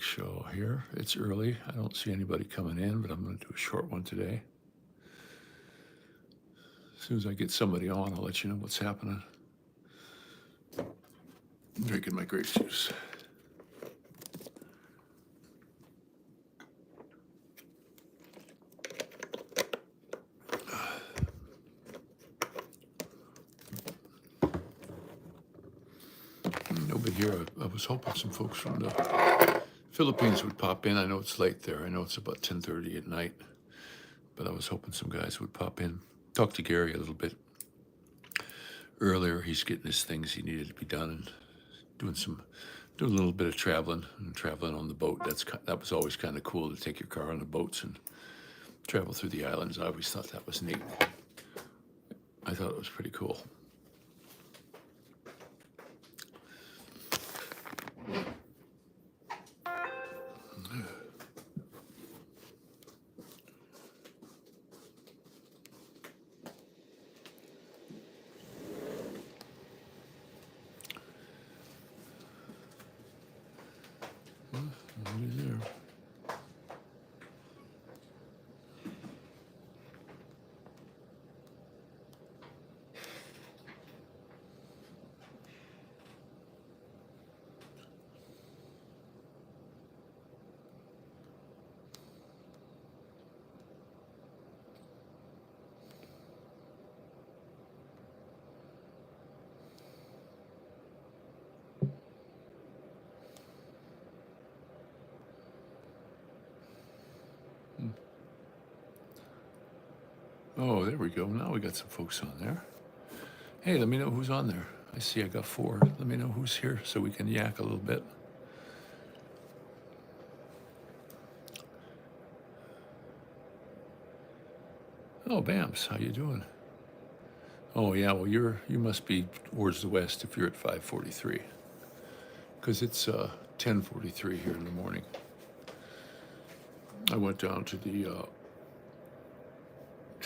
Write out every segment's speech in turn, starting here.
quick show here. It's early. I don't see anybody coming in, but I'm going to do a short one today. As soon as I get somebody on, I'll let you know what's happening. I'm drinking my grape juice. Nobody here. I was hoping some folks from the Philippines would pop in. I know it's late there. I know it's about 10:30 at night, but I was hoping some guys would pop in. Talked to Gary a little bit earlier. He's getting his things he needed to be done and doing a little bit of traveling and traveling on the boat. That was always kind of cool to take your car on the boats and travel through the islands. I always thought that was neat. I thought it was pretty cool. There. Oh, there we go. Now we got some folks on there. Hey, let me know who's on there. I see I got 4. Let me know who's here so we can yak a little bit. Oh, Bams, how you doing? Oh, yeah, well, you must be towards the west if you're at 5:43, because it's 10:43 here in the morning. I went down to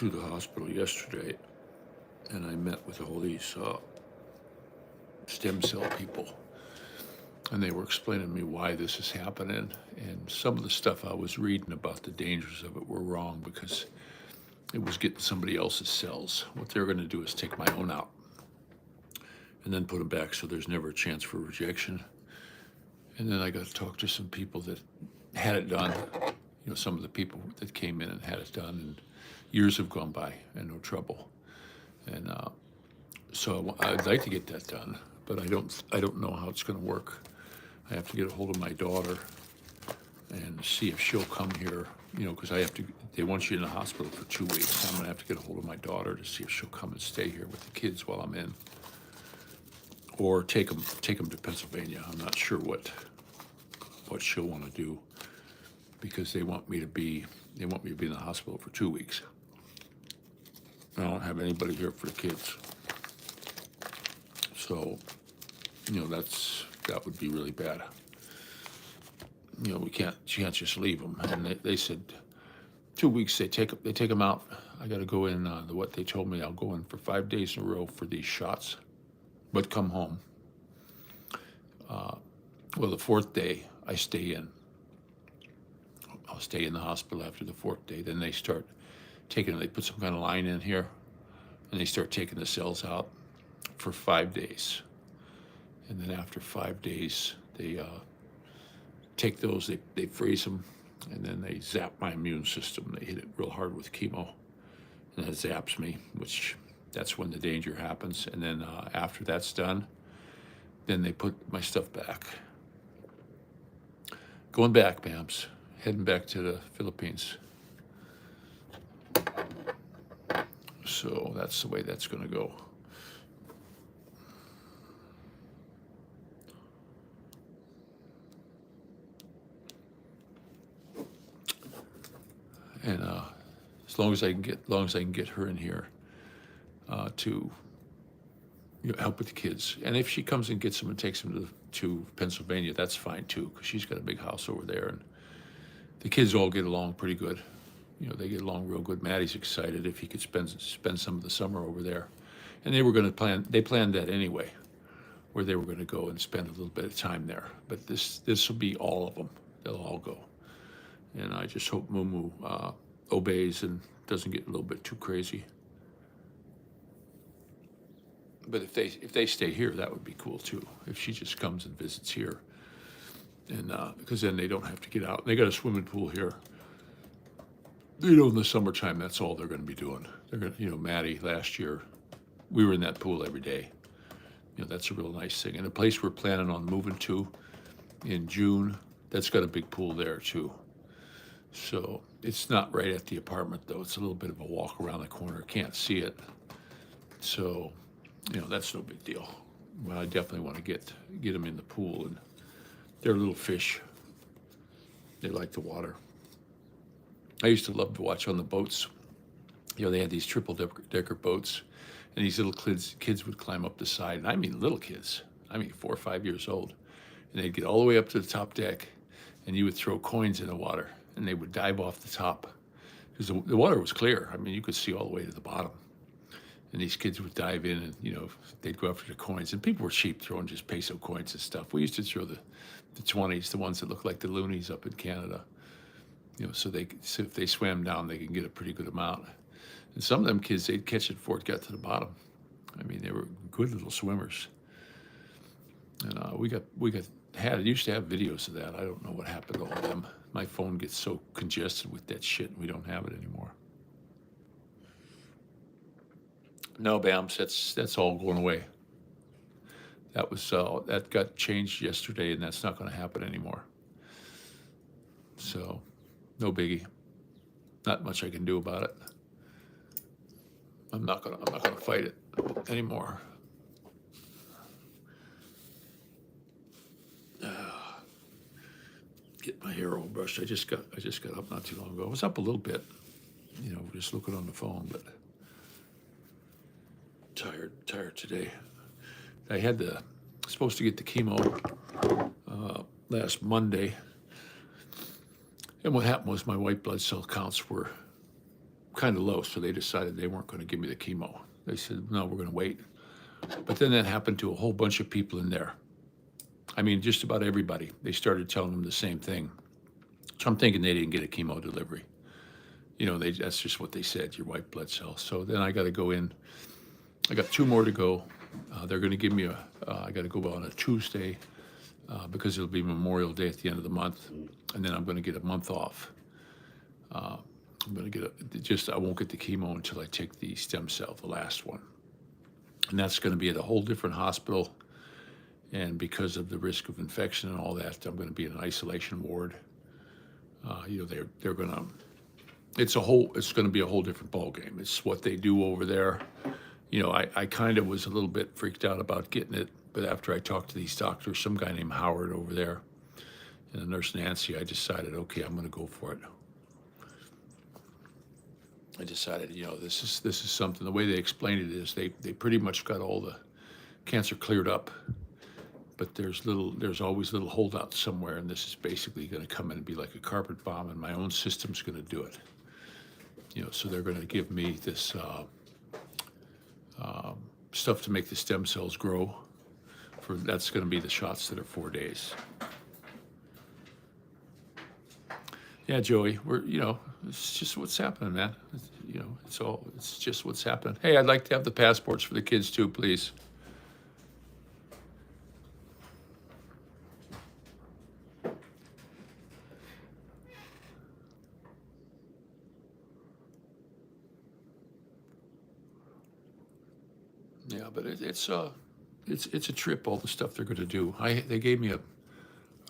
the hospital yesterday, and I met with all these stem cell people, and they were explaining to me why this is happening, and some of the stuff I was reading about the dangers of it were wrong because it was getting somebody else's cells. What they're going to do is take my own out and then put them back so there's never a chance for rejection. And then I got to talk to some people that had it done, some of the people that came in and had it done, and years have gone by and no trouble. And so I'd like to get that done, but I don't know how it's going to work. I have to get a hold of my daughter and see if she'll come here, because they want you in the hospital for 2 weeks. I'm going to have to get a hold of my daughter to see if she'll come and stay here with the kids while I'm in, or take them to Pennsylvania. I'm not sure what she'll want to do, because they want me to be in the hospital for 2 weeks. I don't have anybody here for the kids. So, that would be really bad. She can't just leave them. And they said 2 weeks, they take them out. I got to go in, what they told me, I'll go in for 5 days in a row for these shots, but come home. Well, the 4th day, I stay in. I'll stay in the hospital after the 4th day. Then they start they put some kind of line in here, and they start taking the cells out for 5 days. And then after 5 days, they take those, they freeze them, and then they zap my immune system. They hit it real hard with chemo, and that zaps me, which that's when the danger happens. And then after that's done, then they put my stuff back. Going back, Bams. Heading back to the Philippines. So that's the way that's going to go. And as long as I can get her in here to help with the kids, and if she comes and gets them and takes them to Pennsylvania, that's fine too, because she's got a big house over there, and the kids all get along pretty good. They get along real good. Maddie's excited if he could spend some of the summer over there, and they planned that anyway, where they were going to go and spend a little bit of time there. But this will be all of them. they'll all go. And I just hope Mumu obeys and doesn't get a little bit too crazy. But if they stay here, that would be cool too. If she just comes and visits here, and because then they don't have to get out. They got a swimming pool here. In the summertime, that's all they're going to be doing. They're going to, Maddie last year, we were in that pool every day. That's a real nice thing. And the place we're planning on moving to in June, that's got a big pool there too. So it's not right at the apartment though. It's a little bit of a walk around the corner. Can't see it. So, that's no big deal. Well, I definitely want to get them in the pool, and they're little fish. They like the water. I used to love to watch on the boats. They had these triple decker boats, and these little kids would climb up the side. And I mean little kids. 4 or 5 years old. And they'd get all the way up to the top deck, and you would throw coins in the water, and they would dive off the top. Because the water was clear. You could see all the way to the bottom. And these kids would dive in, and, they'd go after the coins. And people were cheap, throwing just peso coins and stuff. We used to throw the 20s, the ones that look like the loonies up in Canada. So if they swam down, they could get a pretty good amount. And some of them kids, they'd catch it before it got to the bottom. They were good little swimmers. And used to have videos of that. I don't know what happened to all of them. My phone gets so congested with that shit, and we don't have it anymore. No, Bams, that's all going away. That got changed yesterday, and that's not going to happen anymore. So, no biggie. Not much I can do about it. I'm not gonna fight it anymore. Get my hair all brushed. I just got up not too long ago. I was up a little bit, just looking on the phone, but tired today. I had supposed to get the chemo last Monday, and what happened was my white blood cell counts were kind of low, so they decided they weren't going to give me the chemo. They said, no, we're going to wait. But then that happened to a whole bunch of people in there. Just about everybody. They started telling them the same thing. So I'm thinking they didn't get a chemo delivery. That's just what they said, your white blood cells. So then I got to go in. I got 2 more to go. They're going to give me I got to go on a Tuesday because it'll be Memorial Day at the end of the month. And then I'm going to get a month off. I'm going to get I won't get the chemo until I take the stem cell, the last one. And that's going to be at a whole different hospital. And because of the risk of infection and all that, I'm going to be in an isolation ward. They're going to, it's going to be a whole different ballgame. It's what they do over there. I kind of was a little bit freaked out about getting it, but after I talked to these doctors, some guy named Howard over there, and the nurse Nancy, I decided, okay, I'm going to go for it. I decided, this is something. The way they explained it is they pretty much got all the cancer cleared up, but there's always little holdouts somewhere, and this is basically going to come in and be like a carpet bomb, and my own system's going to do it. So they're going to give me this stuff to make the stem cells grow. That's going to be the shots that are 4 days. Yeah, Joey, it's just what's happening, man. It's just what's happening. Hey, I'd like to have the passports for the kids too, please. Yeah, but it's a trip. All the stuff they're going to do. They gave me a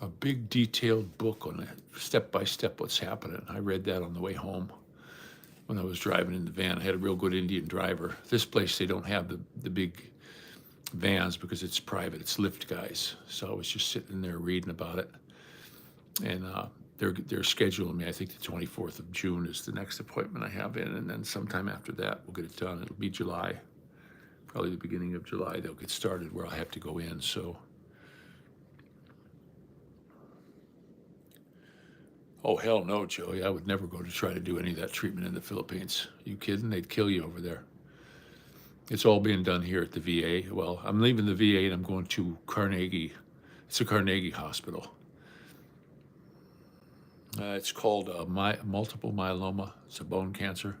big detailed book on it, step by step what's happening. I read that on the way home when I was driving in the van. I had a real good Indian driver. This place, they don't have the big vans because it's private. It's lift guys. So I was just sitting there reading about it. And they're scheduling me. I think the 24th of June is the next appointment I have in. And then sometime after that, we'll get it done. It'll be July. Probably the beginning of July, they'll get started where I have to go in. So, oh, hell no, Joey. I would never go to try to do any of that treatment in the Philippines. You kidding? They'd kill you over there. It's all being done here at the VA. Well, I'm leaving the VA and I'm going to Carnegie. It's a Carnegie hospital. It's called multiple myeloma. It's a bone cancer.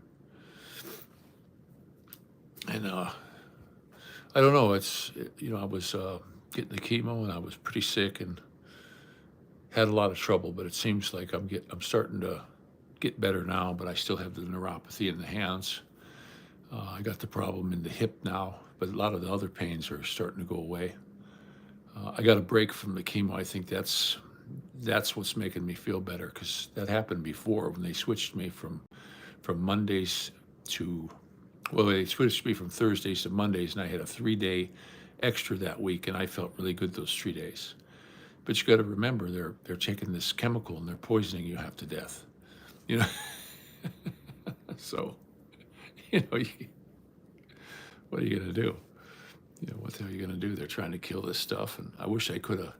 And I don't know. I was getting the chemo and I was pretty sick and had a lot of trouble. But it seems like I'm starting to get better now. But I still have the neuropathy in the hands. I got the problem in the hip now, but a lot of the other pains are starting to go away. I got a break from the chemo. I think that's what's making me feel better, because that happened before when they switched me from Mondays to, well, they switched me from Thursdays to Mondays, and I had a 3-day extra that week, and I felt really good those 3 days. But you got to remember, they're taking this chemical and they're poisoning you half to death. You know, so what are you gonna do? What the hell are you gonna do? They're trying to kill this stuff, and I wish I could have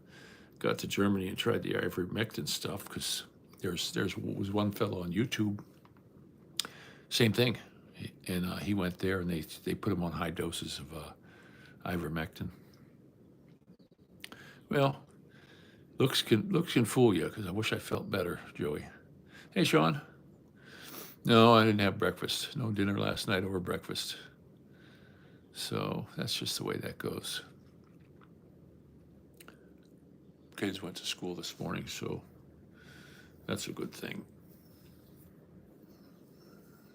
got to Germany and tried the ivermectin stuff, because was one fellow on YouTube, same thing, and he went there and they put him on high doses of ivermectin. Well, looks can fool you, because I wish I felt better, Joey. Hey, Sean. No, I didn't have breakfast. No dinner last night over breakfast. So that's just the way that goes. Kids went to school this morning, so that's a good thing.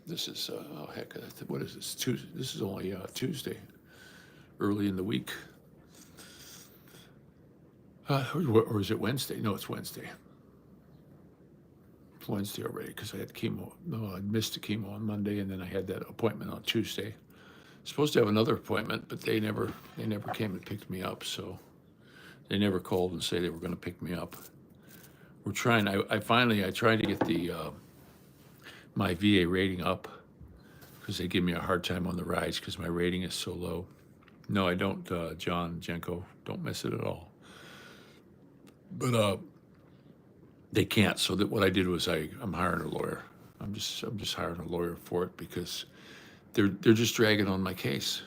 This is, what is this? Tuesday. This is only Tuesday, early in the week. Or is it Wednesday? No, it's Wednesday. It's Wednesday already, because I had chemo. No, I missed the chemo on Monday, and then I had that appointment on Tuesday. Supposed to have another appointment, but they never came and picked me up, so they never called and say they were going to pick me up. We're trying. I tried to get the my VA rating up, because they give me a hard time on the rides because my rating is so low. No, I don't, John Jenko. Don't miss it at all. But they can't. So that what I did was I'm hiring a lawyer. I'm just hiring a lawyer for it, because they're just dragging on my case.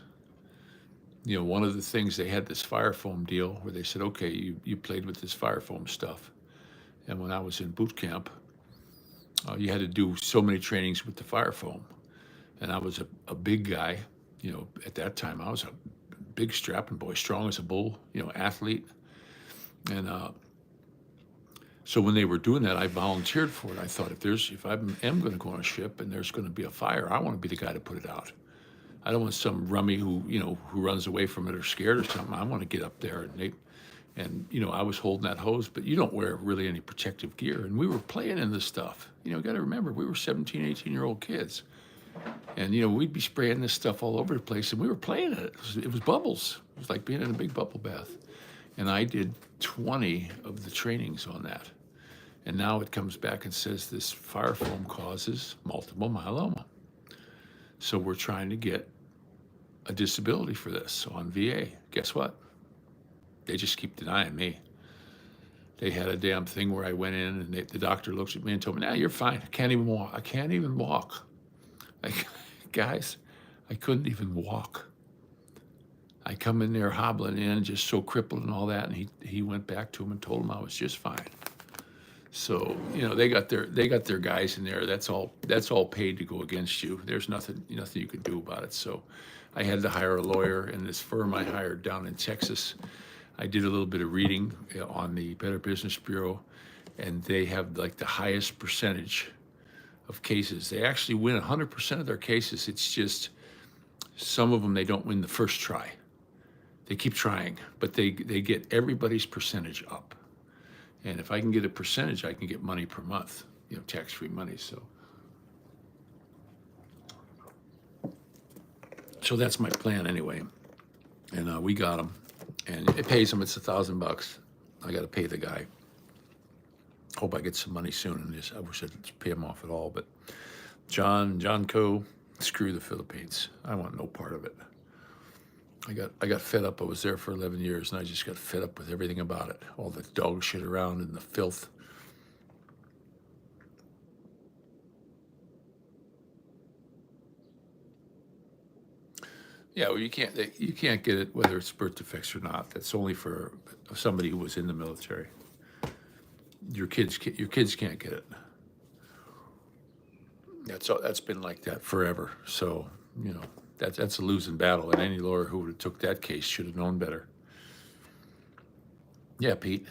One of the things, they had this fire foam deal where they said, okay, you played with this fire foam stuff. And when I was in boot camp, you had to do so many trainings with the fire foam. And I was a big guy. At that time, I was a big strapping boy, strong as a bull, athlete. And so when they were doing that, I volunteered for it. I thought, if I am going to go on a ship and there's going to be a fire, I want to be the guy to put it out. I don't want some rummy who runs away from it or scared or something. I want to get up there and I was holding that hose, but you don't wear really any protective gear. And we were playing in this stuff. You got to remember, we were 17, 18-year-old kids. And, we'd be spraying this stuff all over the place, and we were playing in it. It was bubbles. It was like being in a big bubble bath. And I did 20 of the trainings on that. And now it comes back and says this fire foam causes multiple myeloma. So we're trying to get a disability for this on VA. Guess what? They just keep denying me. They had a damn thing where I went in and the doctor looked at me and told me, "Nah, you're fine. I can't even walk. I can't even walk." Guys, I couldn't even walk. I come in there hobbling in, just so crippled and all that, and he went back to him and told him I was just fine. So they got their guys in there. That's all paid to go against you. There's nothing you can do about it. So I had to hire a lawyer, and this firm I hired down in Texas, I did a little bit of reading on the Better Business Bureau, and they have like the highest percentage of cases. They actually win 100% of their cases. It's just some of them they don't win the first try. They keep trying, but they get everybody's percentage up. And if I can get a percentage, I can get money per month, tax-free money. So that's my plan anyway. And we got them, and it pays them. It's $1,000. I got to pay the guy. Hope I get some money soon. And I wish I'd pay him off at all. But John Co., screw the Philippines. I want no part of it. I got fed up. I was there for 11 years, and I just got fed up with everything about it. All the dog shit around and the filth. Yeah, well, you can't get it whether it's birth defects or not. That's only for somebody who was in the military. Your kids can't get it. That's been like that forever. So, that's a losing battle, and any lawyer who would have took that case should have known better. Yeah, Pete.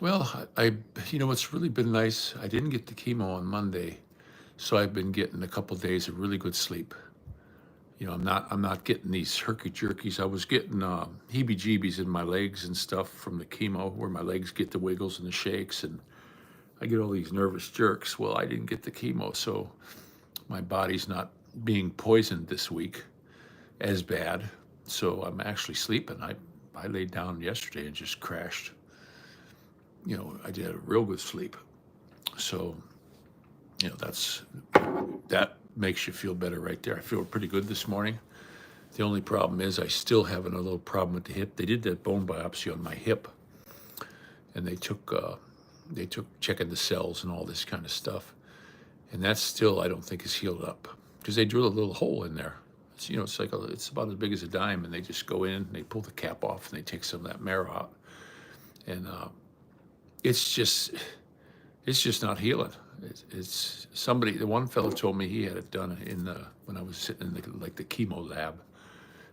Well, what's really been nice, I didn't get the chemo on Monday, so I've been getting a couple days of really good sleep. I'm not getting these herky jerkies. I was getting heebie-jeebies in my legs and stuff from the chemo, where my legs get the wiggles and the shakes, and I get all these nervous jerks. Well, I didn't get the chemo, so my body's not being poisoned this week as bad. So I'm actually sleeping. I laid down yesterday and just crashed. I did a real good sleep. So, that makes you feel better right there. I feel pretty good this morning. The only problem is I still having a little problem with the hip. They did that bone biopsy on my hip, and they took checking the cells and all this kind of stuff, and that still I don't think is healed up, because they drill a little hole in there. It's about as big as a dime, and they just go in, they pull the cap off, and they take some of that marrow out, and it's just not healing. It's somebody. The one fellow told me he had it done when I was sitting in the chemo lab,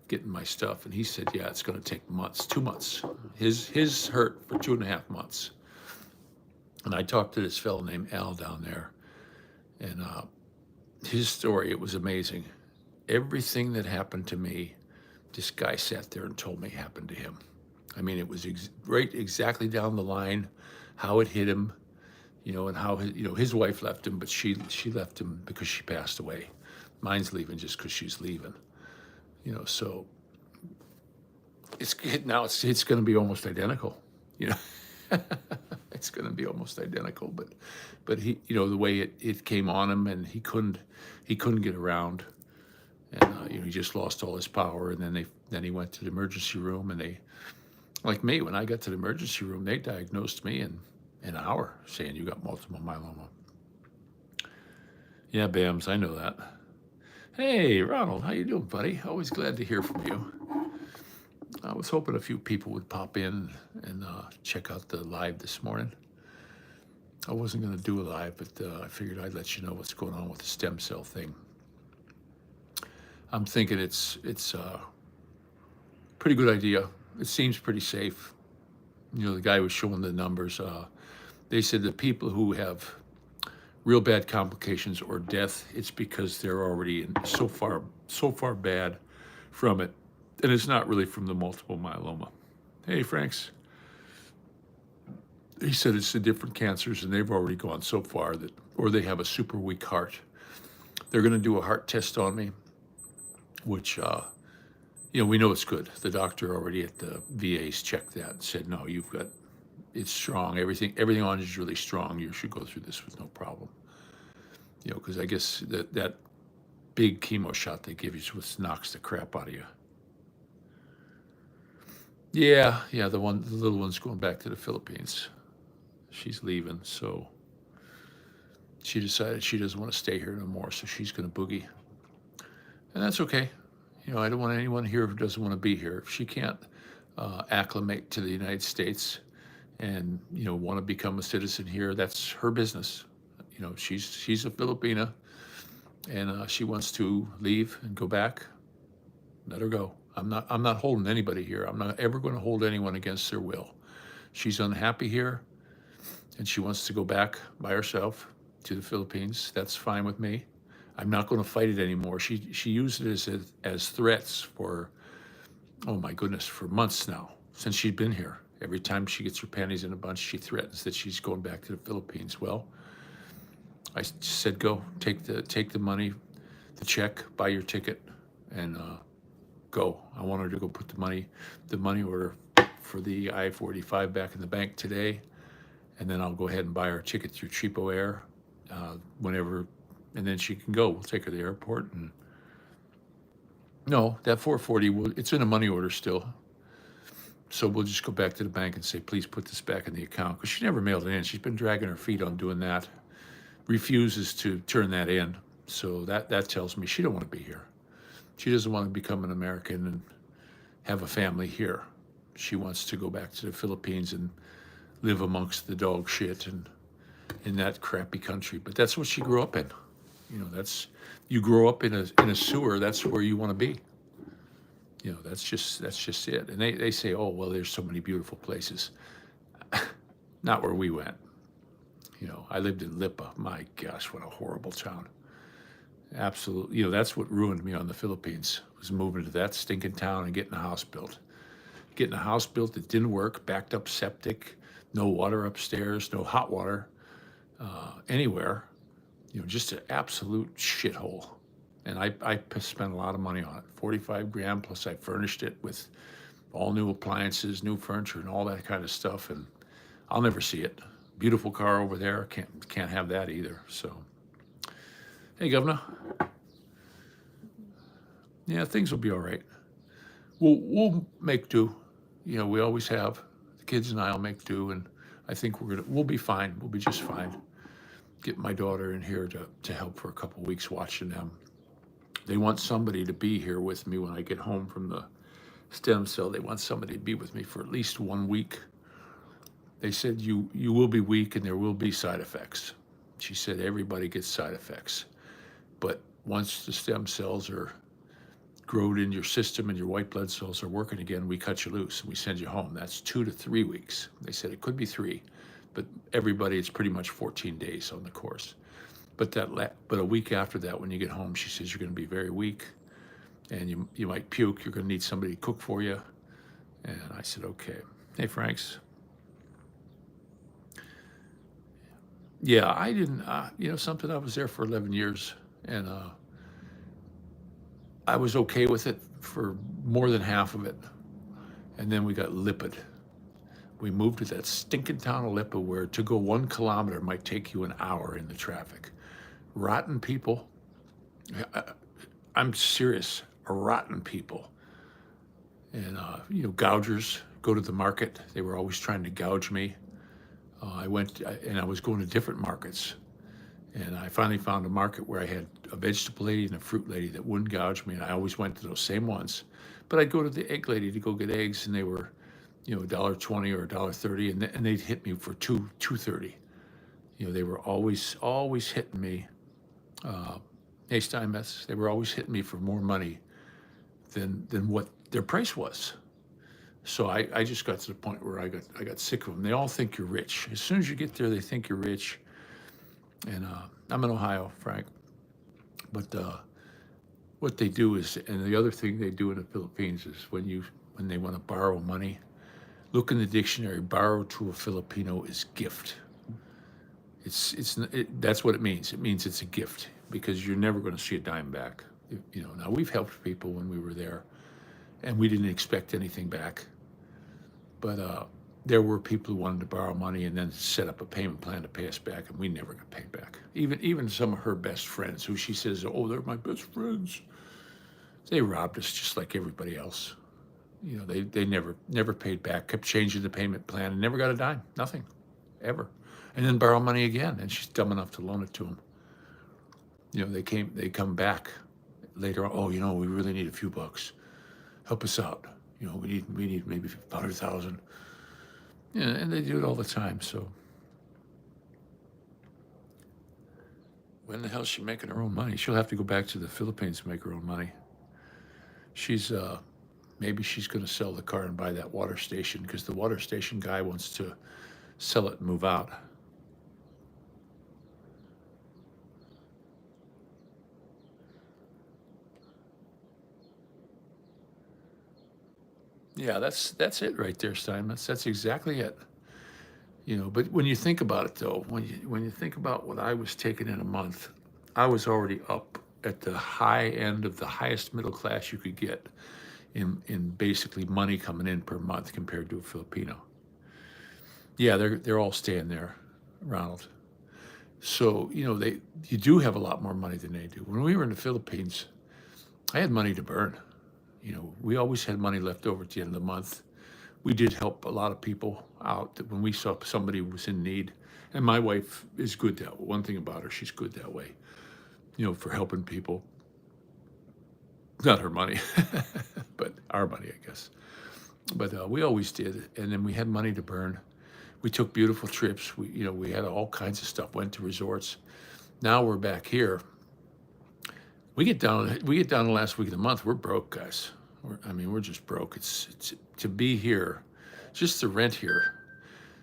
getting my stuff, and he said, yeah, it's going to take months, 2 months. His hurt for 2.5 months. And I talked to this fellow named Al down there, and his story, it was amazing. Everything that happened to me, this guy sat there and told me happened to him. I mean, it was right exactly down the line, how it hit him, and how his wife left him, but she left him because she passed away. Mine's leaving just because she's leaving. So it's going to be almost identical. It's going to be almost identical, but he, the way it came on him, and he couldn't get around, and he just lost all his power, and then he went to the emergency room, and they, like me, when I got to the emergency room, they diagnosed me in an hour, saying you got multiple myeloma. Yeah, Bams, I know that. Hey, Ronald, how you doing, buddy? Always glad to hear from you. I was hoping a few people would pop in and check out the live this morning. I wasn't going to do a live, but I figured I'd let you know what's going on with the stem cell thing. I'm thinking it's a pretty good idea. It seems pretty safe. The guy was showing the numbers. They said that people who have real bad complications or death, it's because they're already so far bad from it. And it's not really from the multiple myeloma. Hey, Franks. He said it's the different cancers, and they've already gone so far or they have a super weak heart. They're going to do a heart test on me, which, we know it's good. The doctor already at the VA's checked that and said, no, it's strong. Everything on it is really strong. You should go through this with no problem. Because I guess that big chemo shot they give you is what knocks the crap out of you. Yeah, the little one's going back to the Philippines. She's leaving, so she decided she doesn't want to stay here no more, so she's going to boogie. And that's okay. I don't want anyone here who doesn't want to be here. If she can't acclimate to the United States and, want to become a citizen here, that's her business. She's a Filipina, and she wants to leave and go back. Let her go. I'm not holding anybody here. I'm not ever going to hold anyone against their will. She's unhappy here, and she wants to go back by herself to the Philippines. That's fine with me. I'm not going to fight it anymore. She used it as threats for, oh my goodness, for months now, since she'd been here. Every time she gets her panties in a bunch, she threatens that she's going back to the Philippines. Well, I said, go, take the money, the check, buy your ticket, and go. I want her to go put the money order for the I-485 back in the bank today, and then I'll go ahead and buy her a ticket through Cheapo Air whenever, and then she can go. We'll take her to the airport. And no, that 440, it's in a money order still. So we'll just go back to the bank and say, please put this back in the account, because she never mailed it in. She's been dragging her feet on doing that. Refuses to turn that in. So that tells me she don't want to be here. She doesn't want to become an American and have a family here. She wants to go back to the Philippines and live amongst the dog shit and in that crappy country. But that's what she grew up in. That's you grow up in a sewer. That's where you want to be. That's just it. And they say, oh well, there's so many beautiful places. Not where we went. I lived in Lipa. My gosh, what a horrible town. Absolutely. That's what ruined me on the Philippines, was moving to that stinking town and getting a house built. Getting a house built that didn't work, backed up septic, no water upstairs, no hot water anywhere. Just an absolute shithole. And I spent a lot of money on it, 45 grand, plus I furnished it with all new appliances, new furniture, and all that kind of stuff. And I'll never see it. Beautiful car over there. Can't have that either. So, hey, Governor. Yeah, things will be all right. We'll make do. We always have. The kids and I'll make do, and I think we'll be fine. We'll be just fine. Get my daughter in here to help for a couple of weeks watching them. They want somebody to be here with me when I get home from the stem cell. They want somebody to be with me for at least 1 week. They said you will be weak and there will be side effects. She said everybody gets side effects, but once the stem cells are grown in your system and your white blood cells are working again, we cut you loose and we send you home. That's 2 to 3 weeks. They said it could be 3, but everybody, it's pretty much 14 days on the course. But a week after that, when you get home, she says you're going to be very weak, and you might puke. You're going to need somebody to cook for you. And I said, okay. Hey, Franks. Yeah, I didn't. Something. I was there for 11 years, and I was okay with it for more than half of it, and then we got lipid. We moved to that stinking town of Lipa, where to go 1 kilometer might take you an hour in the traffic. Rotten people. I'm serious. Rotten people. And, gougers go to the market. They were always trying to gouge me. I went, and I was going to different markets. And I finally found a market where I had a vegetable lady and a fruit lady that wouldn't gouge me. And I always went to those same ones. But I'd go to the egg lady to go get eggs, and they were, $1.20 or $1.30, and they'd hit me for $2.30. They were always hitting me. Hey, Steinmetz, they were always hitting me for more money than what their price was. So I just got to the point where I got sick of them. They all think you're rich. As soon as you get there, they think you're rich. And I'm in Ohio, Frank. But what they do is, and the other thing they do in the Philippines is when they want to borrow money, look in the dictionary. Borrow to a Filipino is gift. That's what it means. It means it's a gift, because you're never going to see a dime back. Now we've helped people when we were there, and we didn't expect anything back. But there were people who wanted to borrow money and then set up a payment plan to pay us back, and we never got paid back. Even some of her best friends, who she says, oh, they're my best friends, they robbed us just like everybody else. They never paid back, kept changing the payment plan, and never got a dime, nothing, ever. And then borrow money again, and she's dumb enough to loan it to them. They come back later on. Oh, we really need a few bucks. Help us out. We need maybe 100,000. Yeah, and they do it all the time. So when the hell's she making her own money? She'll have to go back to the Philippines to make her own money. Maybe she's going to sell the car and buy that water station, because the water station guy wants to sell it and move out. Yeah, that's it right there, Steinmetz. That's exactly it. But when you think about it, though, when you think about what I was taking in a month, I was already up at the high end of the highest middle class you could get in basically money coming in per month compared to a Filipino. Yeah, they're all staying there, Ronald. So you do have a lot more money than they do. When we were in the Philippines, I had money to burn. We always had money left over at the end of the month. We did help a lot of people out when we saw somebody who was in need. And my wife is good that way. One thing about her, she's good that way, for helping people. Not her money, but our money, I guess. But we always did. And then we had money to burn. We took beautiful trips. We had all kinds of stuff, went to resorts. Now we're back here, We get down the last week of the month. We're broke, guys. We're just broke. It's to be here, just the rent here.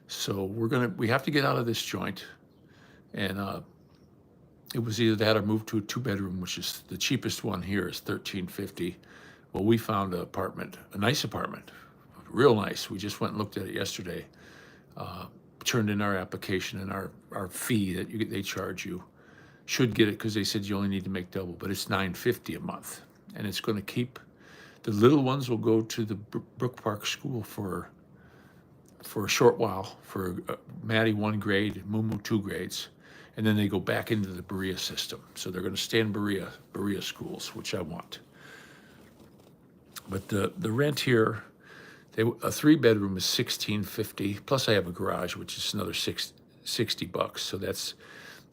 So we have to get out of this joint, and it was either that or move to a 2-bedroom, which is the cheapest one here is $13.50. Well, we found an apartment, a nice apartment, real nice. We just went and looked at it yesterday. Turned in our application, and our fee that they charge you should get it because they said you only need to make double, but it's $9.50 a month, and it's going to keep the little ones will go to the Brook Park School for a short while for Maddie 1 grade, Mumu 2 grades, and then they go back into the Berea system. So they're going to stay in Berea schools, which I want. But the rent here, a 3-bedroom is $16.50. Plus I have a garage, which is another $60. So that's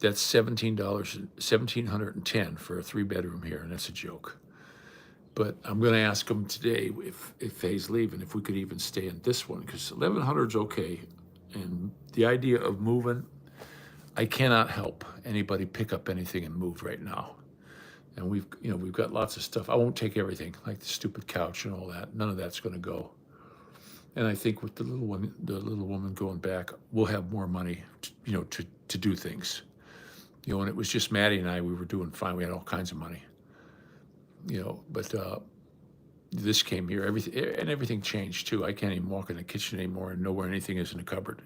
$1710 for a 3-bedroom here, and that's a joke. But I'm going to ask them today if Faye's leaving, if we could even stay in this one, because 1100's okay. And the idea of moving, I cannot help anybody pick up anything and move right now. And we've got lots of stuff. I won't take everything, like the stupid couch and all that. None of that's going to go. And I think with the little woman going back, we'll have more money, to do things. And it was just Maddie and I. We were doing fine. We had all kinds of money. But this came here, everything changed too. I can't even walk in the kitchen anymore and know where anything is in the cupboard.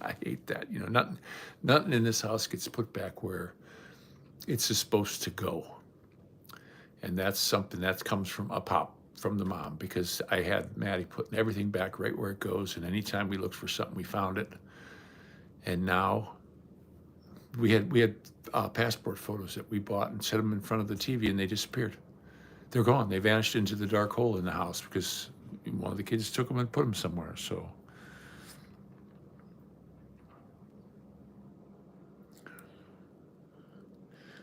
I hate that. Nothing in this house gets put back where it's supposed to go. And that's something that comes from from the mom, because I had Maddie putting everything back right where it goes. And anytime we looked for something, we found it. And now we had passport photos that we bought and set them in front of the TV, and they disappeared. They're gone. They vanished into the dark hole in the house because one of the kids took them and put them somewhere. So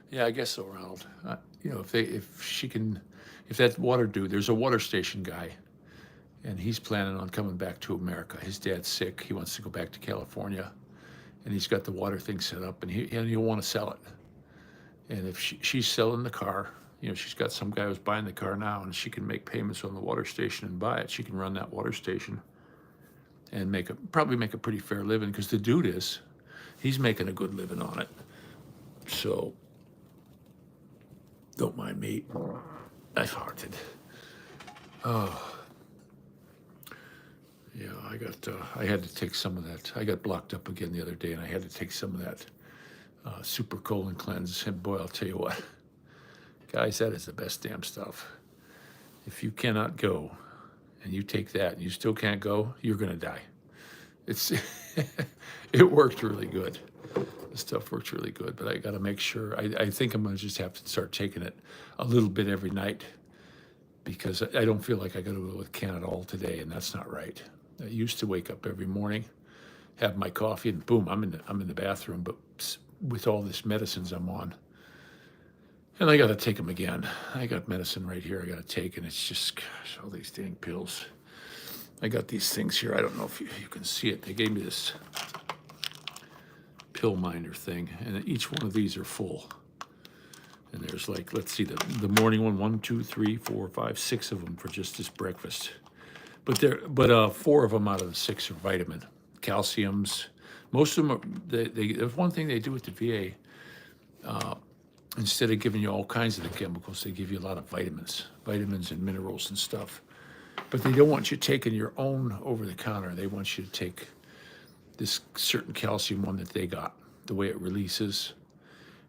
yeah, I guess so, Ronald. If that water dude, there's a water station guy, and he's planning on coming back to America. His dad's sick. He wants to go back to California. And he's got the water thing set up, and he'll want to sell it. And if she's selling the car, she's got some guy who's buying the car now, and she can make payments on the water station and buy it. She can run that water station and probably make a pretty fair living, because the dude he's making a good living on it. So don't mind me. I farted. Oh. Yeah, I had to take some of that. I got blocked up again the other day, and I had to take some of that Super Colon Cleanse. And boy, I'll tell you what, guys, that is the best damn stuff. If you cannot go and you take that and you still can't go, you're going to die. It worked really good. The stuff works really good, but I got to make sure. I think I'm going to just have to start taking it a little bit every night, because I don't feel like I got to go with can at all today, and that's not right. I used to wake up every morning, have my coffee, and boom, I'm in the bathroom. But with all this medicines I'm on, and I got to take them again. I got medicine right here I got to take, and it's just, gosh, all these dang pills. I got these things here. I don't know if you can see it. They gave me this pill minder thing, and each one of these are full. And there's let's see, the morning one, 1, 2, 3, 4, 5, 6 of them for just this breakfast. But 4 of them out of the 6 are vitamin, calciums. Most of them are. There's one thing they do with the VA. Instead of giving you all kinds of the chemicals, they give you a lot of vitamins and minerals and stuff. But they don't want you taking your own over the counter. They want you to take this certain calcium one that they got, the way it releases.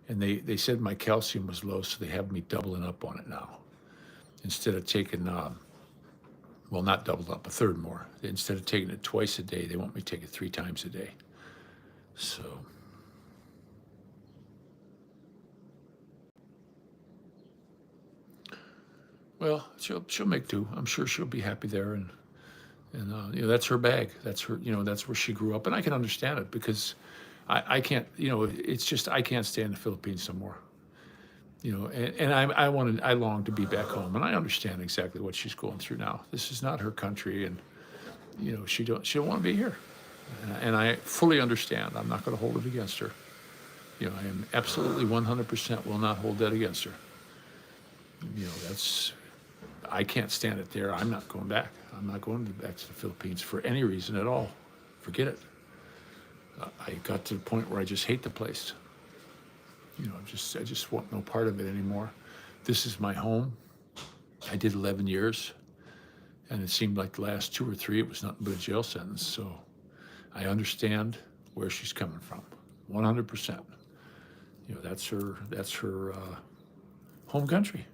And they said my calcium was low, so they have me doubling up on it now. Instead of taking, not doubled up, a third more. Instead of taking it twice a day, they want me to take it 3 times a day. So, well, she'll make do. I'm sure she'll be happy there, and that's her bag. That's her. That's where she grew up, and I can understand it, because I can't. It's just I can't stay in the Philippines no more. And I long to be back home, and I understand exactly what she's going through now. This is not her country, and she don't want to be here, and I fully understand. I'm not going to hold it against her. I am absolutely 100% will not hold that against her. That's, I can't stand it there. I'm not going back. I'm not going back to the Philippines for any reason at all. Forget it. I got to the point where I just hate the place. I just want no part of it anymore. This is my home. I did 11 years, and it seemed like the last 2 or 3, it was nothing but a jail sentence. So I understand where she's coming from, 100%. That's her home country.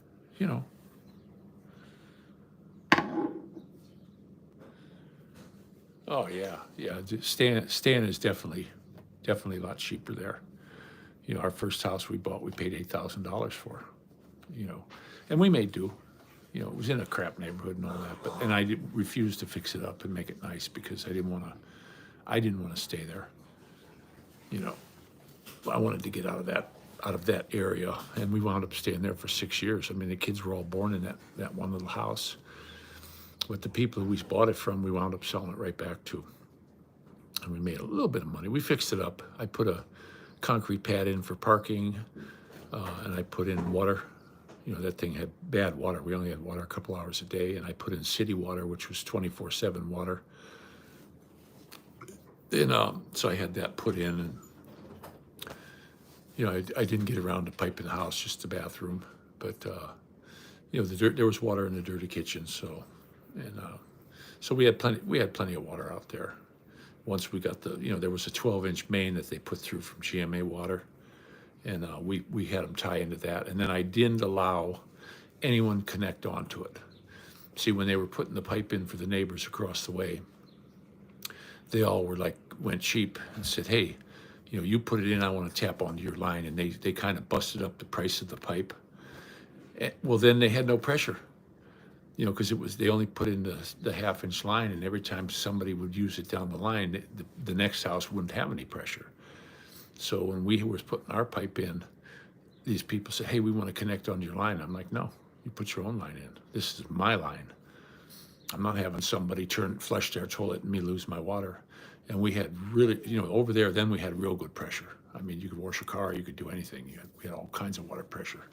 Oh yeah, yeah. Staying is definitely a lot cheaper there. Our first house we bought, we paid $8,000 for. You know, and we made do. It was in a crap neighborhood and all that, and I refused to fix it up and make it nice because I didn't want to. I didn't want to stay there. You know, I wanted to get out of that area, and we wound up staying there for 6 years. I mean, the kids were all born in that one little house. But the people who we bought it from, we wound up selling it right back to, and we made a little bit of money. We fixed it up. I put a concrete pad in for parking, and I put in water. That thing had bad water. We only had water a couple hours a day, and I put in city water, which was 24/7 water. And so I had that put in, and I didn't get around to piping the house, just the bathroom. But there was water in the dirty kitchen, so we had plenty of water out there. Once we got there was a 12-inch main that they put through from GMA Water, and we had them tie into that. And then I didn't allow anyone connect onto it. See, when they were putting the pipe in for the neighbors across the way, they all went cheap and said, "Hey, you put it in, I want to tap onto your line." And they kind of busted up the price of the pipe. Well, then they had no pressure, because they only put in the half-inch line, and every time somebody would use it down the line, the next house wouldn't have any pressure. So when we were putting our pipe in, these people said, "Hey, we want to connect onto your line." I'm like, "No, you put your own line in. This is my line. I'm not having somebody flush their toilet and me lose my water." And we had really, over there, then we had real good pressure. I mean, you could wash a car, you could do anything. We had all kinds of water pressure.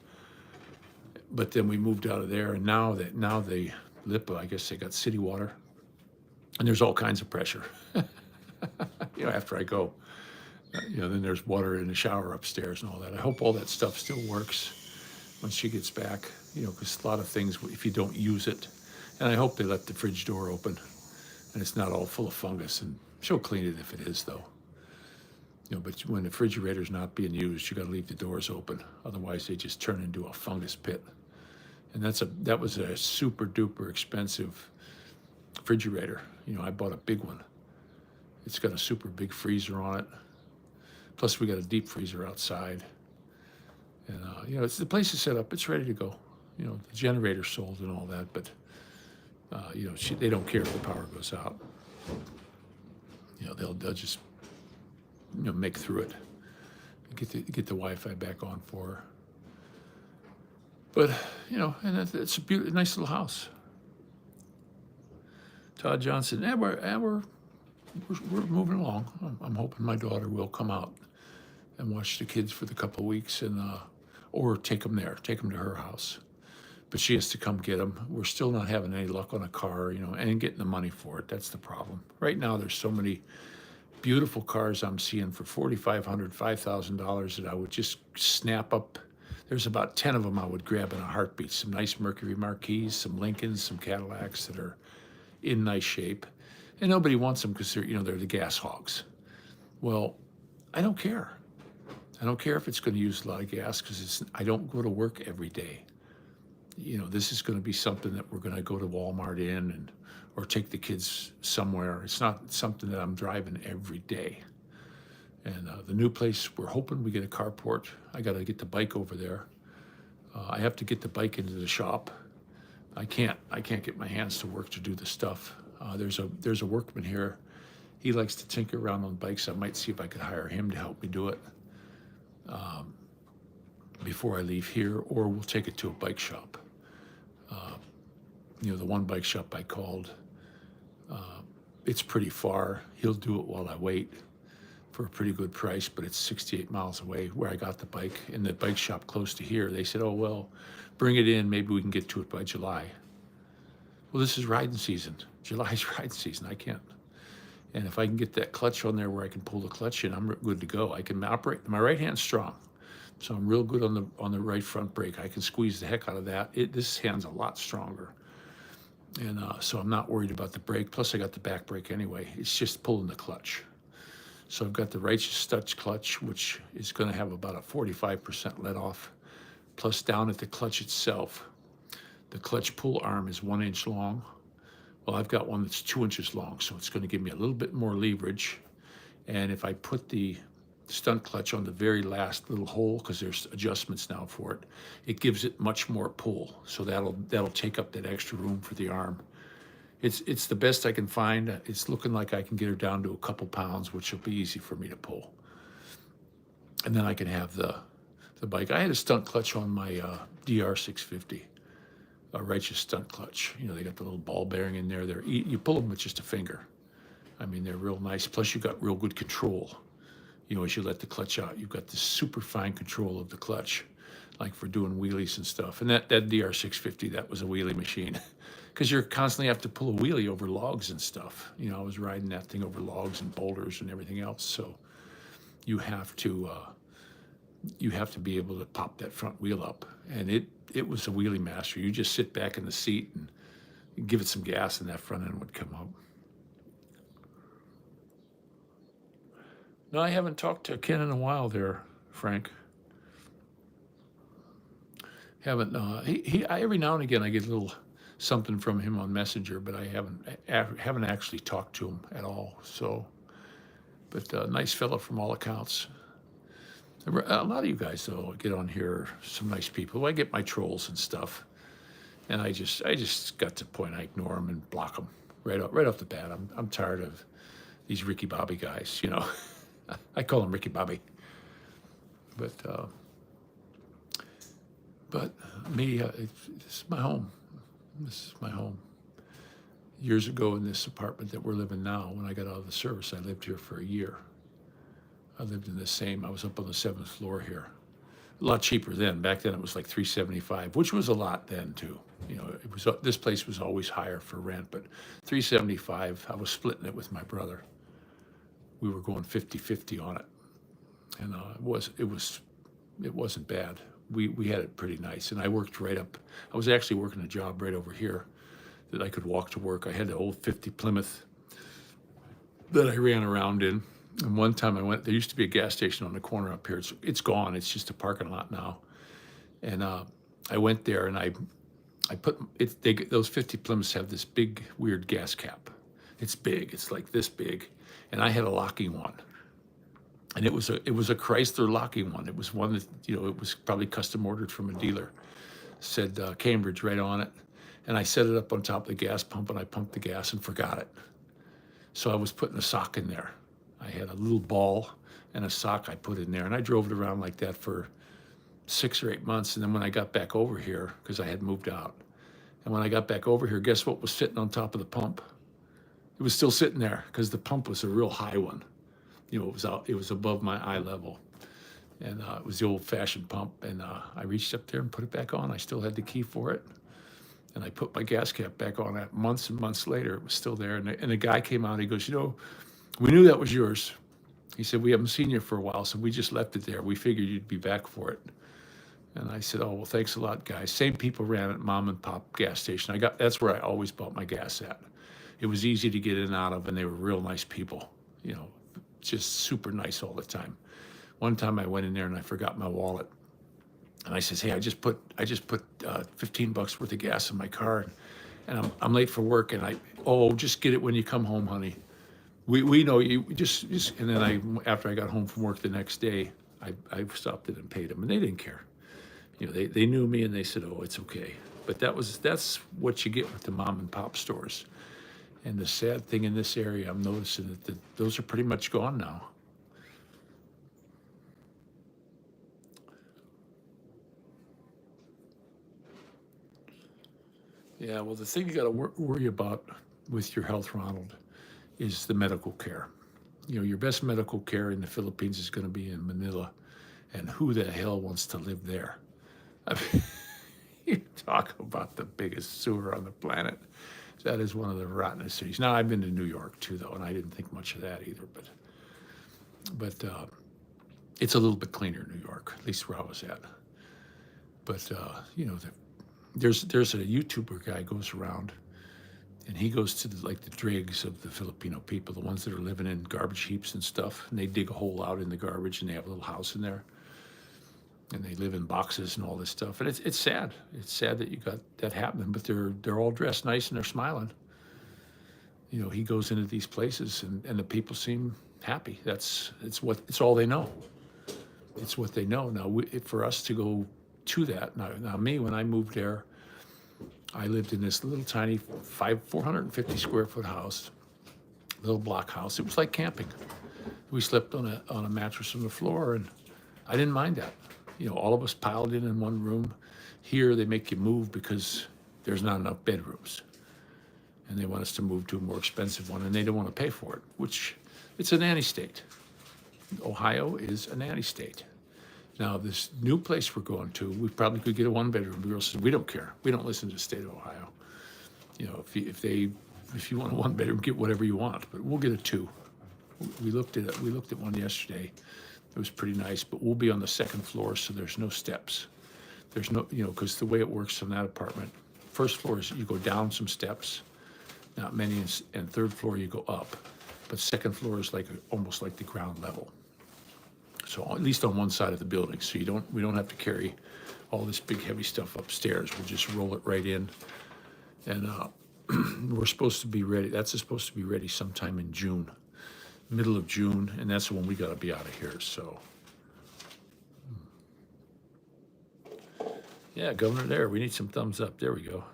But then we moved out of there, and now they Lipa, I guess they got city water, and there's all kinds of pressure. After I go, then there's water in the shower upstairs and all that. I hope all that stuff still works when she gets back, because a lot of things, if you don't use it, and I hope they let the fridge door open and it's not all full of fungus, and she'll clean it if it is, though. But when the refrigerator's not being used, you got to leave the doors open. Otherwise, they just turn into a fungus pit. And that was a super duper expensive refrigerator. I bought a big one. It's got a super big freezer on it. Plus, we got a deep freezer outside. And it's the place is set up. It's ready to go. The generator's sold and all that, but they don't care if the power goes out. They'll just make through it. Get the Wi-Fi back on for her. But and it's a nice little house. Todd Johnson, we're moving along. I'm hoping my daughter will come out and watch the kids for the couple of weeks, and or take them to her house. But she has to come get them. We're still not having any luck on a car, and getting the money for it. That's the problem. Right now, there's so many beautiful cars I'm seeing for $4,500, $5,000 that I would just snap up. There's about 10 of them I would grab in a heartbeat. Some nice Mercury Marquis, some Lincolns, some Cadillacs that are in nice shape. And nobody wants them because they're the gas hogs. Well, I don't care. I don't care if it's going to use a lot of gas, because I don't go to work every day. This is going to be something that we're going to go to Walmart in or take the kids somewhere. It's not something that I'm driving every day. And the new place, we're hoping we get a carport. I got to get the bike over there. I have to get the bike into the shop. I can't get my hands to work to do the stuff. There's a workman here. He likes to tinker around on bikes. I might see if I could hire him to help me do it before I leave here, or we'll take it to a bike shop. The one bike shop I called, it's pretty far. He'll do it while I wait. for a pretty good price, but it's 68 miles away where I got the bike. In the bike shop close to here, they said, oh, well, bring it in. Maybe we can get to it by July. Well, this is riding season. July's riding season. I can't. And if I can get that clutch on there where I can pull the clutch in, I'm good to go. I can operate. My right hand's strong, so I'm real good on the right front brake. I can squeeze the heck out of that. This hand's a lot stronger. And so I'm not worried about the brake. Plus, I got the back brake anyway. It's just pulling the clutch. So I've got the Righteous Touch clutch, which is going to have about a 45% let off. Plus, down at the clutch itself, the clutch pull arm is 1 inch long. Well, I've got one that's 2 inches long, so it's going to give me a little bit more leverage. And if I put the stunt clutch on the very last little hole, because there's adjustments now for it, it gives it much more pull. So that'll take up that extra room for the arm. It's the best I can find. It's looking like I can get her down to a couple pounds, which will be easy for me to pull. And then I can have the bike. I had a stunt clutch on my DR650, a Righteous stunt clutch. You know, they got the little ball bearing in there. You pull them with just a finger. I mean, they're real nice. Plus, you got real good control. You know, as you let the clutch out, you've got this super fine control of the clutch, like for doing wheelies and stuff. And that DR650, that was a wheelie machine, because you constantly have to pull a wheelie over logs and stuff. You know, I was riding that thing over logs and boulders and everything else. So you have to be able to pop that front wheel up. And it was a wheelie master. You just sit back in the seat and give it some gas, and that front end would come up. No, I haven't talked to Ken in a while there, Frank. Haven't. Every now and again I get a little something from him on Messenger, but I haven't actually talked to him at all. So, but nice fellow from all accounts. A lot of you guys though get on here, some nice people. I get my trolls and stuff, and I just got to the point I ignore them and block them right off the bat. I'm tired of these Ricky Bobby guys, you know. I call him Ricky Bobby. But me, this is my home. This is my home. Years ago in this apartment that we're living now, when I got out of the service, I lived here for a year. I lived in I was up on the 7th floor here. A lot cheaper then. Back then it was like $375, which was a lot then too. You know, this place was always higher for rent, but $375, I was splitting it with my brother. We were going 50-50 on it, and it wasn't bad. We had it pretty nice, and I worked right up. I was actually working a job right over here that I could walk to work. I had the old 50 Plymouth that I ran around in, and one time I went. There used to be a gas station on the corner up here. It's gone. It's just a parking lot now, and I went there and I put it. Those 50 Plymouths have this big weird gas cap. It's big. It's like this big. And I had a locking one, and it was a Chrysler locking one. It was one that, you know, it was probably custom ordered from a dealer. Said Cambridge right on it, and I set it up on top of the gas pump, and I pumped the gas and forgot it. So I was putting a sock in there. I had a little ball and a sock I put in there, and I drove it around like that for 6 or 8 months. And then when I got back over here, because I had moved out, and when I got back over here, guess what was sitting on top of the pump? It was still sitting there because the pump was a real high one. You know, it was above my eye level, and it was the old-fashioned pump. And I reached up there and put it back on. I still had the key for it, and I put my gas cap back on it. Months and months later, it was still there. And the guy came out. He goes, you know, we knew that was yours. He said, we haven't seen you for a while, so we just left it there. We figured you'd be back for it. And I said, oh, well, thanks a lot, guys. Same people ran at mom and pop gas station. That's where I always bought my gas at. It was easy to get in and out of, and they were real nice people, you know, just super nice all the time. One time I went in there and I forgot my wallet, and I says, hey, I just put $15 worth of gas in my car, and I'm late for work, and just get it when you come home, honey. We know you just and then after I got home from work the next day, I stopped it and paid them, and they didn't care. You know, they knew me, and they said, oh, it's okay. But that's what you get with the mom and pop stores. And the sad thing in this area, I'm noticing that those are pretty much gone now. Yeah, well, the thing you got to worry about with your health, Ronald, is the medical care. your best medical care in the Philippines is going to be in Manila, and who the hell wants to live there? I mean, you talk about the biggest sewer on the planet. That is one of the rottenest cities. Now, I've been to New York too, though, and I didn't think much of that either. But it's a little bit cleaner, New York, at least where I was at. But there's a YouTuber guy goes around, and he goes to the dregs of the Filipino people, the ones that are living in garbage heaps and stuff, and they dig a hole out in the garbage, and they have a little house in there, and they live in boxes and all this stuff. And it's sad. It's sad that you got that happening, but they're all dressed nice and they're smiling. He goes into these places, and the people seem happy. It's all they know. It's what they know. Now, for us to go to that, now me, when I moved there, I lived in this little tiny 450 square foot house, little block house. It was like camping. We slept on a mattress on the floor, and I didn't mind that. All of us piled in one room. Here, they make you move because there's not enough bedrooms, and they want us to move to a more expensive one, and they don't want to pay for it, which it's a nanny state. Ohio is a nanny state. Now, this new place we're going to, we probably could get a one-bedroom. The girl said, "We don't care. We don't listen to the state of Ohio. If you want a one-bedroom, get whatever you want, but we'll get a two." We looked at one yesterday. It was pretty nice, but we'll be on the second floor, so there's no steps. There's no, because the way it works in that apartment, first floor is you go down some steps, not many, and third floor you go up, but second floor is almost like the ground level. So at least on one side of the building, so we don't have to carry all this big heavy stuff upstairs. We'll just roll it right in, and we're supposed to be ready. That's supposed to be ready sometime in June, middle of June, and that's when we got to be out of here. So, yeah, Governor, there. We need some thumbs up. There we go.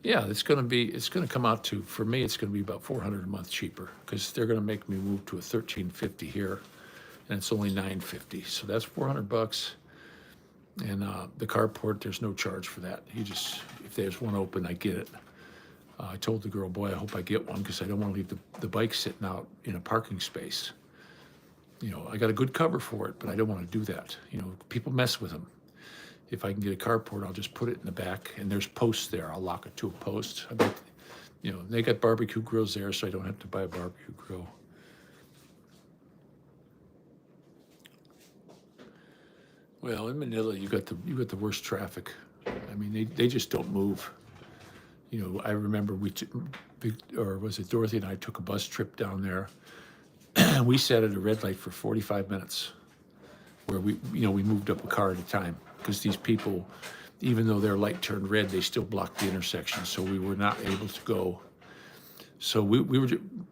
Yeah, it's going to come out to, for me, it's going to be about $400 a month cheaper because they're going to make me move to a $1,350 here. And it's only $950, so that's $400. And the carport, there's no charge for that. If there's one open, I get it. I told the girl, boy, I hope I get one because I don't want to leave the bike sitting out in a parking space. I got a good cover for it, but I don't want to do that. People mess with them. If I can get a carport, I'll just put it in the back, and there's posts there. I'll lock it to a post. They got barbecue grills there, so I don't have to buy a barbecue grill. Well, in Manila, you got the worst traffic. I mean, they just don't move. I remember Dorothy and I took a bus trip down there, and we sat at a red light for 45 minutes, where we moved up a car at a time because these people, even though their light turned red, they still blocked the intersection, so we were not able to go. So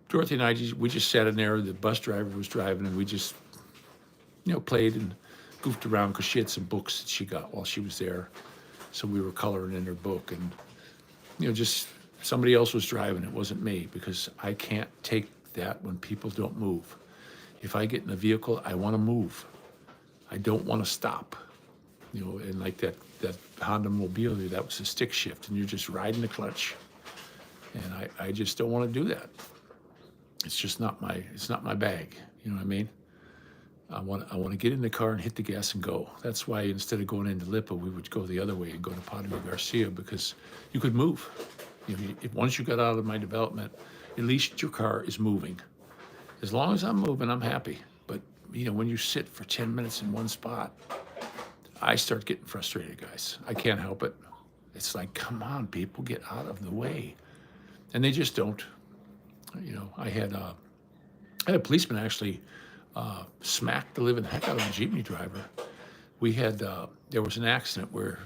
Dorothy and I we just sat in there. The bus driver was driving, and we just played and goofed around because she had some books that she got while she was there. So we were coloring in her book, and just somebody else was driving. It wasn't me because I can't take that when people don't move. If I get in a vehicle, I want to move. I don't want to stop. And like that Honda Mobilia, that was a stick shift, and you're just riding the clutch. And I just don't want to do that. It's not my bag. You know what I mean? I want to get in the car and hit the gas and go. That's why instead of going into Lipa, we would go the other way and go to Padre Garcia because you could move. Once you got out of my development, at least your car is moving. As long as I'm moving, I'm happy. But when you sit for 10 minutes in one spot, I start getting frustrated, guys. I can't help it. It's like, come on, people, get out of the way, and they just don't. I had a policeman actually smacked the living heck out of a jeepney driver. There was an accident where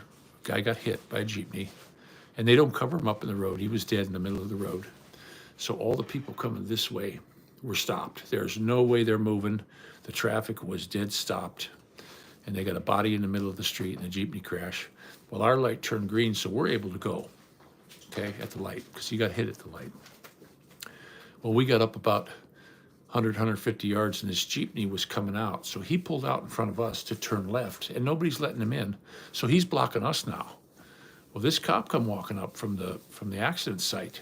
a guy got hit by a jeepney, and they don't cover him up in the road. He was dead in the middle of the road. So all the people coming this way were stopped. There's no way they're moving. The traffic was dead stopped, and they got a body in the middle of the street in a jeepney crash. Well, our light turned green, so we're able to go, okay, at the light, because he got hit at the light. Well, we got up about 100, 150 yards, and this jeepney was coming out. So he pulled out in front of us to turn left, and nobody's letting him in. So he's blocking us now. Well, this cop come walking up from the accident site,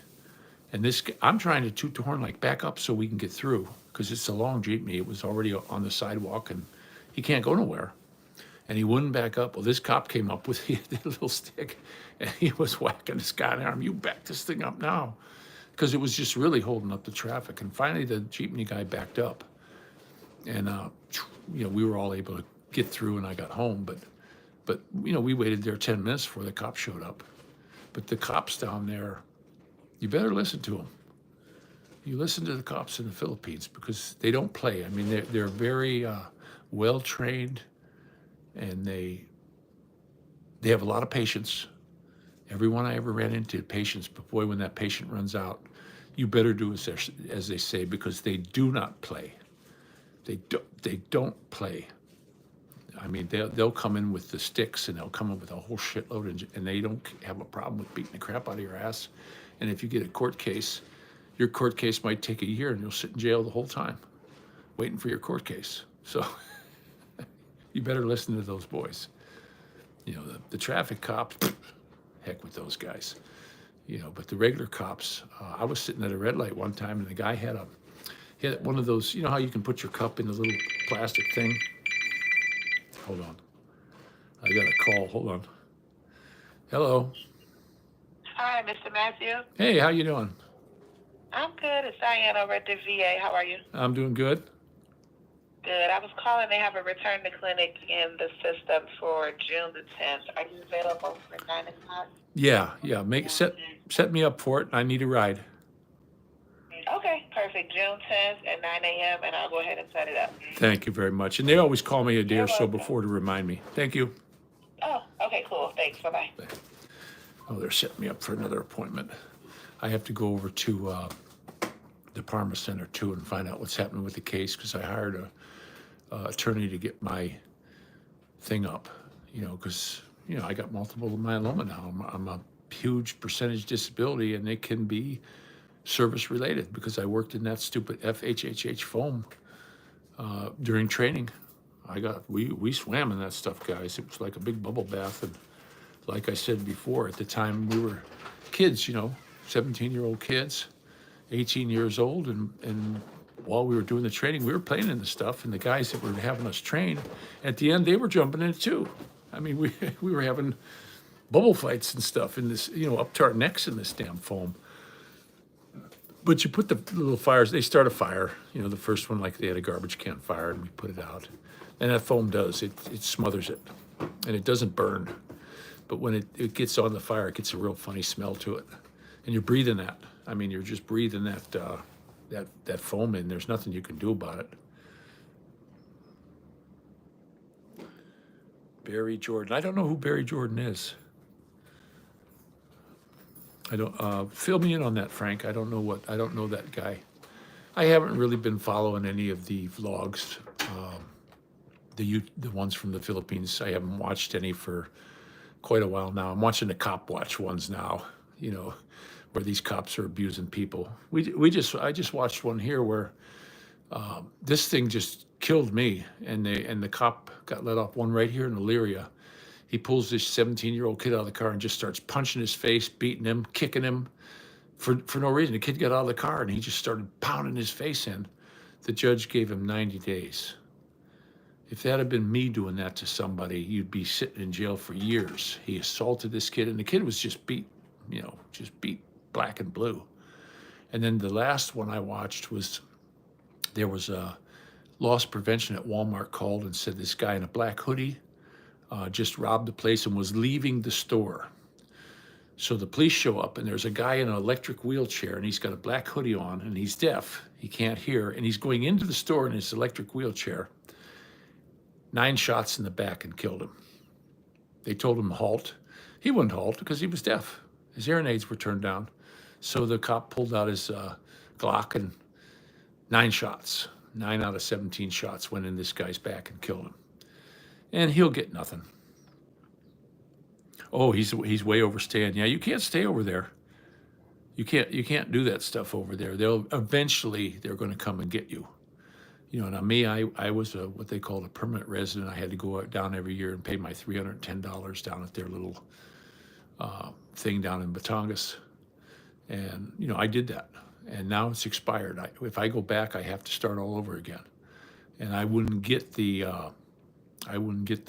And I'm trying to toot the horn, like back up so we can get through, because it's a long jeepney. It was already on the sidewalk, and he can't go nowhere. And he wouldn't back up. Well, this cop came up with the little stick, and he was whacking this guy in the arm. You back this thing up now, because it was just really holding up the traffic. And finally, the jeepney guy backed up, and we were all able to get through, and I got home. But we waited there 10 minutes before the cop showed up. But the cops down there, you better listen to them. You listen to the cops in the Philippines, because they don't play. I mean, they're very well trained, and they have a lot of patience. Everyone I ever ran into, patience. But boy, when that patient runs out, you better do as they say, because they do not play. They don't play. I mean, they'll come in with the sticks, and they'll come in with a whole shitload, and they don't have a problem with beating the crap out of your ass. And if you get a court case, your court case might take a year, and you'll sit in jail the whole time, waiting for your court case. So you better listen to those boys. The traffic cops, heck with those guys. But the regular cops, I was sitting at a red light one time, and the guy had one of those, how you can put your cup in a little plastic thing? Hold on. I got a call. Hold on. Hello. Hi, Mr. Matthew. Hey, how you doing? I'm good. It's Diane over at the VA. How are you? I'm doing good. Good. I was calling. They have a return to clinic in the system for June the 10th. Are you available for 9 o'clock? Yeah. Set me up for it. I need a ride. Okay, perfect. June 10th at 9 a.m., and I'll go ahead and set it up. Thank you very much. And they always call me a day or so before to remind me. Thank you. Oh, okay, cool. Thanks. Bye-bye. Oh, they're setting me up for another appointment. I have to go over to the Parma Center, too, and find out what's happening with the case, because I hired a attorney to get my thing up, because, I got multiple myeloma now. I'm a huge percentage disability, and it can be service related, because I worked in that stupid FHHH foam during training. We swam in that stuff, guys. It was like a big bubble bath. And like I said before, at the time we were kids, 17-year-old kids, 18 years old. And while we were doing the training, we were playing in the stuff. And the guys that were having us train, at the end, they were jumping in it too. I mean, we were having bubble fights and stuff in this, up to our necks in this damn foam. But you put the little fires, they start a fire, the first one, like they had a garbage can fire, and we put it out. And that foam does, it smothers it, and it doesn't burn. But when it gets on the fire, it gets a real funny smell to it. And you're breathing that. I mean, you're just breathing that foam in. There's nothing you can do about it. Barry Jordan. I don't know who Barry Jordan is. I don't. Fill me in on that, Frank. I don't know that guy. I haven't really been following any of the vlogs, the ones from the Philippines. I haven't watched any for quite a while now. I'm watching the cop watch ones now. Where these cops are abusing people. I just watched one here where this thing just killed me, and the cop got let off. One right here in Elyria. He pulls this 17-year-old kid out of the car and just starts punching his face, beating him, kicking him for no reason. The kid got out of the car and he just started pounding his face in. The judge gave him 90 days. If that had been me doing that to somebody, you'd be sitting in jail for years. He assaulted this kid, and the kid was just beat black and blue. And then the last one I watched was, there was a loss prevention at Walmart called and said this guy in a black hoodie just robbed the place and was leaving the store. So the police show up, and there's a guy in an electric wheelchair, and he's got a black hoodie on, and he's deaf. He can't hear, and he's going into the store in his electric wheelchair. 9 shots in the back and killed him. They told him to halt. He wouldn't halt because he was deaf. His hearing aids were turned down. So the cop pulled out his Glock, and 9 shots, 9 out of 17 shots went in this guy's back and killed him. And he'll get nothing. Oh, he's way overstaying. Yeah, you can't stay over there. You can't do that stuff over there. They're going to come and get you. Now me, I was what they called a permanent resident. I had to go down every year and pay my $310 down at their little thing down in Batangas. And, you know, I did that. And now it's expired. If I go back, I have to start all over again. And I wouldn't get the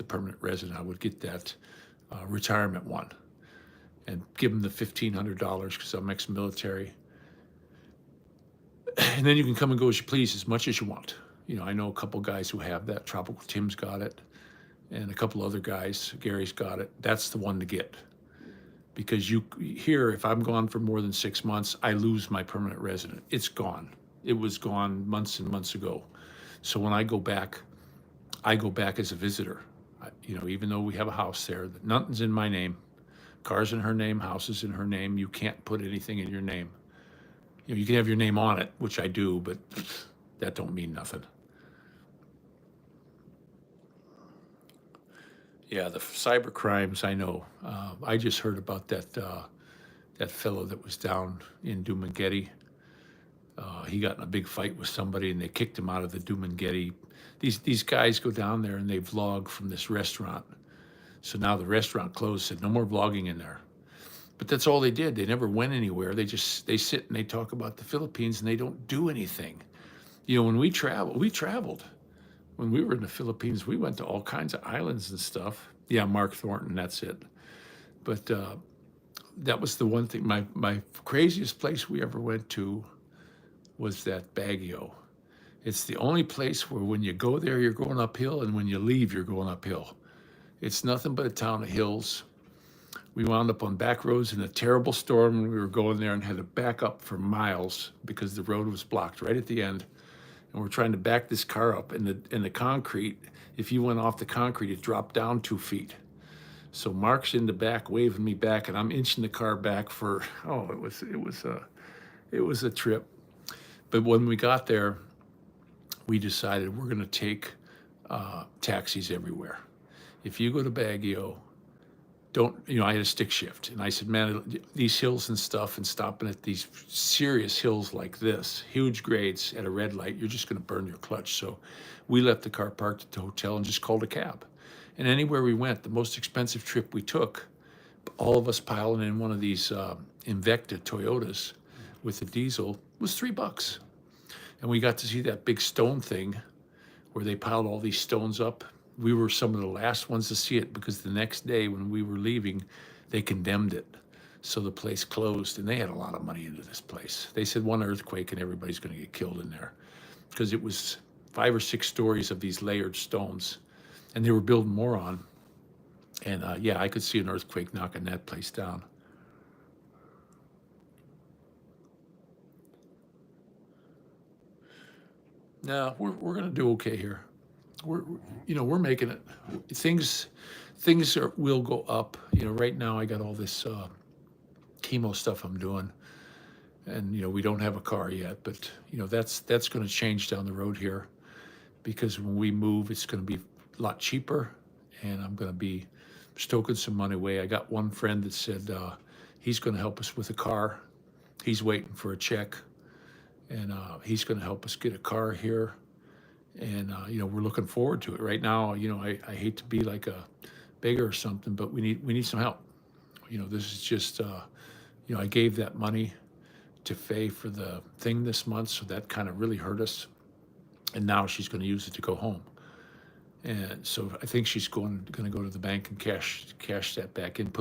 permanent resident. I would get that retirement one and give them the $1,500 because I'm ex-military. And then you can come and go as you please, as much as you want. You know, I know a couple guys who have that. Tropical Tim's got it, and a couple other guys. Gary's got it. That's the one to get. Because here, if I'm gone for more than 6 months, I lose my permanent resident. It's gone. It was gone months and months ago. So when I go back as a visitor. You know, even though we have a house there, nothing's in my name. Car's in her name, house is in her name. You can't put anything in your name. You know, you can have your name on it, which I do, but that don't mean nothing. Yeah, the cyber crimes, I know. I just heard about that fellow that was down in Dumaguete. He got in a big fight with somebody, and they kicked him out of the Dumaguete. These guys go down there and they vlog from this restaurant. So now the restaurant closed, said no more vlogging in there. But that's all they did. They never went anywhere. They sit and they talk about the Philippines and they don't do anything. You know, when we traveled. When we were in the Philippines, we went to all kinds of islands and stuff. Yeah, Mark Thornton, that's it. But that was the one thing. My craziest place we ever went to was that Baguio. It's the only place where when you go there, you're going uphill, and when you leave, you're going uphill. It's nothing but a town of hills. We wound up on back roads in a terrible storm when we were going there and had to back up for miles because the road was blocked right at the end. And we're trying to back this car up, and the concrete, if you went off the concrete, it dropped down 2 feet. So Mark's in the back waving me back, and I'm inching the car back for, it was a trip. But when we got there, we decided we're going to take taxis everywhere. If you go to Baguio, I had a stick shift. And I said, man, these hills and stuff, and stopping at these serious hills like this, huge grades at a red light, you're just going to burn your clutch. So we left the car parked at the hotel and just called a cab. And anywhere we went, the most expensive trip we took, all of us piling in one of these Invicta Toyotas with a diesel, was $3. And we got to see that big stone thing where they piled all these stones up. We were some of the last ones to see it because the next day when we were leaving, they condemned it. So the place closed, and they had a lot of money into this place. They said one earthquake and everybody's going to get killed in there because it was 5 or 6 stories of these layered stones, and they were building more on. And I could see an earthquake knocking that place down. No, we're going to do okay here. We're making it. Things will go up. You know, right now I got all this chemo stuff I'm doing, and we don't have a car yet, but that's going to change down the road here, because when we move, it's going to be a lot cheaper, and I'm going to be stoking some money away. I got one friend that said he's going to help us with a car. He's waiting for a check, and he's going to help us get a car here. And we're looking forward to it. Right now, I hate to be like a beggar or something, but we need some help. This is just I gave that money to Faye for the thing this month, so that kind of really hurt us. And now she's going to use it to go home. And so I think she's going to go to the bank and cash that back in.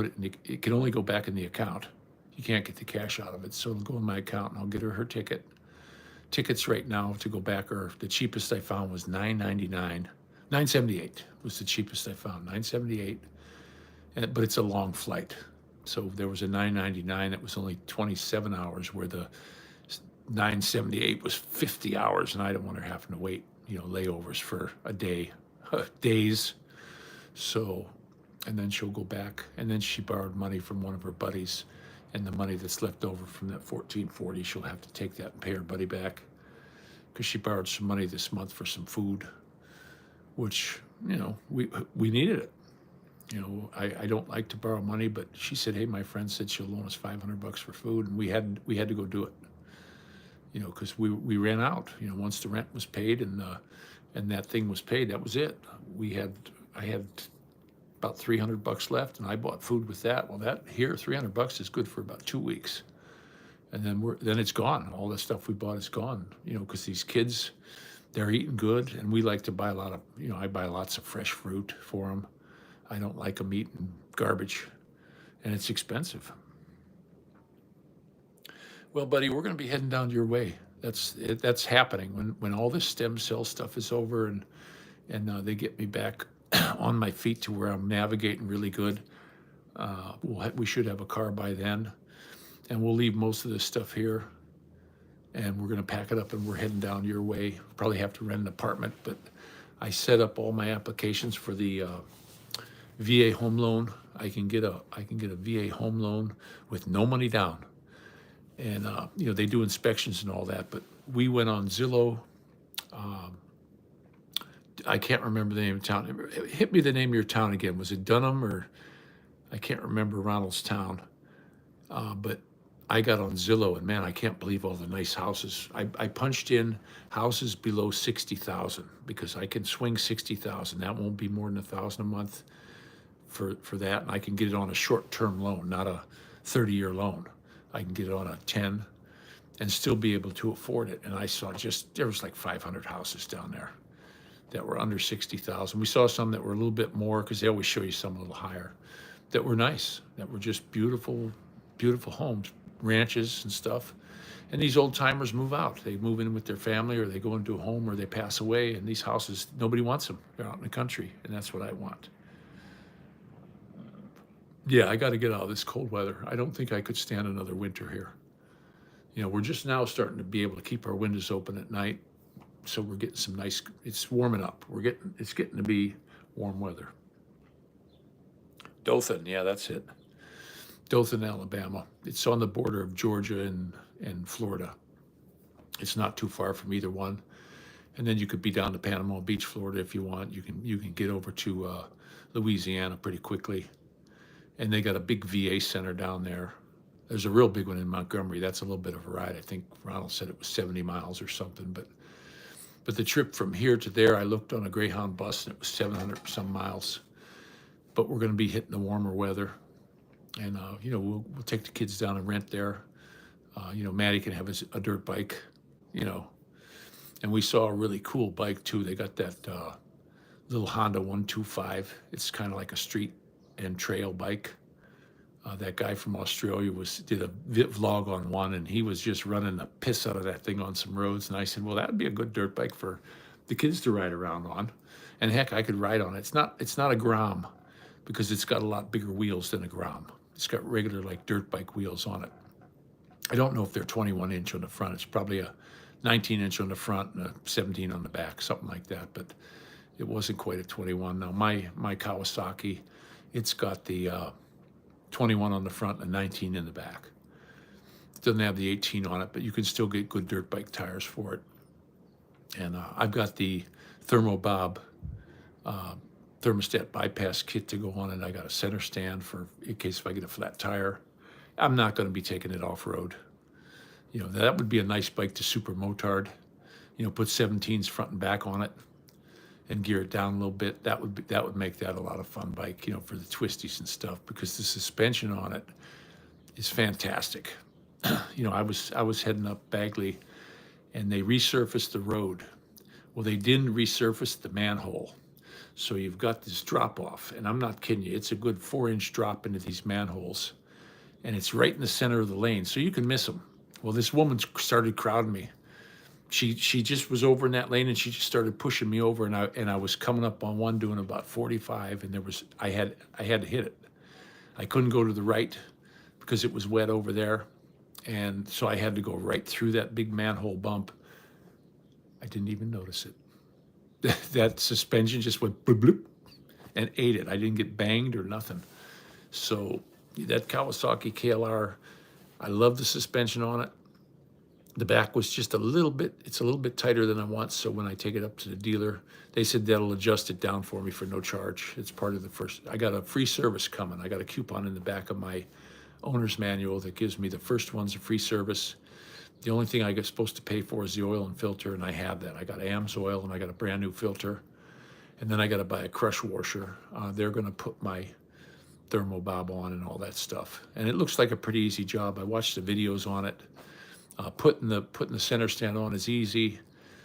It can only go back in the account. You can't get the cash out of it, so it'll go in my account, and I'll get her ticket. Tickets right now to go back are, the cheapest I found was $9.99. $9.78 was the cheapest I found, $9.78. But it's a long flight. So there was a $9.99 that was only 27 hours, where the $9.78 was 50 hours, and I don't want her having to wait, layovers for a day, days. So, and then she'll go back, and then she borrowed money from one of her buddies. And the money that's left over from that $1,440, she'll have to take that and pay her buddy back, because she borrowed some money this month for some food, which, we needed it. I don't like to borrow money, but she said, hey, my friend said she'll loan us $500 for food, and we had to go do it, because we ran out. Once the rent was paid and that thing was paid, that was it. I had about $300 left, and I bought food with that. Well, that here, $300 is good for about 2 weeks. And then it's gone. All the stuff we bought is gone, because these kids, they're eating good, and we like to buy a lot of, I buy lots of fresh fruit for them. I don't like them eating garbage, and it's expensive. Well, buddy, we're going to be heading down your way. That's happening when all this stem cell stuff is over, and they get me back on my feet to where I'm navigating really good. We should have a car by then, and we'll leave most of this stuff here, and we're going to pack it up, and we're heading down your way. Probably have to rent an apartment, but I set up all my applications for the VA home loan. I can get a VA home loan with no money down, and they do inspections and all that. But we went on Zillow. I can't remember the name of town. Hit me the name of your town again. Was it Dunham, or I can't remember Ronald's town. But I got on Zillow, and man, I can't believe all the nice houses. I punched in houses below 60,000 because I can swing 60,000. That won't be more than 1,000 a month for that, and I can get it on a short-term loan, not a 30-year loan. I can get it on a 10 and still be able to afford it. And I saw there was like 500 houses down there that were under 60,000. We saw some that were a little bit more, because they always show you some a little higher, that were nice, that were just beautiful, beautiful homes, ranches and stuff. And these old timers move out. They move in with their family, or they go into a home, or they pass away. And these houses, nobody wants them. They're out in the country, and that's what I want. Yeah, I got to get out of this cold weather. I don't think I could stand another winter here. We're just now starting to be able to keep our windows open at night, so we're getting some nice. It's warming up. It's getting to be warm weather. Dothan, yeah, that's it. Dothan, Alabama. It's on the border of Georgia and Florida. It's not too far from either one. And then you could be down to Panama Beach, Florida, if you want. You can get over to Louisiana pretty quickly. And they got a big VA center down there. There's a real big one in Montgomery. That's a little bit of a ride. I think Ronald said it was 70 miles or something. But the trip from here to there, I looked on a Greyhound bus, and it was 700 some miles. But we're going to be hitting the warmer weather. And, we'll take the kids down and rent there. Maddie can have a dirt bike, And we saw a really cool bike, too. They got that little Honda 125. It's kind of like a street and trail bike. That guy from Australia did a vlog on one, and he was just running the piss out of that thing on some roads. And I said, well, that would be a good dirt bike for the kids to ride around on. And heck, I could ride on it. It's not a Grom, because it's got a lot bigger wheels than a Grom. It's got regular like dirt bike wheels on it. I don't know if they're 21 inch on the front. It's probably a 19 inch on the front and a 17 on the back, something like that. But it wasn't quite a 21. Now my Kawasaki, it's got the 21 on the front and 19 in the back. It doesn't have the 18 on it, but you can still get good dirt bike tires for it. And I've got the Thermobob thermostat bypass kit to go on it. I got a center stand in case if I get a flat tire. I'm not going to be taking it off-road. That would be a nice bike to super motard. Put 17s front and back on it and gear it down a little bit. That would make that a lot of fun bike, for the twisties and stuff, because the suspension on it is fantastic. I was heading up Bagley, and they resurfaced the road. Well, they didn't resurface the manhole. So you've got this drop off, and I'm not kidding you. It's a good 4-inch drop into these manholes, and it's right in the center of the lane, so you can miss them. Well, this woman started crowding me. She just was over in that lane, and she just started pushing me over, and I was coming up on one doing about 45, and I had to hit it. I couldn't go to the right because it was wet over there, and so I had to go right through that big manhole bump. I didn't even notice it. That suspension just went bloop, bloop, and ate it. I didn't get banged or nothing. So that Kawasaki KLR, I love the suspension on it. The back was just it's a little bit tighter than I want. So when I take it up to the dealer, they said they'll adjust it down for me for no charge. It's part of I got a free service coming. I got a coupon in the back of my owner's manual that gives me the first one's a free service. The only thing I get supposed to pay for is the oil and filter, and I have that. I got AMSOIL, and I got a brand new filter, and then I got to buy a crush washer. They're going to put my thermobob on and all that stuff. And it looks like a pretty easy job. I watched the videos on it. Putting the center stand on is easy.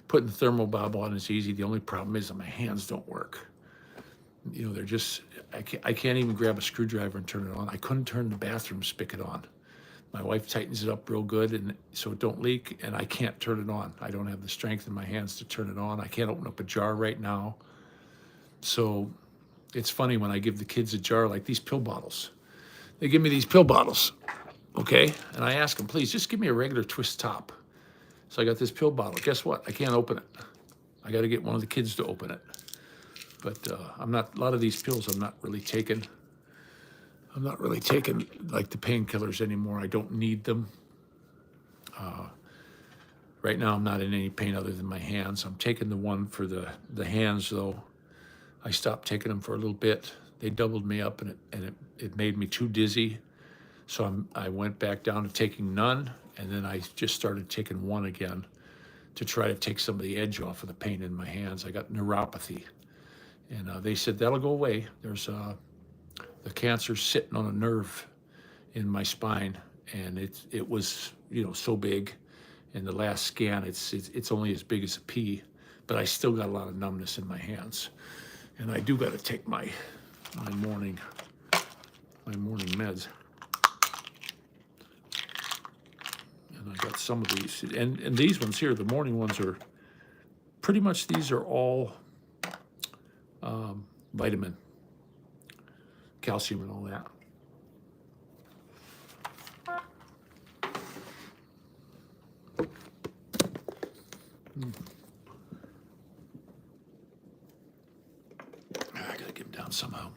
Putting the thermobob on is easy. The only problem is that my hands don't work. You know, they're just, I can't even grab a screwdriver and turn it on. I couldn't turn the bathroom spigot on. My wife tightens it up real good and so it don't leak, and I can't turn it on. I don't have the strength in my hands to turn it on. I can't open up a jar right now. So it's funny when I give the kids a jar like these pill bottles. They give me these pill bottles, okay? And I ask them, please, just give me a regular twist top. So I got this pill bottle. Guess what? I can't open it. I got to get one of the kids to open it. But a lot of these pills I'm not really taking. I'm not really taking like the painkillers anymore. I don't need them. Right now I'm not in any pain other than my hands. I'm taking the one for the hands though. I stopped taking them for a little bit. They doubled me up and it made me too dizzy. So I went back down to taking none, and then I just started taking one again to try to take some of the edge off of the pain in my hands. I got neuropathy, and they said that'll go away. There's the cancer's sitting on a nerve in my spine, and it was, you know, so big. In the last scan, it's only as big as a pea, but I still got a lot of numbness in my hands, and I do got to take my morning meds. And I got some of these, and these ones here, the morning ones are pretty much, these are all vitamin, calcium and all that. I gotta get him down somehow.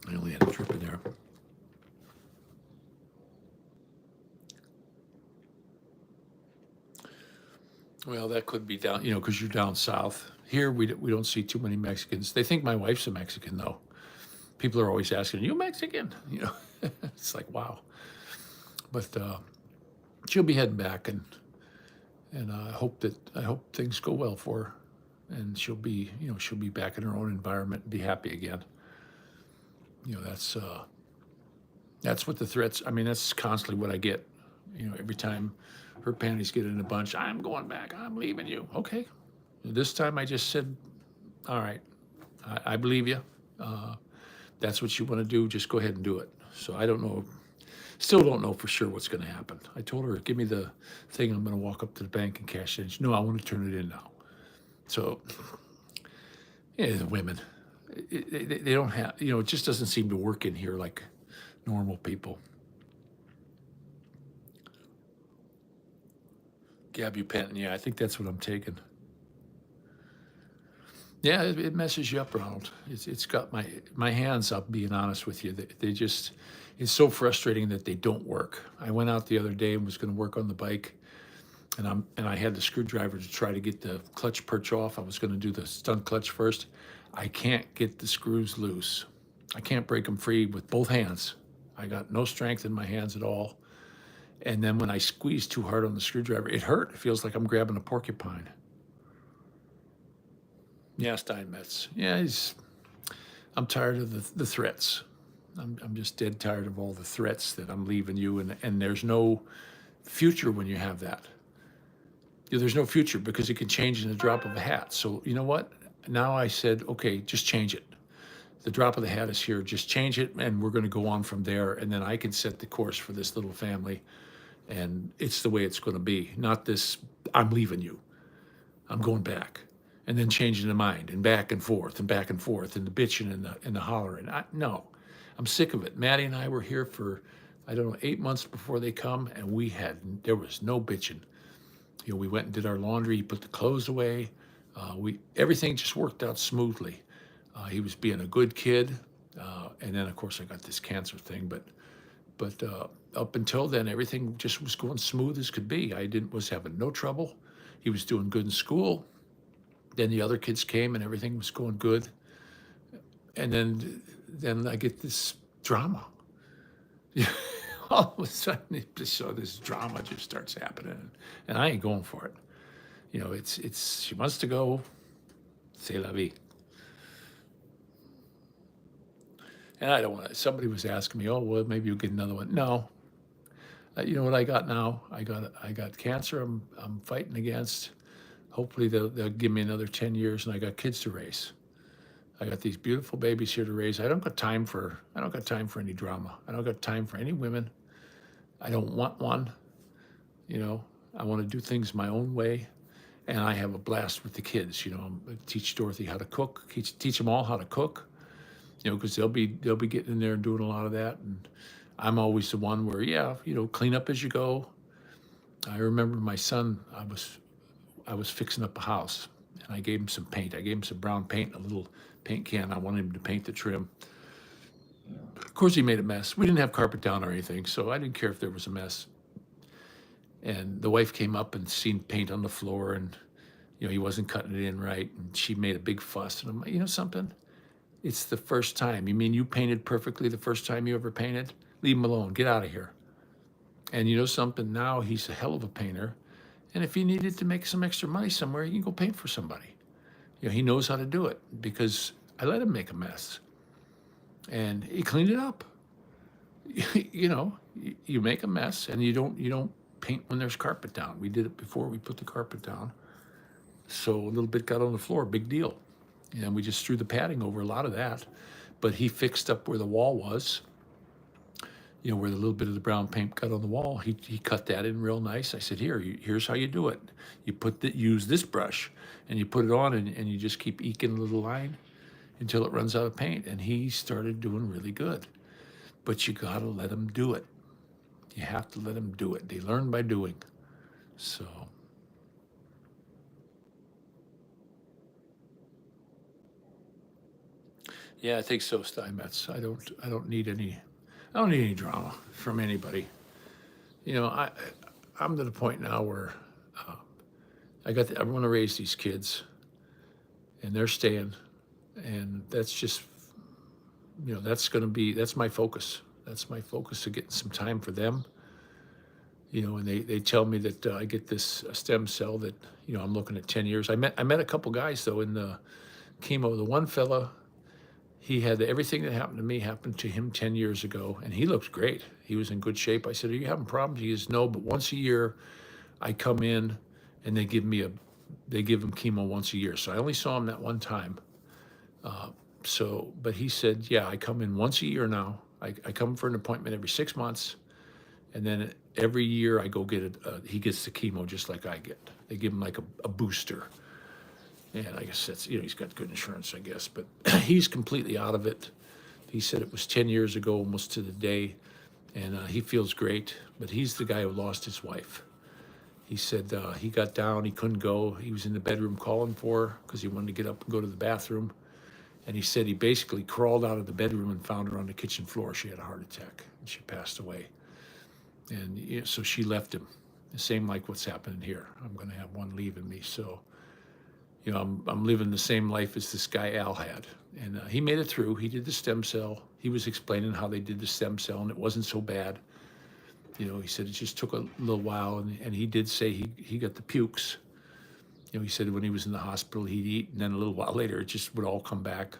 I only had a drip in there. Well, that could be down, you know, because you're down south. Here, we don't see too many Mexicans. They think my wife's a Mexican, though. People are always asking, "You Mexican?" You know, it's like, wow. But she'll be heading back, and I hope things go well for her, and she'll be back in her own environment and be happy again. You know, that's what the threats. I mean, that's constantly what I get. You know, every time her panties get in a bunch, I'm going back. I'm leaving you. Okay. This time I just said, all right, I believe you. That's what you want to do. Just go ahead and do it. So I don't know. Still don't know for sure what's going to happen. I told her, give me the thing. I'm going to walk up to the bank and cash it. No, I want to turn it in now. So, yeah, the women, they don't have, you know, it just doesn't seem to work in here like normal people. Gabupentin, yeah, I think that's what I'm taking. Yeah, it messes you up, Ronald. It's got my hands up, being honest with you. They just, it's so frustrating that they don't work. I went out the other day and was going to work on the bike, and I had the screwdriver to try to get the clutch perch off. I was going to do the stunt clutch first. I can't get the screws loose. I can't break them free with both hands. I got no strength in my hands at all. And then when I squeeze too hard on the screwdriver, it hurt. It feels like I'm grabbing a porcupine. Yeah, Steinmetz. Yeah, I'm tired of the threats. I'm just dead tired of all the threats that I'm leaving you, and there's no future when you have that. You know, there's no future because it can change in the drop of a hat. So you know what? Now I said, okay, just change it. The drop of the hat is here. Just change it, and we're going to go on from there. And then I can set the course for this little family, and it's the way it's going to be. Not this, I'm leaving you. I'm going back. And then changing the mind, and back and forth, and back and forth, and the bitching and the hollering. No, I'm sick of it. Maddie and I were here for, I don't know, 8 months before they come, and there was no bitching. You know, we went and did our laundry, put the clothes away. Everything just worked out smoothly. He was being a good kid, and then of course I got this cancer thing. But up until then, everything just was going smooth as could be. Was having no trouble. He was doing good in school. Then the other kids came and everything was going good. And then I get this drama. All of a sudden, this drama just starts happening, and I ain't going for it. You know, she wants to go. C'est la vie. And I don't want to, somebody was asking me, oh, well, maybe you'll get another one. No. You know what I got now? I got cancer I'm fighting against. Hopefully they'll give me another 10 years, and I got kids to raise. I got these beautiful babies here to raise. I don't got time for any drama. I don't got time for any women. I don't want one. You know, I want to do things my own way, and I have a blast with the kids. You know, I teach Dorothy how to cook. Teach them all how to cook. You know, because they'll be getting in there and doing a lot of that. And I'm always the one where, yeah, you know, clean up as you go. I remember my son. I was fixing up a house, and I gave him some paint. I gave him some brown paint, a little paint can. I wanted him to paint the trim. Of course, he made a mess. We didn't have carpet down or anything, so I didn't care if there was a mess. And the wife came up and seen paint on the floor, and you know he wasn't cutting it in right, and she made a big fuss. And I'm like, you know something? It's the first time. You mean you painted perfectly the first time you ever painted? Leave him alone. Get out of here. And you know something? Now he's a hell of a painter. And if he needed to make some extra money somewhere, he can go paint for somebody. You know, he knows how to do it because I let him make a mess. And he cleaned it up. You know, you make a mess and you don't paint when there's carpet down. We did it before we put the carpet down. So a little bit got on the floor, big deal. And we just threw the padding over a lot of that. But he fixed up where the wall was, you know, where the little bit of the brown paint got on the wall. He cut that in real nice. I said, here's how you do it. You use this brush and you put it on and you just keep eking a little line until it runs out of paint. And he started doing really good. But you gotta let him do it. You have to let them do it. They learn by doing. So, yeah, I think so, Steinmetz. I don't need any drama from anybody. You know, I'm to the point now where I want to raise these kids, and they're staying, and that's just, you know, that's my focus. That's my focus of getting some time for them. You know, and they tell me that I get this stem cell that, you know, I'm looking at 10 years. I met a couple guys though in the chemo. The one fella, he had everything that happened to me happened to him 10 years ago, and he looked great. He was in good shape. I said, "Are you having problems?" He says, "No, but once a year, I come in, and they give him chemo once a year." So I only saw him that one time. But he said, "Yeah, I come in once a year now. I come for an appointment every 6 months, and then every year I go get it. He gets the chemo just like I get. They give him like a booster." And I guess that's, you know, he's got good insurance, I guess, but he's completely out of it. He said it was 10 years ago, almost to the day, and he feels great, but he's the guy who lost his wife. He said he got down, he couldn't go. He was in the bedroom calling for her because he wanted to get up and go to the bathroom. And he said he basically crawled out of the bedroom and found her on the kitchen floor. She had a heart attack, and she passed away. And you know, so she left him. The same like what's happening here. I'm going to have one leaving me, so you know, I'm living the same life as this guy Al had. And he made it through. He did the stem cell. He was explaining how they did the stem cell, and it wasn't so bad. You know, he said it just took a little while, and he did say he got the pukes. You know, he said when he was in the hospital, he'd eat, and then a little while later, it just would all come back.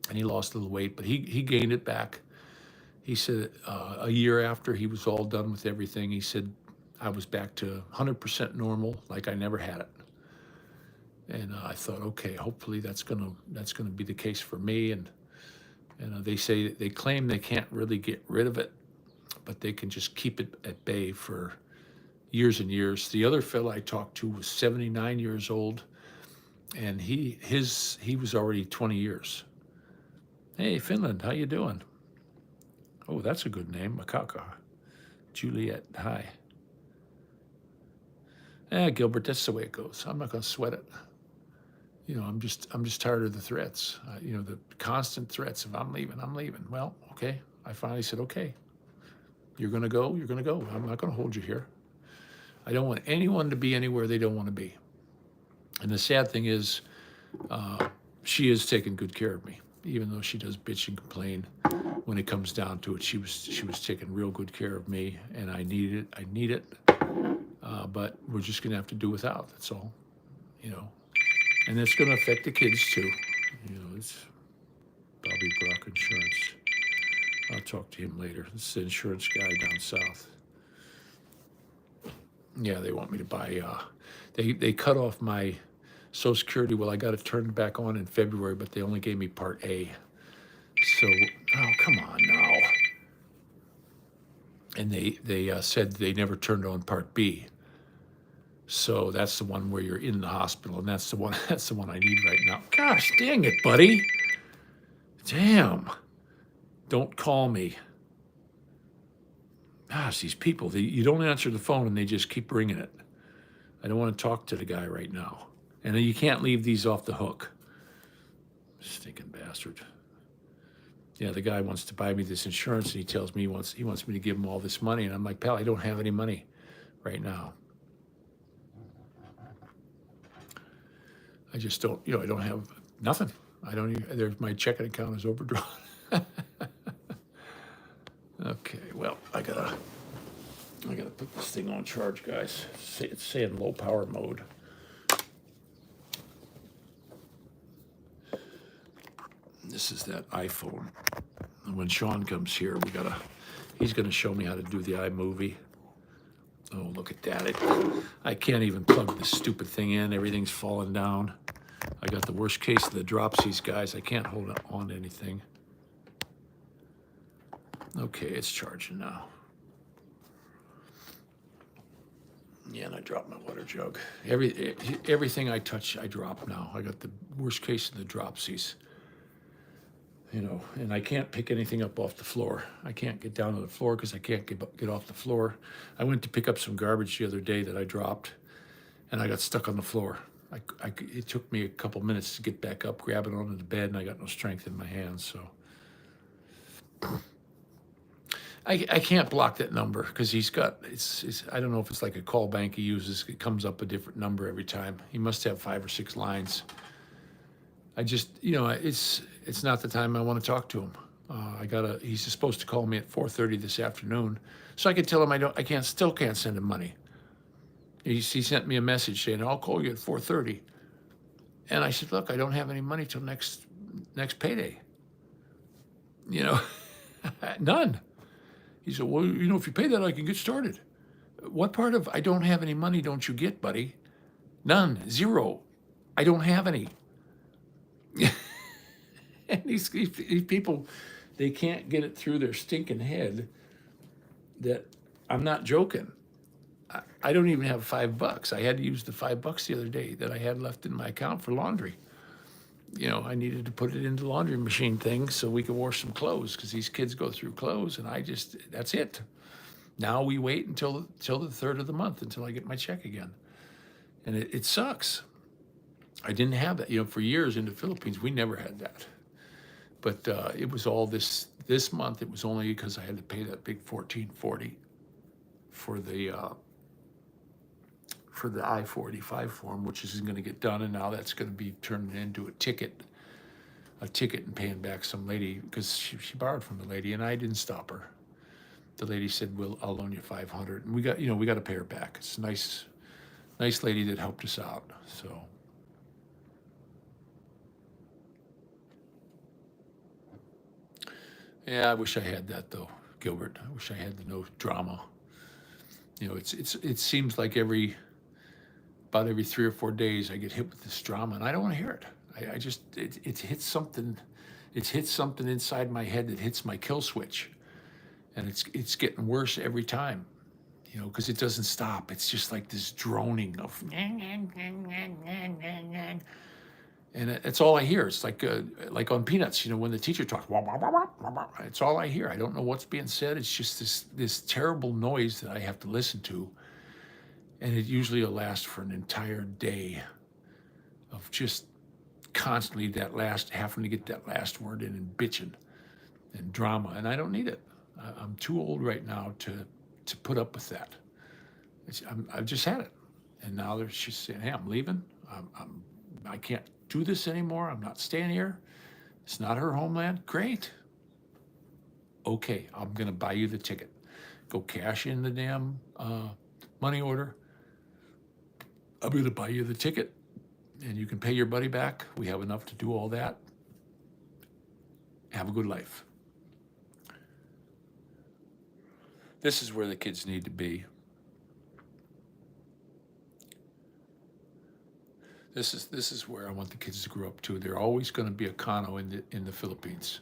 And he lost a little weight, but he gained it back. He said a year after he was all done with everything, he said, I was back to 100% normal, like I never had it. And I thought, okay, hopefully that's gonna be the case for me. And they claim they can't really get rid of it, but they can just keep it at bay for years and years. The other fellow I talked to was 79 years old, and he was already 20 years. Hey, Finland, how you doing? Oh, that's a good name, Makaka. Juliet, hi. Gilbert, that's the way it goes. I'm not gonna sweat it. You know, I'm just tired of the threats. You know, the constant threats of I'm leaving. Well, okay. I finally said, okay, you're gonna go. I'm not gonna hold you here. I don't want anyone to be anywhere they don't want to be. And the sad thing is, she is taking good care of me, even though she does bitch and complain. When it comes down to it, she was taking real good care of me, and I need it. But we're just gonna have to do without. That's all. You know. And it's going to affect the kids too. You know, it's Bobby Brock Insurance. I'll talk to him later. This is the insurance guy down south. Yeah, they want me to buy. They cut off my Social Security. Well, I got it turned back on in February, but they only gave me Part A. So, oh, come on now. And they said they never turned on Part B. So that's the one where you're in the hospital, and that's the one I need right now. Gosh, dang it, buddy. Damn. Don't call me. Gosh, these people, you don't answer the phone and they just keep ringing it. I don't want to talk to the guy right now. And you can't leave these off the hook. Stinking bastard. Yeah, the guy wants to buy me this insurance, and he tells me he wants me to give him all this money. And I'm like, pal, I don't have any money right now. I just don't, I don't have nothing. I don't even, my checking account is overdrawn. Okay, well, I gotta put this thing on charge, guys. It's saying low power mode. This is that iPhone. And when Sean comes here, he's gonna show me how to do the iMovie. Oh, look at that. I can't even plug this stupid thing in. Everything's falling down. I got the worst case of the dropsies, guys. I can't hold on to anything. Okay, it's charging now. Yeah, and I dropped my water jug. Everything I touch, I drop now. I got the worst case of the dropsies. And I can't pick anything up off the floor. I can't get down to the floor because I can't get off the floor. I went to pick up some garbage the other day that I dropped, and I got stuck on the floor. It took me a couple minutes to get back up, grab it onto the bed, and I got no strength in my hands, so. I can't block that number because he's got, I don't know if it's like a call bank he uses. It comes up a different number every time. He must have 5 or 6 lines. I just, it's not the time I want to talk to him. He's supposed to call me at 4:30 this afternoon, so I could tell him still can't send him money. He sent me a message saying, I'll call you at 4:30. And I said, look, I don't have any money till next payday. None. He said, well, if you pay that, I can get started. What part of I don't have any money don't you get, buddy? None. 0. I don't have any. And these people, they can't get it through their stinking head that I'm not joking. I don't even have $5. I had to use the $5 the other day that I had left in my account for laundry. I needed to put it into the laundry machine thing so we could wash some clothes because these kids go through clothes, and that's it. Now we wait until the 3rd of the month until I get my check again. And it sucks. I didn't have that. For years in the Philippines, we never had that. But it was all this month. It was only because I had to pay that big $14.40 for the I-485 form, which isn't going to get done, and now that's going to be turned into a ticket and paying back some lady because she borrowed from the lady, and I didn't stop her. The lady said, "Well, I'll loan you $500," and we got to pay her back. It's a nice lady that helped us out. So. Yeah, I wish I had that though, Gilbert. I wish I had the no drama. It seems like about every 3 or 4 days I get hit with this drama, and I don't want to hear it. It hits something. It's hit something inside my head that hits my kill switch, and it's getting worse every time. Because it doesn't stop. It's just like this droning of. And it's all I hear. It's like on Peanuts, when the teacher talks. It's all I hear. I don't know what's being said. It's just this terrible noise that I have to listen to. And it usually will last for an entire day of just constantly having to get that last word in and bitching and drama. And I don't need it. I'm too old right now to put up with that. I've just had it. And now she's saying, hey, I'm leaving. I can't do this anymore. I'm not staying here. It's not her homeland. Great. Okay, I'm going to buy you the ticket. Go cash in the damn money order. I'm going to buy you the ticket, and you can pay your buddy back. We have enough to do all that. Have a good life. This is where the kids need to be. This is where I want the kids to grow up to. They're always going to be a Kano in the Philippines.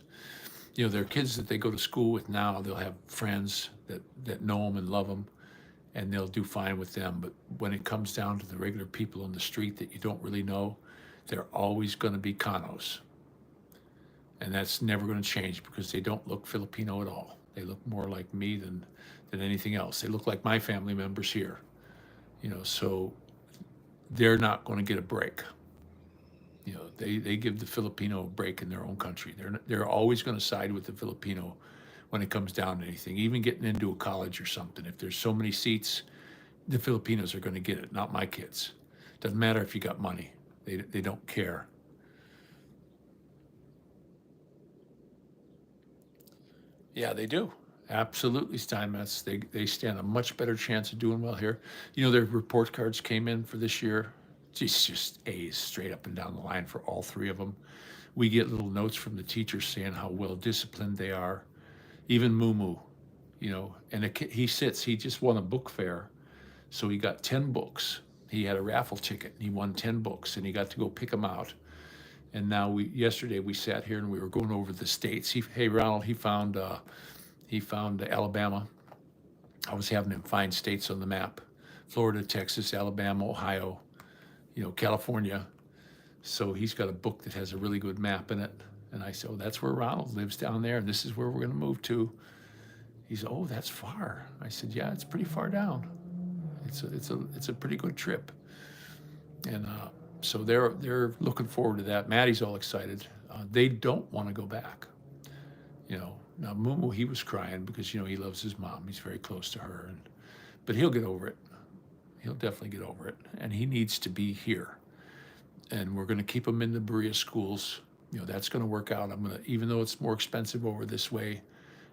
You know, there are kids that they go to school with now. They'll have friends that know them and love them, and they'll do fine with them. But when it comes down to the regular people on the street that you don't really know, they're always going to be Kanos. And that's never going to change because they don't look Filipino at all. They look more like me than anything else. They look like my family members here. You know, so they're not going to get a break. You know, they give the Filipino a break in their own country. They're always going to side with the Filipino when it comes down to anything, even getting into a college or something. If there's so many seats, the Filipinos are going to get it, not my kids. Doesn't matter if you got money. They don't care. Yeah, they do. Absolutely, Steinmetz. They stand a much better chance of doing well here. You know, their report cards came in for this year. Just A's straight up and down the line for all three of them. We get little notes from the teachers saying how well disciplined they are. Even Mumu, you know, and he just won a book fair. So he got 10 books. He had a raffle ticket and he won 10 books and he got to go pick them out. And now yesterday we sat here and we were going over the states. Hey Ronald, he found Alabama. I was having him find states on the map: Florida, Texas, Alabama, Ohio, you know, California. So he's got a book that has a really good map in it. And I said, oh, that's where Ronald lives down there, and this is where we're going to move to. He said, oh, that's far. I said, yeah, it's pretty far down. It's a pretty good trip. And so they're looking forward to that. Maddie's all excited. They don't want to go back. You know, now Mumu, he was crying because, you know, he loves his mom. He's very close to her, but he'll get over it. He'll definitely get over it, and he needs to be here. And we're going to keep him in the Berea schools. You know, that's going to work out. Even though it's more expensive over this way,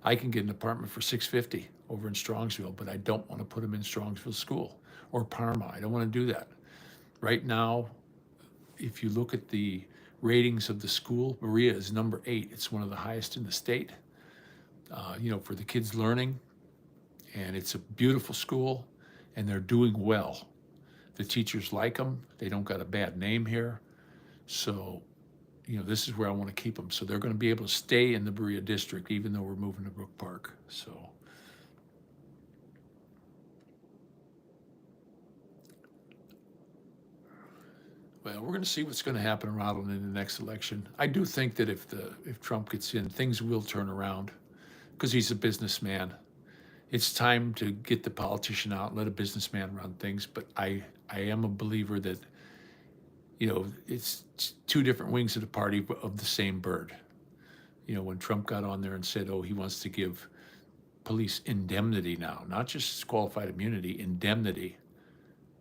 I can get an apartment for $650 over in Strongsville, but I don't want to put him in Strongsville School or Parma. I don't want to do that. Right now, if you look at the ratings of the school, Berea is number 8. It's one of the highest in the state, you know, for the kids learning. And it's a beautiful school, and they're doing well. The teachers like them. They don't got a bad name here. So, you know, this is where I want to keep them. So they're going to be able to stay in the Berea district, even though we're moving to Brook Park. So. Well, we're going to see what's going to happen in Ronald in the next election. I do think that if Trump gets in, things will turn around because he's a businessman. It's time to get the politician out and let a businessman run things. But I am a believer that, you know, it's two different wings of the party of the same bird. You know, when Trump got on there and said, oh, he wants to give police indemnity now, not just qualified immunity, indemnity.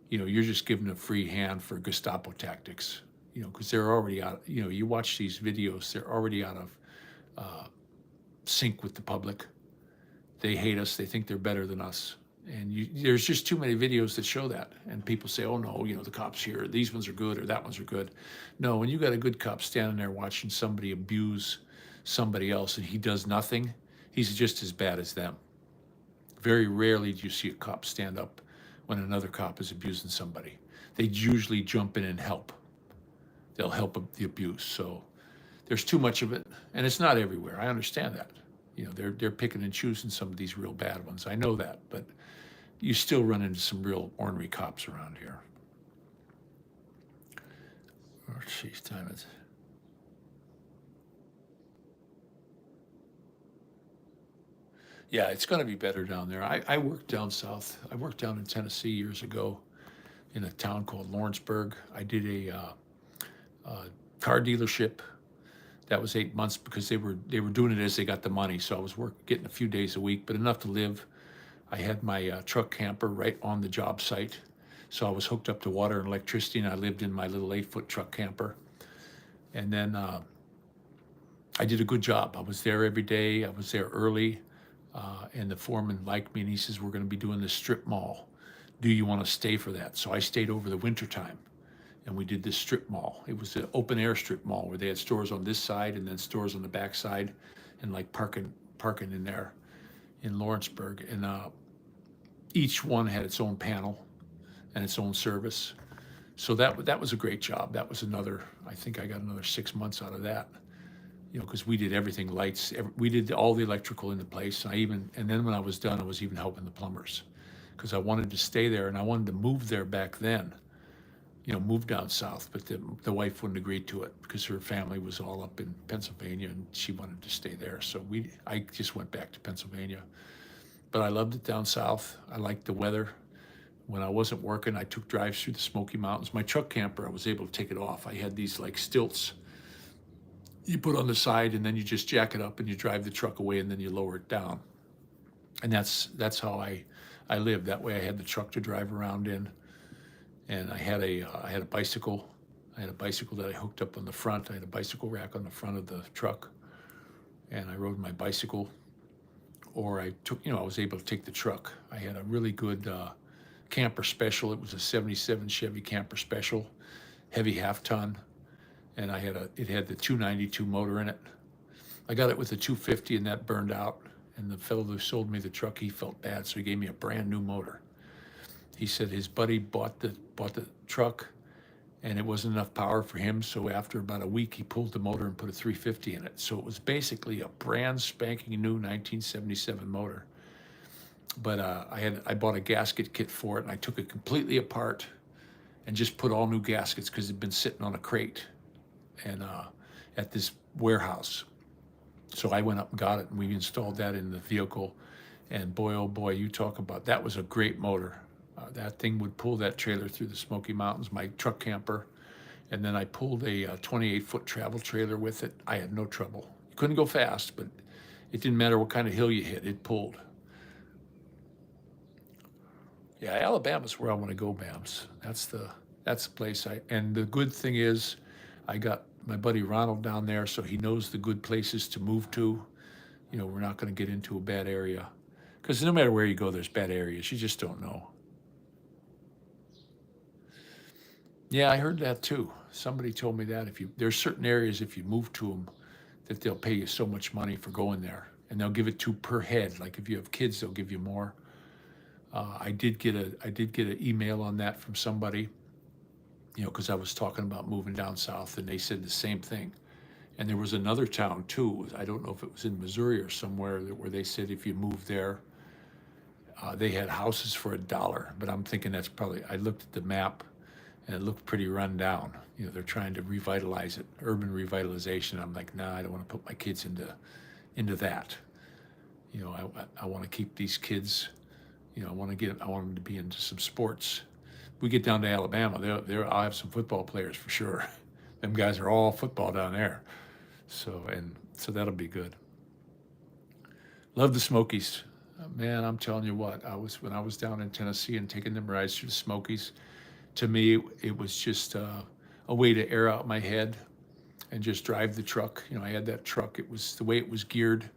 You know, you're just giving a free hand for Gestapo tactics, you know, because they're already out. You know, you watch these videos, they're already out of sync with the public. They hate us. They think they're better than us. And there's just too many videos that show that. And people say, oh, no, you know, the cops here, these ones are good or that ones are good. No, when you got a good cop standing there watching somebody abuse somebody else and he does nothing, he's just as bad as them. Very rarely do you see a cop stand up when another cop is abusing somebody. They usually jump in and help. They'll help the abuse. So there's too much of it, and it's not everywhere. I understand that. You know, they're picking and choosing some of these real bad ones. I know that, but you still run into some real ornery cops around here. Oh, jeez, time is. Yeah, it's going to be better down there. I worked down south. I worked down in Tennessee years ago in a town called Lawrenceburg. I did a car dealership. That was 8 months because they were doing it as they got the money. So I was getting a few days a week, but enough to live. I had my truck camper right on the job site. So I was hooked up to water and electricity, and I lived in my little 8-foot truck camper. And then I did a good job. I was there every day. I was there early. And the foreman liked me, and he says, we're going to be doing this strip mall. Do you want to stay for that? So I stayed over the winter time, and we did this strip mall. It was an open air strip mall where they had stores on this side and then stores on the back side, and like parking in there. in Lawrenceburg, and each one had its own panel and its own service. So that was a great job. That was another. I think I got another 6 months out of that. Because we did everything, lights. We did all the electrical in the place. And then when I was done, I was even helping the plumbers, because I wanted to stay there and I wanted to move there back then. Move down south, but the wife wouldn't agree to it because her family was all up in Pennsylvania and she wanted to stay there. So I just went back to Pennsylvania. But I loved it down south. I liked the weather. When I wasn't working, I took drives through the Smoky Mountains. My truck camper, I was able to take it off. I had these like stilts you put on the side, and then you just jack it up and you drive the truck away, and then you lower it down. And that's how I lived. That way I had the truck to drive around in. And I had a bicycle. I had a bicycle that I hooked up on the front. I had a bicycle rack on the front of the truck, and I rode my bicycle. Or I was able to take the truck. I had a really good camper special. It was a 77 Chevy camper special, heavy half-ton, and it had the 292 motor in it. I got it with the 250, and that burned out. And the fellow who sold me the truck, he felt bad, so he gave me a brand new motor. He said his buddy bought the truck, and it wasn't enough power for him. So after about a week, he pulled the motor and put a 350 in it. So it was basically a brand spanking new 1977 motor. But I bought a gasket kit for it, and I took it completely apart and just put all new gaskets because it'd been sitting on a crate and at this warehouse. So I went up and got it, and we installed that in the vehicle. And boy, oh boy, you talk about, that was a great motor. That thing would pull that trailer through the Smoky Mountains, my truck camper. And then I pulled a 28-foot travel trailer with it. I had no trouble. You couldn't go fast, but it didn't matter what kind of hill you hit, it pulled. Yeah, Alabama's where I want to go, Bams. That's the place. And the good thing is, I got my buddy Ronald down there, so he knows the good places to move to. We're not going to get into a bad area, because no matter where you go, there's bad areas. You just don't know. Yeah, I heard that too. Somebody told me that there's certain areas, if you move to them, that they'll pay you so much money for going there, and they'll give it to per head. Like if you have kids, they'll give you more. I did get an email on that from somebody, because I was talking about moving down south, and they said the same thing. And there was another town too. I don't know if it was in Missouri or somewhere where they said if you move there, they had houses for $1. But I'm thinking that's probably. I looked at the map, and it looked pretty run down. They're trying to revitalize it, urban revitalization. I'm like, nah, I don't want to put my kids into that. I want to keep these kids. I want them to be into some sports. We get down to Alabama, I'll have some football players for sure. Them guys are all football down there. So that'll be good. Love the Smokies. Man, I'm telling you what, when I was down in Tennessee and taking them rides through the Smokies, to me, it was just a way to air out my head and just drive the truck. I had that truck. It was the way it was geared.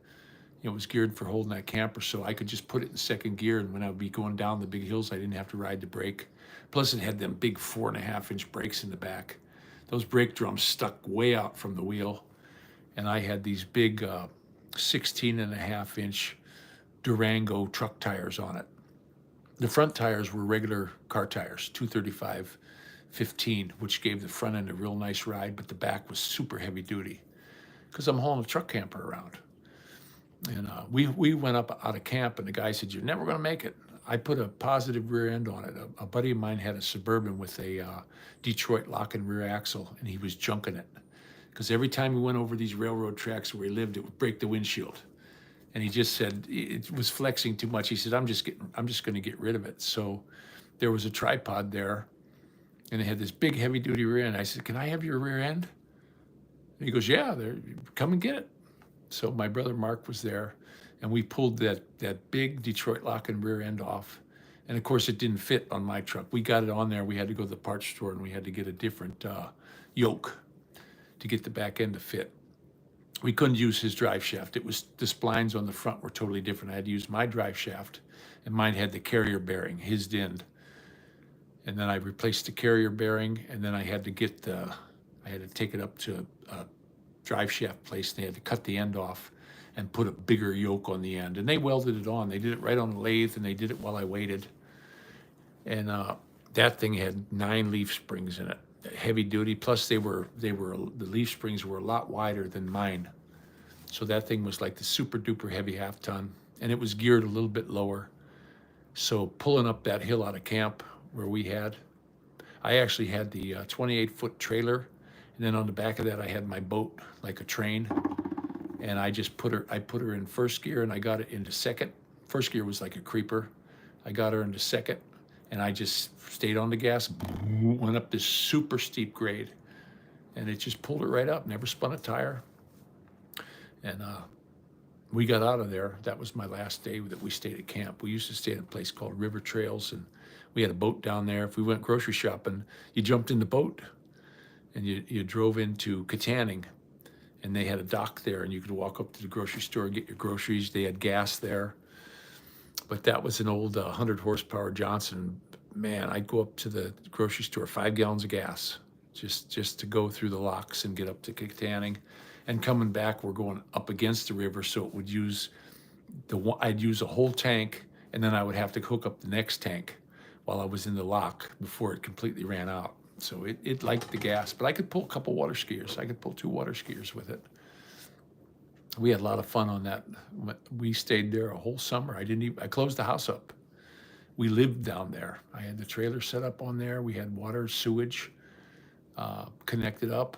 It was geared for holding that camper, so I could just put it in second gear, and when I would be going down the big hills, I didn't have to ride the brake. Plus, it had them big 4.5-inch brakes in the back. Those brake drums stuck way out from the wheel, and I had these big 16.5-inch Durango truck tires on it. The front tires were regular car tires, 235/15, which gave the front end a real nice ride, but the back was super heavy duty because I'm hauling a truck camper around. And we went up out of camp, and the guy said, "You're never going to make it." I put a positive rear end on it. A buddy of mine had a Suburban with a Detroit lock-in rear axle, and he was junking it. Because every time we went over these railroad tracks where he lived, it would break the windshield. And he just said it was flexing too much. He said, I'm just going to get rid of it. So there was a tripod there, and it had this big heavy-duty rear end. I said, "Can I have your rear end?" And he goes, "Yeah, come and get it." So my brother Mark was there, and we pulled that big Detroit lock-in rear end off. And of course, it didn't fit on my truck. We got it on there. We had to go to the parts store, and we had to get a different yoke to get the back end to fit. We couldn't use his drive shaft. The splines on the front were totally different. I had to use my drive shaft, and mine had the carrier bearing. His didn't. And then I replaced the carrier bearing, and then I had to take it up to a drive shaft place, and they had to cut the end off. and put a bigger yoke on the end. And they welded it on. They did it right on the lathe, and they did it while I waited. And that thing had 9 leaf springs in it, heavy duty. Plus the leaf springs were a lot wider than mine. So that thing was like the super duper heavy 1/2 ton, and it was geared a little bit lower. So pulling up that hill out of camp where I actually had the 28-foot trailer, and then on the back of that I had my boat like a train, and I put her in first gear, and I got it into second. First gear was like a creeper. I got her into second, and I just stayed on the gas, went up this super steep grade, and it just pulled it right up, never spun a tire. And we got out of there. That was my last day that we stayed at camp. We used to stay at a place called River Trails, and we had a boat down there. If we went grocery shopping, you jumped in the boat, and you drove into Katanning, and they had a dock there, and you could walk up to the grocery store and get your groceries. They had gas there. But that was an old 100 horsepower Johnson. Man, I'd go up to the grocery store, 5 gallons of gas, just to go through the locks and get up to Katanning. And coming back, we're going up against the river, so it would I'd use a whole tank, and then I would have to hook up the next tank while I was in the lock before it completely ran out. So it liked the gas, but I could pull a couple water skiers. I could pull 2 water skiers with it. We had a lot of fun on that. We stayed there a whole summer. I closed the house up. We lived down there. I had the trailer set up on there. We had water, sewage connected up,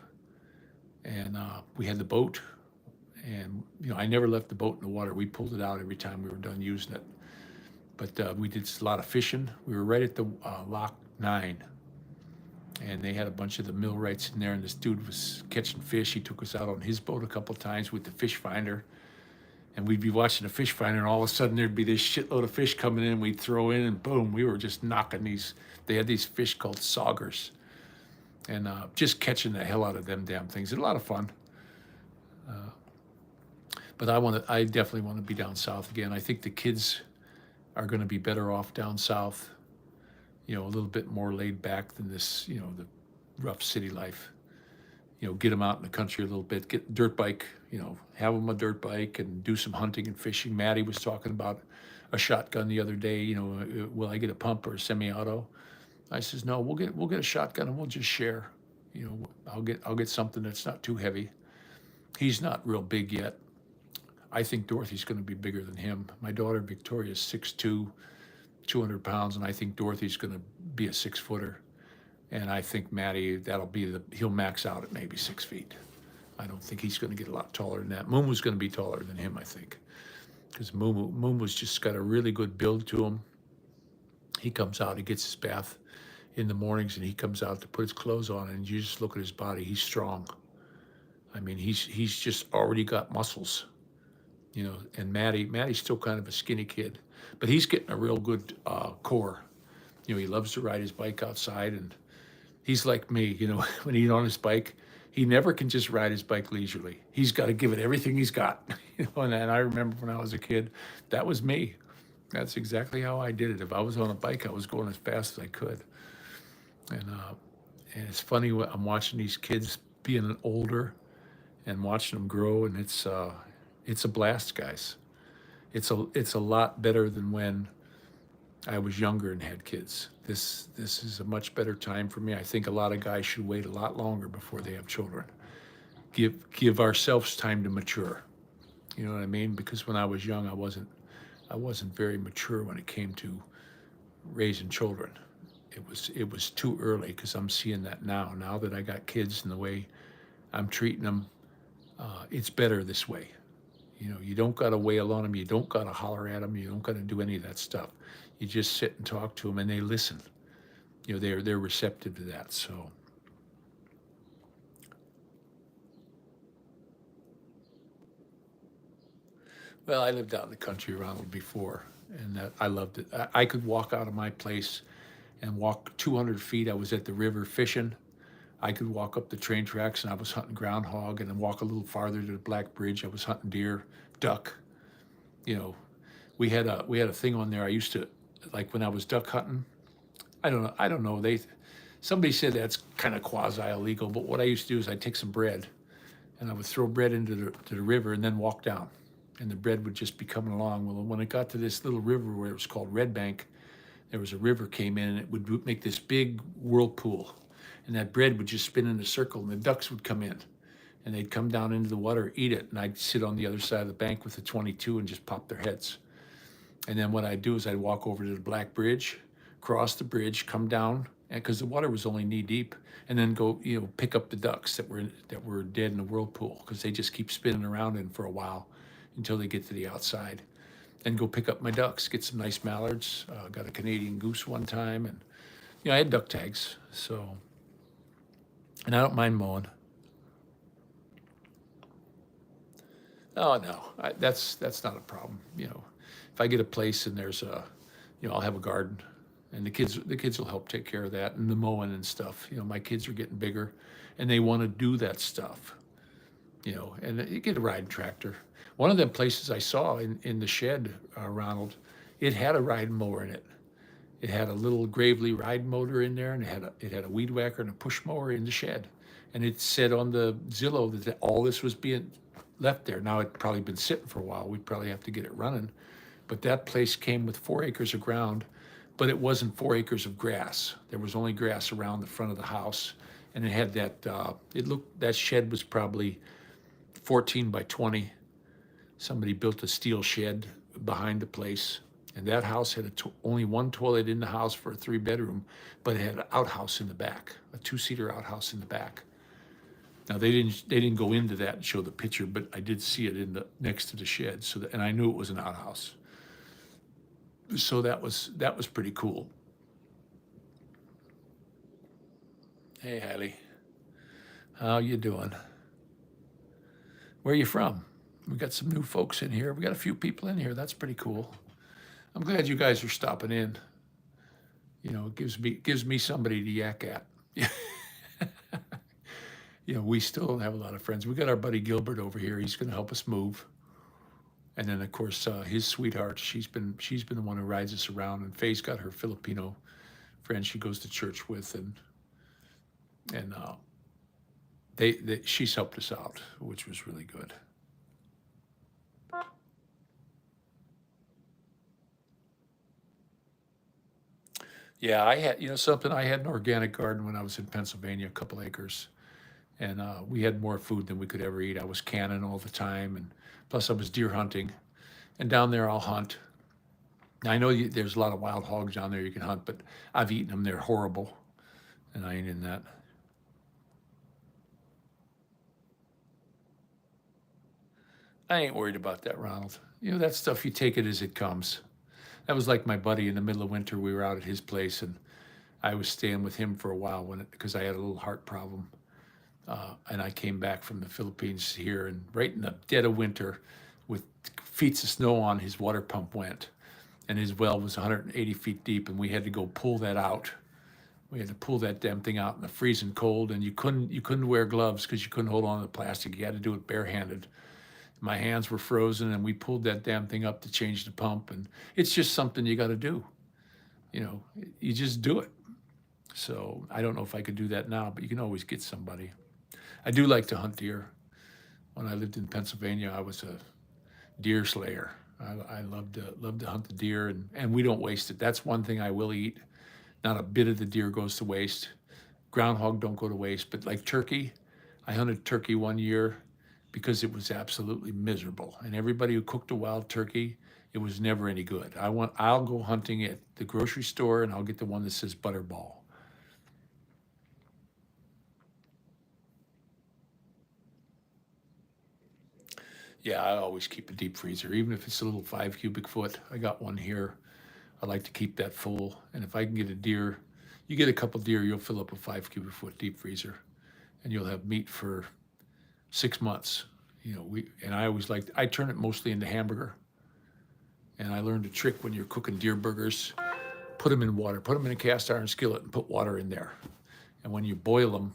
and we had the boat. And I never left the boat in the water. We pulled it out every time we were done using it. But we did a lot of fishing. We were right at the Loch 9. And they had a bunch of the millwrights in there, and this dude was catching fish. He took us out on his boat a couple times with the fish finder, and we'd be watching the fish finder, and all of a sudden there'd be this shitload of fish coming in. We'd throw in, and boom, we were just knocking these. They had these fish called saugers, and just catching the hell out of them damn things. It's a lot of fun. But I definitely want to be down south again. I think the kids are going to be better off down south. A little bit more laid back than this, the rough city life. Get them out in the country a little bit, get a dirt bike, have them a dirt bike and do some hunting and fishing. Maddie was talking about a shotgun the other day, will I get a pump or a semi-auto? I says, no, we'll get a shotgun and we'll just share. I'll get something that's not too heavy. He's not real big yet. I think Dorothy's going to be bigger than him. My daughter Victoria's 6'2", 200 pounds, and I think Dorothy's going to be a 6-footer. And I think Maddie, he'll max out at maybe 6 feet. I don't think he's going to get a lot taller than that. Moomoo's going to be taller than him, I think, because Moomoo's just got a really good build to him. He comes out, he gets his bath in the mornings, and he comes out to put his clothes on, and you just look at his body. He's strong. I mean, he's just already got muscles, and Maddie's still kind of a skinny kid, but he's getting a real good core. He loves to ride his bike outside, and he's like me, when he's on his bike, he never can just ride his bike leisurely. He's got to give it everything he's got. And I remember when I was a kid, that was me. That's exactly how I did it. If I was on a bike, I was going as fast as I could. And it's funny, I'm watching these kids being older and watching them grow, and it's a blast, guys. It's a lot better than when I was younger and had kids. This is a much better time for me. I think a lot of guys should wait a lot longer before they have children. Give ourselves time to mature. You know what I mean? Because when I was young, I wasn't very mature when it came to raising children. It was too early, because I'm seeing that now. Now that I got kids and the way I'm treating them, it's better this way. You don't got to wail on them. You don't got to holler at them. You don't got to do any of that stuff. You just sit and talk to them, and they listen. They're receptive to that. So, well, I lived out in the country around before, and I loved it. I could walk out of my place and walk 200 feet. I was at the river fishing. I could walk up the train tracks, and I was hunting groundhog, and then walk a little farther to the Black Bridge. I was hunting deer, duck. We had a thing on there. I used to, like when I was duck hunting. I don't know. Somebody said that's kind of quasi illegal, but what I used to do is I'd take some bread, and I would throw bread into the river and then walk down, and the bread would just be coming along. Well, when it got to this little river where it was called Red Bank, there was a river came in and it would make this big whirlpool, and that bread would just spin in a circle, and the ducks would come in, and they'd come down into the water, eat it, and I'd sit on the other side of the bank with the 22 and just pop their heads. And then what I'd do is I'd walk over to the Black Bridge, cross the bridge, come down, and because the water was only knee deep, and then go, pick up the ducks that were dead in the whirlpool, because they just keep spinning around in for a while until they get to the outside. And go pick up my ducks, get some nice mallards. Got a Canadian goose one time, and I had duck tags. So, and I don't mind mowing. Oh no, that's not a problem. If I get a place and there's I'll have a garden, and the kids will help take care of that and the mowing and stuff. My kids are getting bigger, and they want to do that stuff. And you get a riding tractor. One of them places I saw in the shed, Ronald, it had a riding mower in it. It had a little Gravely ride motor in there, and it had a weed whacker and a push mower in the shed. And it said on the Zillow that all this was being left there. Now it'd probably been sitting for a while. We'd probably have to get it running. But that place came with 4 acres of ground, but it wasn't 4 acres of grass. There was only grass around the front of the house. And it had that shed was probably 14 by 20. Somebody built a steel shed behind the place, and that house had only one toilet in the house for a 3-bedroom, but it had an outhouse in the back, a 2-seater outhouse in the back. Now they didn't go into that and show the picture, but I did see it next to the shed, and I knew it was an outhouse. So that was pretty cool. Hey, Hallie, how you doing? Where are you from? We got some new folks in here. We got a few people in here. That's pretty cool. I'm glad you guys are stopping in. It gives me somebody to yak at. We still don't have a lot of friends. We got our buddy Gilbert over here. He's going to help us move. And then of course his sweetheart. She's been the one who rides us around. And Faye's got her Filipino friend she goes to church with, and she's helped us out, which was really good. Yeah, I had, something. I had an organic garden when I was in Pennsylvania, a couple acres, and we had more food than we could ever eat. I was canning all the time, and plus I was deer hunting, and down there I'll hunt. Now, I know there's a lot of wild hogs down there you can hunt, but I've eaten them. They're horrible, and I ain't in that. I ain't worried about that, Ronald. That stuff, you take it as it comes. That was like my buddy in the middle of winter. We were out at his place, and I was staying with him for a while because I had a little heart problem. And I came back from the Philippines here, and right in the dead of winter, with feet of snow on, his water pump went, and his well was 180 feet deep, and we had to go pull that out. We had to pull that damn thing out in the freezing cold, and you couldn't wear gloves because you couldn't hold on to the plastic. You had to do it barehanded. My hands were frozen, and we pulled that damn thing up to change the pump, and it's just something you got to do. You just do it. So I don't know if I could do that now, but you can always get somebody. I do like to hunt deer. When I lived in Pennsylvania, I was a deer slayer. I love to hunt the deer, and we don't waste it. That's one thing I will eat. Not a bit of the deer goes to waste. Groundhog don't go to waste, but like turkey, I hunted turkey one year because it was absolutely miserable. And everybody who cooked a wild turkey, it was never any good. I'll go hunting at the grocery store, and I'll get the one that says Butterball. Yeah, I always keep a deep freezer, even if it's a little 5 cubic foot. I got one here. I like to keep that full. And if I can get a deer, you get a couple deer, you'll fill up a 5 cubic foot deep freezer, and you'll have meat for 6 months. And I turn it mostly into hamburger. And I learned a trick when you're cooking deer burgers. Put them in water, put them in a cast iron skillet and put water in there. And when you boil them,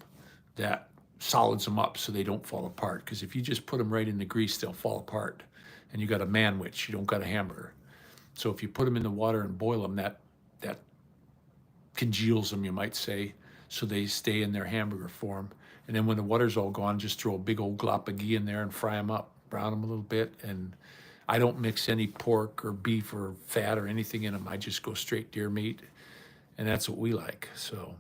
that solids them up so they don't fall apart. Because if you just put them right in the grease, they'll fall apart. And you got a manwich, you don't got a hamburger. So if you put them in the water and boil them, that congeals them, you might say, so they stay in their hamburger form. And then when the water's all gone, just throw a big old glop of ghee in there and fry them up, brown them a little bit. And I don't mix any pork or beef or fat or anything in them. I just go straight deer meat, and that's what we like. So,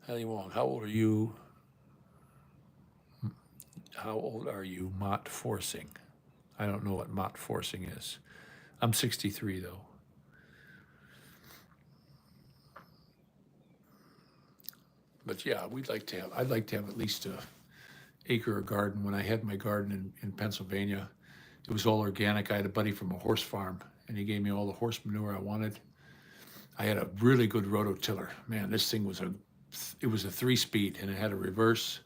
Hallie Wong, how old are you? How old are you, Mott Forcing? I don't know what Mott Forcing is. I'm 63 though. But yeah, I'd like to have at least a acre of garden. When I had my garden in Pennsylvania, it was all organic. I had a buddy from a horse farm, and he gave me all the horse manure I wanted. I had a really good rototiller. Man, this thing was it was a 3-speed, and it had a reverse.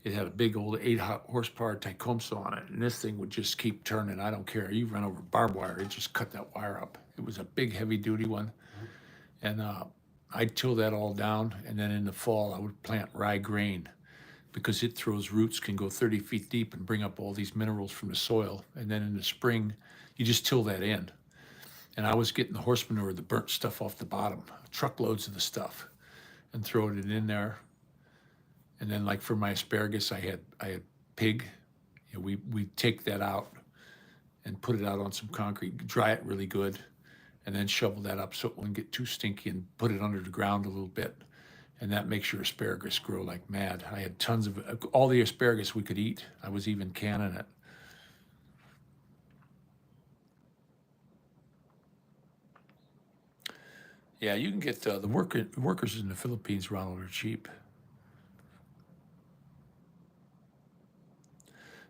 It had a big old 8 horsepower Tecumseh on it, and this thing would just keep turning. I don't care. You run over barbed wire, it just cut that wire up. It was a big, heavy-duty one, and I'd till that all down, and then in the fall I would plant rye grain because it throws roots, can go 30 feet deep and bring up all these minerals from the soil. And then in the spring, you just till that in. And I was getting the horse manure, the burnt stuff off the bottom, truckloads of the stuff, and throwing it in there. And then, like for my asparagus, I had pig. You know, we take that out and put it out on some concrete, dry it really good, and then shovel that up so it wouldn't get too stinky, and put it under the ground a little bit. And that makes your asparagus grow like mad. I had tons of it. All the asparagus we could eat. I was even canning it. Yeah, you can get the workers in the Philippines, Ronald, are cheap.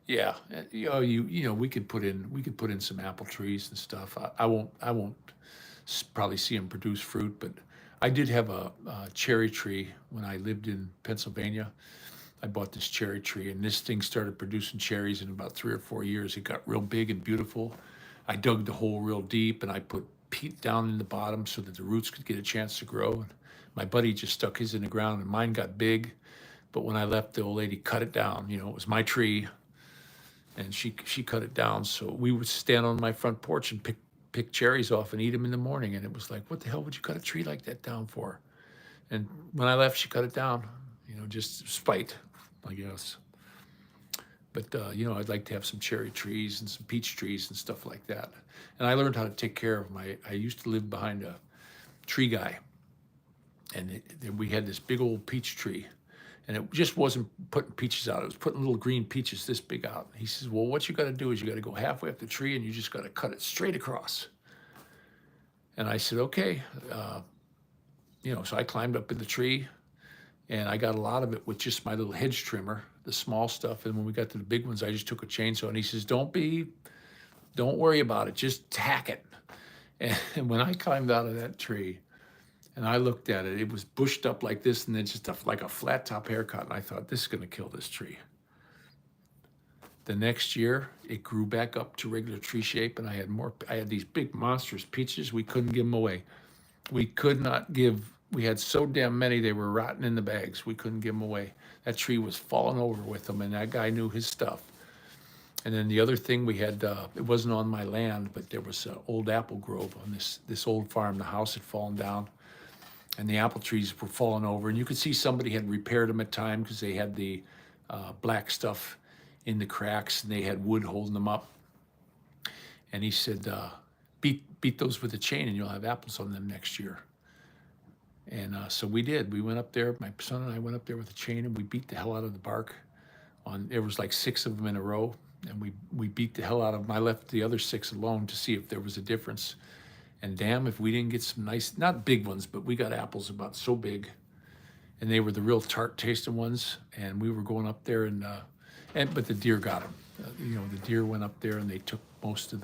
Yeah, we could put in some apple trees and stuff. I won't probably see them produce fruit, but I did have a cherry tree when I lived in Pennsylvania. I bought this cherry tree, and this thing started producing cherries in about 3 or 4 years. It got real big and beautiful. I dug the hole real deep, and I put peat down in the bottom so that the roots could get a chance to grow. And my buddy just stuck his in the ground, and mine got big. But when I left, the old lady cut it down. You know, it was my tree, and she cut it down. So we would stand on my front porch and pick cherries off and eat them in the morning. And it was like, what the hell would you cut a tree like that down for? And when I left, she cut it down. You know, just spite, I guess. But I'd like to have some cherry trees and some peach trees and stuff like that. And I learned how to take care of I used to live behind a tree guy, and we had this big old peach tree, and it just wasn't putting peaches out. It was putting little green peaches this big out. He says, well, what you got to do is you got to go halfway up the tree, and you just got to cut it straight across. And I said, okay. So I climbed up in the tree, and I got a lot of it with just my little hedge trimmer, the small stuff. And when we got to the big ones, I just took a chainsaw, and he says, don't worry about it, just hack it. And when I climbed out of that tree and I looked at it, it was bushed up like this, and then just like a flat top haircut. And I thought, this is going to kill this tree. The next year, it grew back up to regular tree shape, and I had these big monstrous peaches. We couldn't give them away. We had so damn many, they were rotting in the bags. We couldn't give them away. That tree was falling over with them, and that guy knew his stuff. And then the other thing we had, it wasn't on my land, but there was an old apple grove on this old farm. The house had fallen down, and the apple trees were falling over. And you could see somebody had repaired them at time because they had the black stuff in the cracks, and they had wood holding them up. And he said, beat those with a chain, and you'll have apples on them next year. And so we did. We went up there. My son and I went up there with a chain, and we beat the hell out of the bark. There was like 6 of them in a row, and we beat the hell out of them. I left the other 6 alone to see if there was a difference. And damn, if we didn't get some nice, not big ones, but we got apples about so big, and they were the real tart tasting ones. And we were going up there, but the deer got them. The deer went up there, and they took most of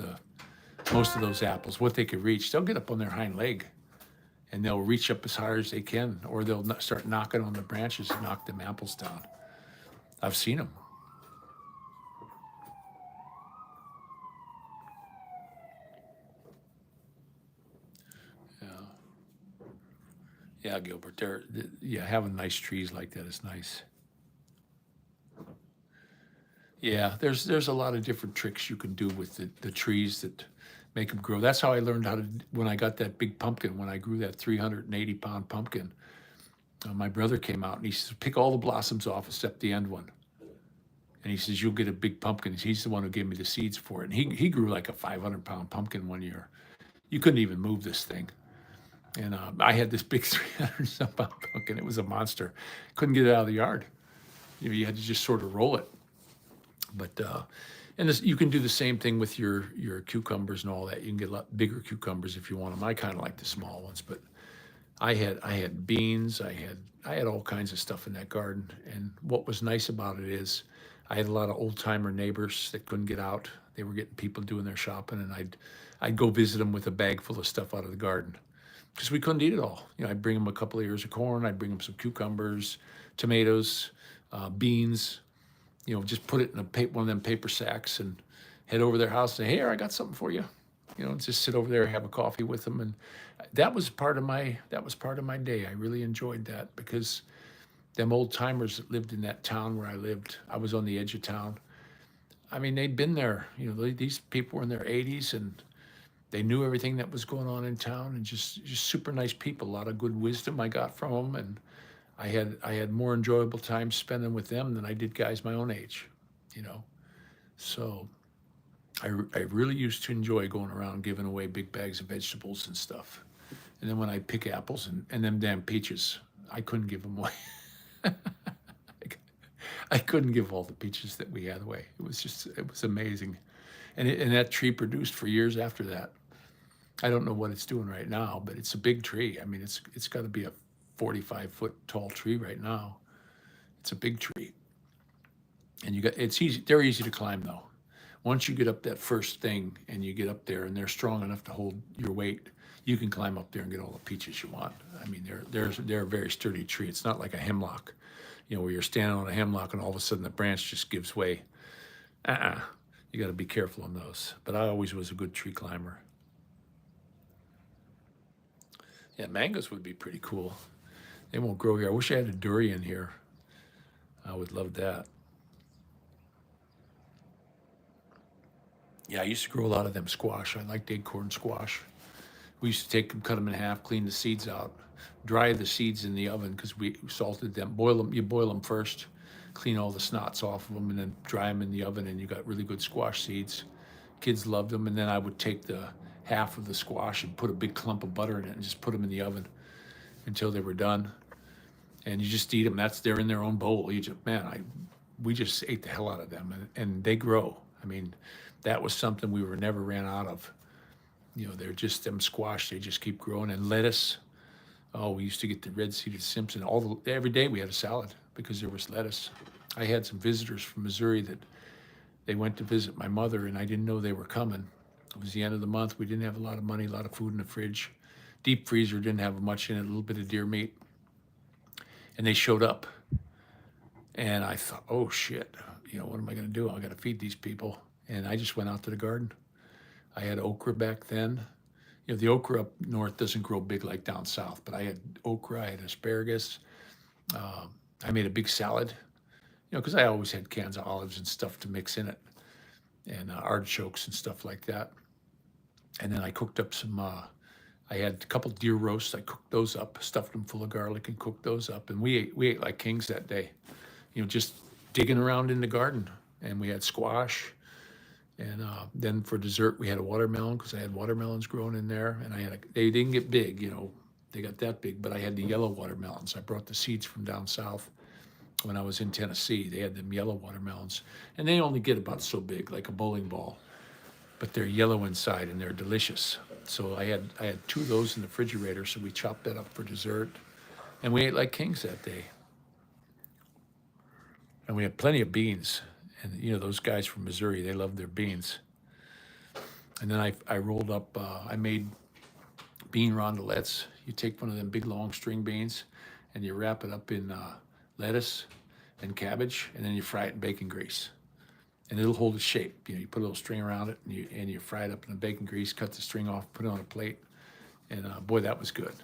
those apples, what they could reach. They'll get up on their hind leg, and they'll reach up as hard as they can, or they'll start knocking on the branches and knock them apples down. I've seen them. Yeah, Gilbert. Having nice trees like that is nice. Yeah, there's a lot of different tricks you can do with the trees that make them grow. That's how I learned when I got that big pumpkin, when I grew that 380-pound pumpkin. My brother came out, and he said, pick all the blossoms off except the end one. And he says, you'll get a big pumpkin. He's the one who gave me the seeds for it. And he grew like a 500-pound pumpkin one year. You couldn't even move this thing. And I had this big 300-some-pound pumpkin. It was a monster. Couldn't get it out of the yard. You had to just sort of roll it. But and this, you can do the same thing with your cucumbers and all that. You can get a lot bigger cucumbers if you want them. I kind of like the small ones, but I had beans. I had all kinds of stuff in that garden. And what was nice about it is I had a lot of old timer neighbors that couldn't get out. They were getting people doing their shopping, and I'd go visit them with a bag full of stuff out of the garden because we couldn't eat it all. I'd bring them a couple of ears of corn. I'd bring them some cucumbers, tomatoes, beans. Just put it in one of them paper sacks and head over their house and say, hey, I got something for you. Just sit over there, have a coffee with them. And that was part of my day. I really enjoyed that because them old timers that lived in that town where I lived, I was on the edge of town. I mean, they'd been there, these people were in their 80s and they knew everything that was going on in town, and just super nice people, a lot of good wisdom I got from them. And I had more enjoyable time spending with them than I did guys my own age, So I really used to enjoy going around giving away big bags of vegetables and stuff. And then when I pick apples and them damn peaches, I couldn't give them away. I couldn't give all the peaches that we had away. It was amazing. And that tree produced for years after that. I don't know what it's doing right now, but it's a big tree. I mean, it's got to be a 45-foot tall tree right now. It's a big tree. And it's easy. They're easy to climb though. Once you get up that first thing and you get up there and they're strong enough to hold your weight, you can climb up there and get all the peaches you want. I mean, they're a very sturdy tree. It's not like a hemlock, where you're standing on a hemlock and all of a sudden the branch just gives way. You got to be careful on those. But I always was a good tree climber. Yeah, mangoes would be pretty cool. They won't grow here. I wish I had a durian here. I would love that. Yeah, I used to grow a lot of them squash. I liked acorn squash. We used to take them, cut them in half, clean the seeds out, dry the seeds in the oven because we salted them. Boil them. You boil them first, clean all the snots off of them, and then dry them in the oven, and you got really good squash seeds. Kids loved them. And then I would take the half of the squash and put a big clump of butter in it and just put them in the oven until they were done. And you just eat them. They're in their own bowl. We just ate the hell out of them, and they grow. I mean, that was something we never ran out of. They're just them squash. They just keep growing. And lettuce. Oh, we used to get the red-seeded Simpson. Every day we had a salad because there was lettuce. I had some visitors from Missouri that they went to visit my mother, and I didn't know they were coming. It was the end of the month. We didn't have a lot of money, a lot of food in the fridge. Deep freezer didn't have much in it, a little bit of deer meat. And they showed up. And I thought, oh, shit, what am I going to do? I got to feed these people. And I just went out to the garden. I had okra back then. The okra up north doesn't grow big like down south, but I had okra, I had asparagus. I made a big salad, because I always had cans of olives and stuff to mix in it, and artichokes and stuff like that. And then I cooked up some, I had a couple deer roasts. I cooked those up, stuffed them full of garlic and cooked those up. And we ate like kings that day, just digging around in the garden. And we had squash. And then for dessert, we had a watermelon because I had watermelons growing in there. And they didn't get big, they got that big, but I had the yellow watermelons. I brought the seeds from down south when I was in Tennessee. They had them yellow watermelons. And they only get about so big, like a bowling ball. But they're yellow inside and they're delicious. So I had 2 of those in the refrigerator, so we chopped that up for dessert. And we ate like kings that day. And we had plenty of beans. And, those guys from Missouri, they love their beans. And then I rolled up, I made bean rondelettes. You take one of them big long string beans and you wrap it up in lettuce and cabbage, and then you fry it in bacon grease. And it'll hold its shape. You put a little string around it and you fry it up in the bacon grease, cut the string off, put it on a plate. And boy, that was good.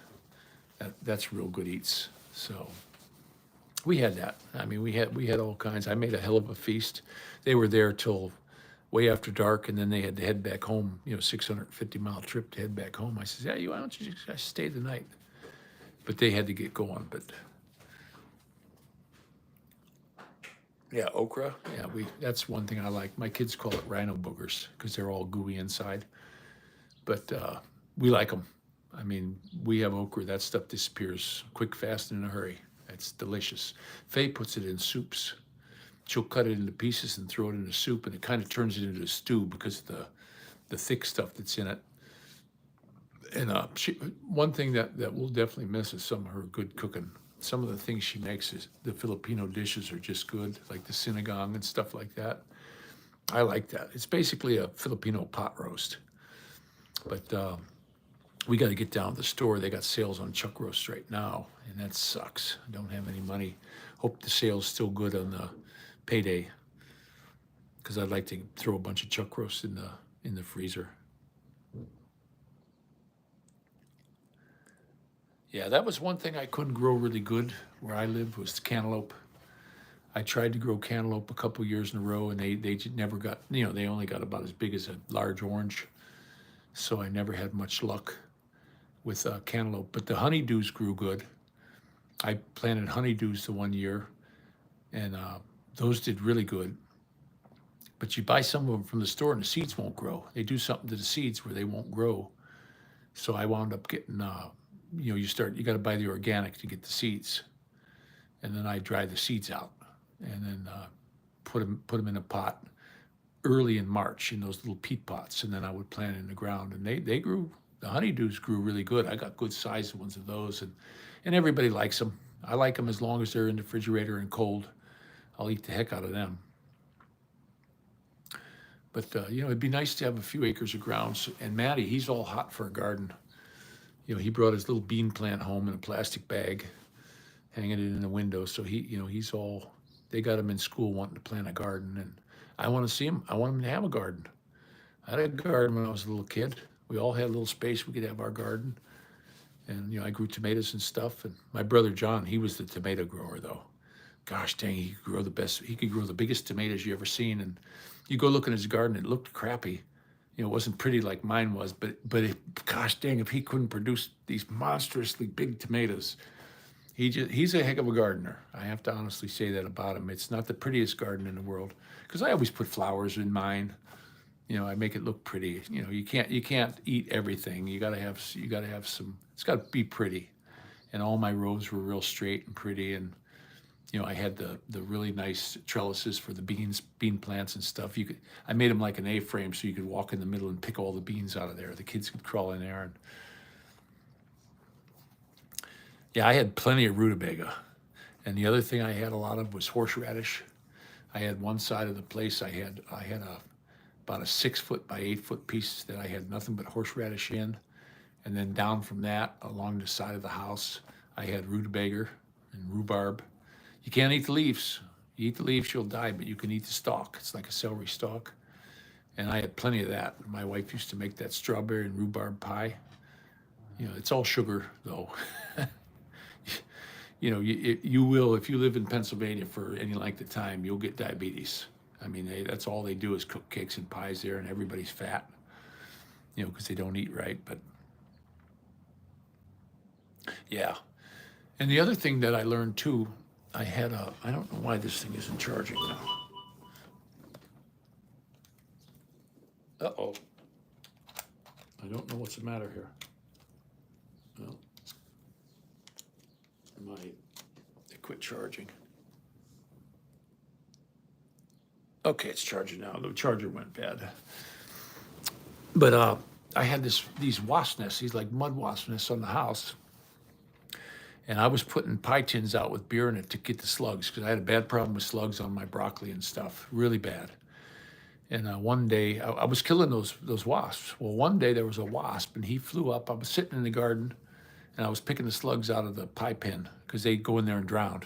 That's real good eats. So we had that. I mean, we had all kinds. I made a hell of a feast. They were there till way after dark, and then they had to head back home, 650-mile trip to head back home. I said, yeah, why don't you just stay the night? But they had to get going. But Yeah, okra. Yeah, that's one thing I like. My kids call it rhino boogers because they're all gooey inside. But we like them. I mean, we have okra. That stuff disappears quick, fast, and in a hurry. It's delicious. Faye puts it in soups. She'll cut it into pieces and throw it in the soup, and it kind of turns it into a stew because of the thick stuff that's in it. And one thing that we'll definitely miss is some of her good cooking. Some of the things she makes is the Filipino dishes are just good, like the sinigang and stuff like that. I like that. It's basically a Filipino pot roast. But we got to get down to the store. They got sales on chuck roast right now, and that sucks. I don't have any money. Hope the sale's still good on the payday, because I'd like to throw a bunch of chuck roast in the freezer. Yeah, that was one thing I couldn't grow really good where I lived was cantaloupe. I tried to grow cantaloupe a couple years in a row, and they just never got, they only got about as big as a large orange. So I never had much luck with cantaloupe. But the honeydews grew good. I planted honeydews the one year, and those did really good. But you buy some of them from the store, and the seeds won't grow. They do something to the seeds where they won't grow. So I wound up getting, you got to buy the organic to get the seeds. And then I dry the seeds out and then put them in a pot early in March in those little peat pots. And then I would plant it in the ground. And they grew, the honeydews grew really good. I got good sized ones of those. And everybody likes them. I like them as long as they're in the refrigerator and cold. I'll eat the heck out of them. But, it'd be nice to have a few acres of ground. And Matty, he's all hot for a garden. He brought his little bean plant home in a plastic bag, hanging it in the window. So they got him in school wanting to plant a garden. And I want to see him. I want him to have a garden. I had a garden when I was a little kid. We all had a little space we could have our garden. And, I grew tomatoes and stuff. And my brother John, he was the tomato grower, though. Gosh dang, he could grow the biggest tomatoes you ever seen. And you go look in his garden, it looked crappy. It wasn't pretty like mine was, but gosh dang, if he couldn't produce these monstrously big tomatoes, he's a heck of a gardener. I have to honestly say that about him. It's not the prettiest garden in the world, because I always put flowers in mine. I make it look pretty. You can't eat everything. You gotta have some. It's got to be pretty. And all my rows were real straight and pretty, and I had the really nice trellises for the bean plants and stuff. I made them like an A-frame so you could walk in the middle and pick all the beans out of there. The kids could crawl in there. And yeah, I had plenty of rutabaga. And the other thing I had a lot of was horseradish. I had one side of the place, I had about a 6 foot by 8 foot piece that I had nothing but horseradish in. And then down from that, along the side of the house, I had rutabaga and rhubarb. You can't eat the leaves. You eat the leaves, you'll die, but you can eat the stalk. It's like a celery stalk. And I had plenty of that. My wife used to make that strawberry and rhubarb pie. It's all sugar, though. You will, if you live in Pennsylvania for any length of time, you'll get diabetes. I mean, that's all they do is cook cakes and pies there, and everybody's fat, because they don't eat right. But yeah. And the other thing that I learned, too, I don't know why this thing isn't charging now. Uh-oh. I don't know what's the matter here. Well, it quit charging. Okay, it's charging now. The charger went bad. But I had these wasp nests, these like mud wasp nests on the house. And I was putting pie tins out with beer in it to get the slugs, because I had a bad problem with slugs on my broccoli and stuff, really bad. And one day, I was killing those wasps. Well, one day there was a wasp, and he flew up. I was sitting in the garden, and I was picking the slugs out of the pie pen, because they go in there and drown.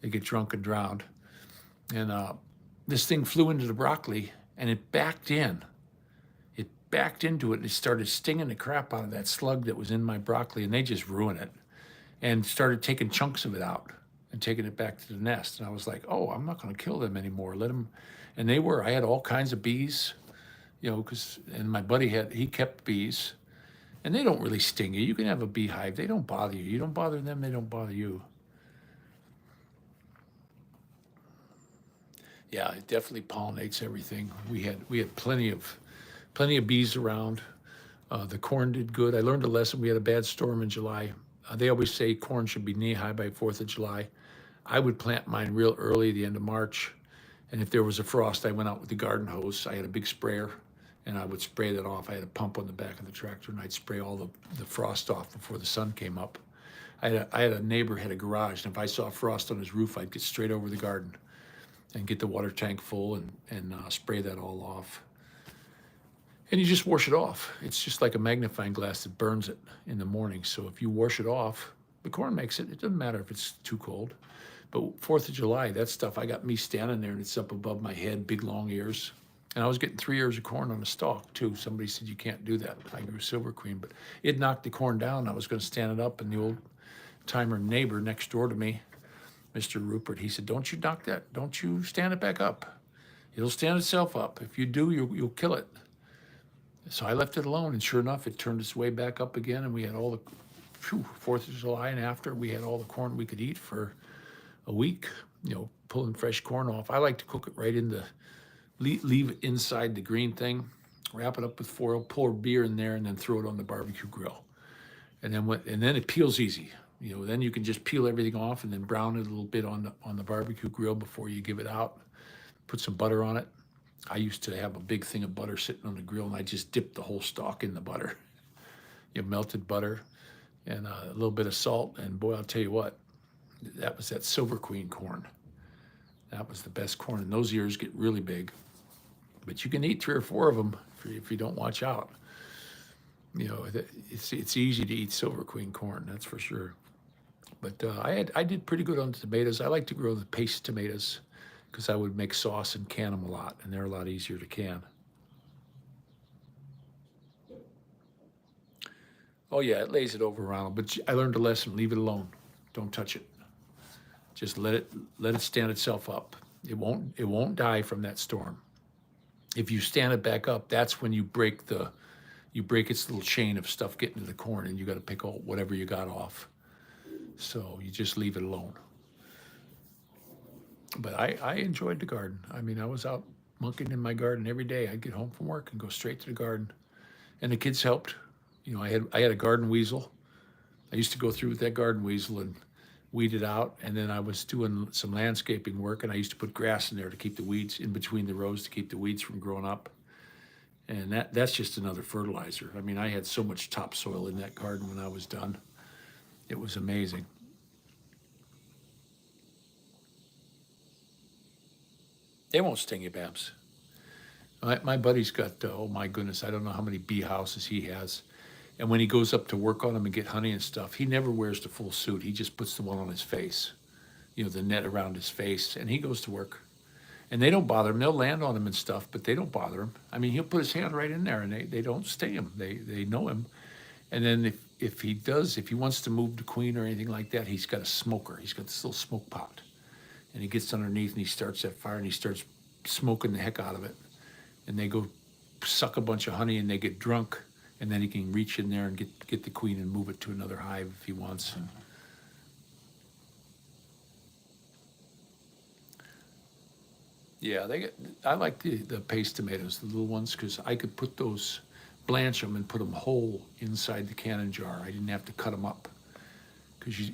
They get drunk and drowned. And this thing flew into the broccoli, and it backed in. It backed into it, and it started stinging the crap out of that slug that was in my broccoli, and they just ruined it. And started taking chunks of it out and taking it back to the nest. And I was like, oh, I'm not going to kill them anymore. Let them. And they were. I had all kinds of bees, and my buddy he kept bees. And they don't really sting you. You can have a beehive. They don't bother you. You don't bother them, they don't bother you. Yeah, it definitely pollinates everything. We had plenty of bees around. The corn did good. I learned a lesson. We had a bad storm in July. They always say corn should be knee high by 4th of July. I would plant mine real early, the end of March. And if there was a frost, I went out with the garden hose. I had a big sprayer and I would spray that off. I had a pump on the back of the tractor and I'd spray all the frost off before the sun came up. I had a neighbor had a garage, and if I saw frost on his roof, I'd get straight over the garden and get the water tank full and spray that all off. And you just wash it off. It's just like a magnifying glass that burns it in the morning. So if you wash it off, the corn makes it. It doesn't matter if it's too cold. But 4th of July, that stuff, I got me standing there and it's up above my head, big long ears. And I was getting 3 ears of corn on a stalk too. Somebody said, you can't do that. I grew Silver Queen, but it knocked the corn down. I was going to stand it up, and the old timer neighbor next door to me, Mr. Rupert, he said, don't you knock that, don't you stand it back up. It'll stand itself up. If you do, you'll kill it. So I left it alone, and sure enough, it turned its way back up again, and we had all the 4th of July and after, we had all the corn we could eat for a week, pulling fresh corn off. I like to cook it right in leave it inside the green thing, wrap it up with foil, pour beer in there, and then throw it on the barbecue grill. And then it peels easy. Then you can just peel everything off and then brown it a little bit on the barbecue grill before you give it out. Put some butter on it. I used to have a big thing of butter sitting on the grill, and I just dipped the whole stalk in the butter. Melted butter and a little bit of salt, and boy, I'll tell you what, that was that Silver Queen corn. That was the best corn, and those ears get really big. But you can eat 3 or 4 of them if you don't watch out. It's easy to eat Silver Queen corn, that's for sure. But I did pretty good on the tomatoes. I like to grow the paste tomatoes because I would make sauce and can them a lot, and they're a lot easier to can. Oh yeah, it lays it over, Ronald. But I learned a lesson: leave it alone. Don't touch it. Just let it stand itself up. It won't die from that storm. If you stand it back up, that's when you break its little chain of stuff getting to the corn, and you got to pick out whatever you got off. So you just leave it alone. But I enjoyed the garden. I mean, I was out monkeying in my garden every day. I'd get home from work and go straight to the garden, and the kids helped. I had a garden weasel. I used to go through with that garden weasel and weed it out, and then I was doing some landscaping work, and I used to put grass in there to keep the weeds in between the rows to keep the weeds from growing up. And that's just another fertilizer. I mean, I had so much topsoil in that garden when I was done. It was amazing. They won't sting you, Babs. My buddy's got, oh my goodness, I don't know how many bee houses he has. And when he goes up to work on them and get honey and stuff, he never wears the full suit. He just puts the one on his face, the net around his face, and he goes to work. And they don't bother him. They'll land on him and stuff, but they don't bother him. I mean, he'll put his hand right in there, and they don't sting him. They know him. And then if he wants to move the queen or anything like that, he's got a smoker. He's got this little smoke pot. And he gets underneath and he starts that fire and he starts smoking the heck out of it. And they go suck a bunch of honey and they get drunk. And then he can reach in there and get the queen and move it to another hive if he wants. And yeah, I like the paste tomatoes, the little ones, because I could put those, blanch them and put them whole inside the canning jar. I didn't have to cut them up, because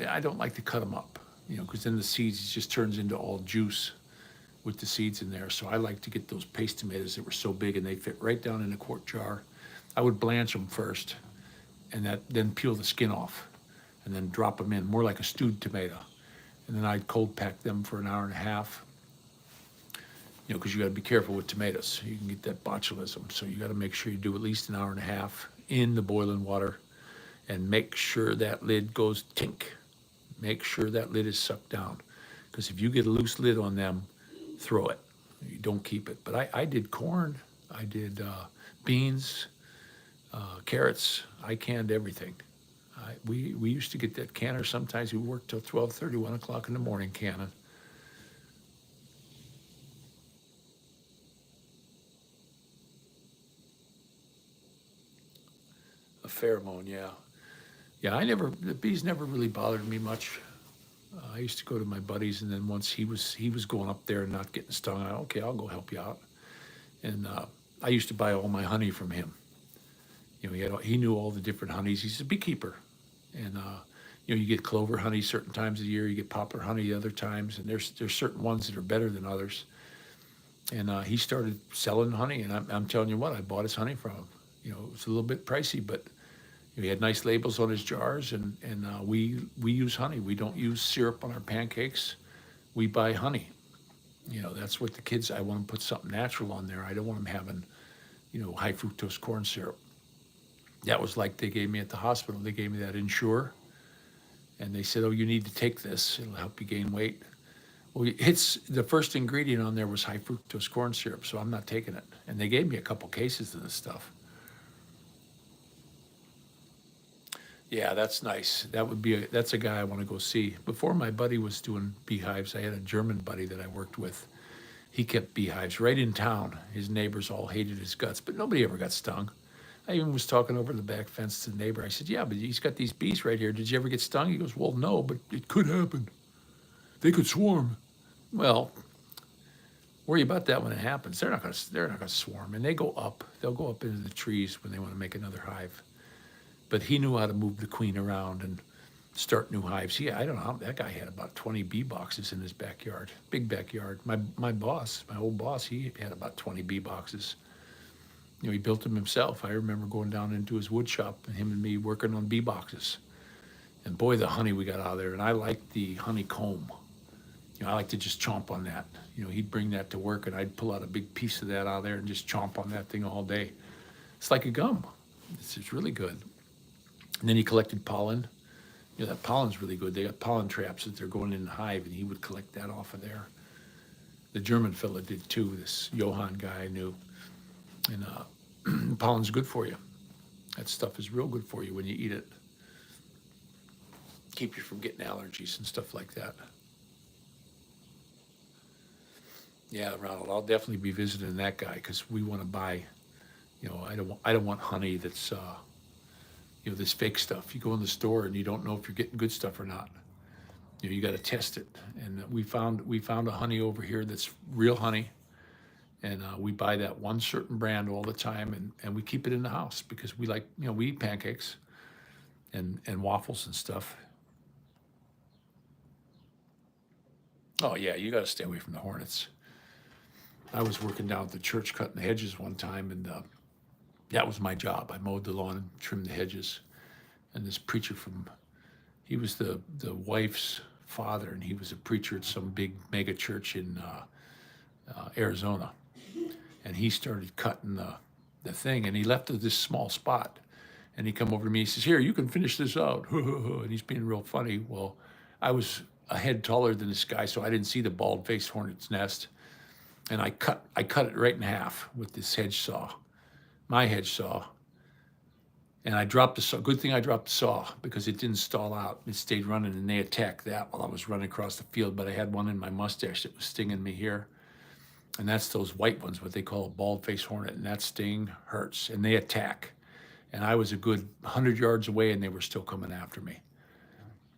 I don't like to cut them up, because then the seeds, it just turns into all juice with the seeds in there. So I like to get those paste tomatoes that were so big and they fit right down in a quart jar. I would blanch them first, and then peel the skin off, and then drop them in, more like a stewed tomato. And then I'd cold pack them for an hour and a half, because you got to be careful with tomatoes. You can get that botulism. So you got to make sure you do at least an hour and a half in the boiling water, and make sure that lid goes tink. Make sure that lid is sucked down, because if you get a loose lid on them, throw it. You don't keep it. But I did corn. I did beans. Carrots. I canned everything. We used to get that canner. Sometimes we worked till 12:30, 1 o'clock in the morning canning. A pheromone, yeah. Yeah, the bees never really bothered me much. I used to go to my buddies, and then once he was going up there and not getting stung, okay, I'll go help you out. And I used to buy all my honey from him. He knew all the different honeys. He's a beekeeper, and you get clover honey certain times of the year, you get poplar honey other times, and there's certain ones that are better than others. And he started selling honey, and I'm telling you what, I bought his honey from him. It was a little bit pricey, but he had nice labels on his jars, and we use honey. We don't use syrup on our pancakes. We buy honey. That's what the kids. I want to put something natural on there. I don't want them having, high fructose corn syrup. That was like they gave me at the hospital. They gave me that Ensure, and they said, "Oh, you need to take this. It'll help you gain weight." Well, it's the first ingredient on there was high fructose corn syrup, so I'm not taking it. And they gave me a couple cases of this stuff. Yeah, that's nice. That's a guy I want to go see. Before my buddy was doing beehives, I had a German buddy that I worked with. He kept beehives right in town. His neighbors all hated his guts, but nobody ever got stung. I even was talking over the back fence to the neighbor. I said, "Yeah, but he's got these bees right here. Did you ever get stung?" He goes, "Well, no, but it could happen. They could swarm." Well, worry about that when it happens. They're not gonna swarm, and they go up. They'll go up into the trees when they want to make another hive. But he knew how to move the queen around and start new hives. I don't know. That guy had about 20 bee boxes in his backyard, big backyard. My old boss, he had about 20 bee boxes. He built them himself. I remember going down into his wood shop and him and me working on bee boxes. And boy, the honey we got out of there. And I liked the honeycomb. I like to just chomp on that. He'd bring that to work, and I'd pull out a big piece of that out of there and just chomp on that thing all day. It's like a gum. It's really good. And then he collected pollen. That pollen's really good. They got pollen traps that they're going in the hive, and he would collect that off of there. The German fella did too, this Johann guy I knew. And pollen's good for you. That stuff is real good for you when you eat it. Keep you from getting allergies and stuff like that. Yeah, Ronald, I'll definitely be visiting that guy because we want to buy. I don't want honey that's this fake stuff. You go in the store and you don't know if you're getting good stuff or not. You got to test it. And we found a honey over here that's real honey, and we buy that one certain brand all the time, and we keep it in the house because we like we eat pancakes and waffles and stuff. Oh yeah, you got to stay away from the hornets. I was working down at the church cutting the hedges one time, and that was my job. I mowed the lawn and trimmed the hedges. And this preacher he was the wife's father, and he was a preacher at some big mega church in Arizona. And he started cutting the thing, and he left this small spot. And he come over to me, he says, "Here, you can finish this out." And he's being real funny. Well, I was a head taller than this guy, so I didn't see the bald-faced hornet's nest. And I cut it right in half with this hedge saw, my hedge saw. And I dropped the saw. Good thing I dropped the saw because it didn't stall out. It stayed running, and they attacked that while I was running across the field. But I had one in my mustache that was stinging me here. And that's those white ones, what they call a bald-faced hornet. And that sting hurts, and they attack. And I was a good 100 yards away, and they were still coming after me.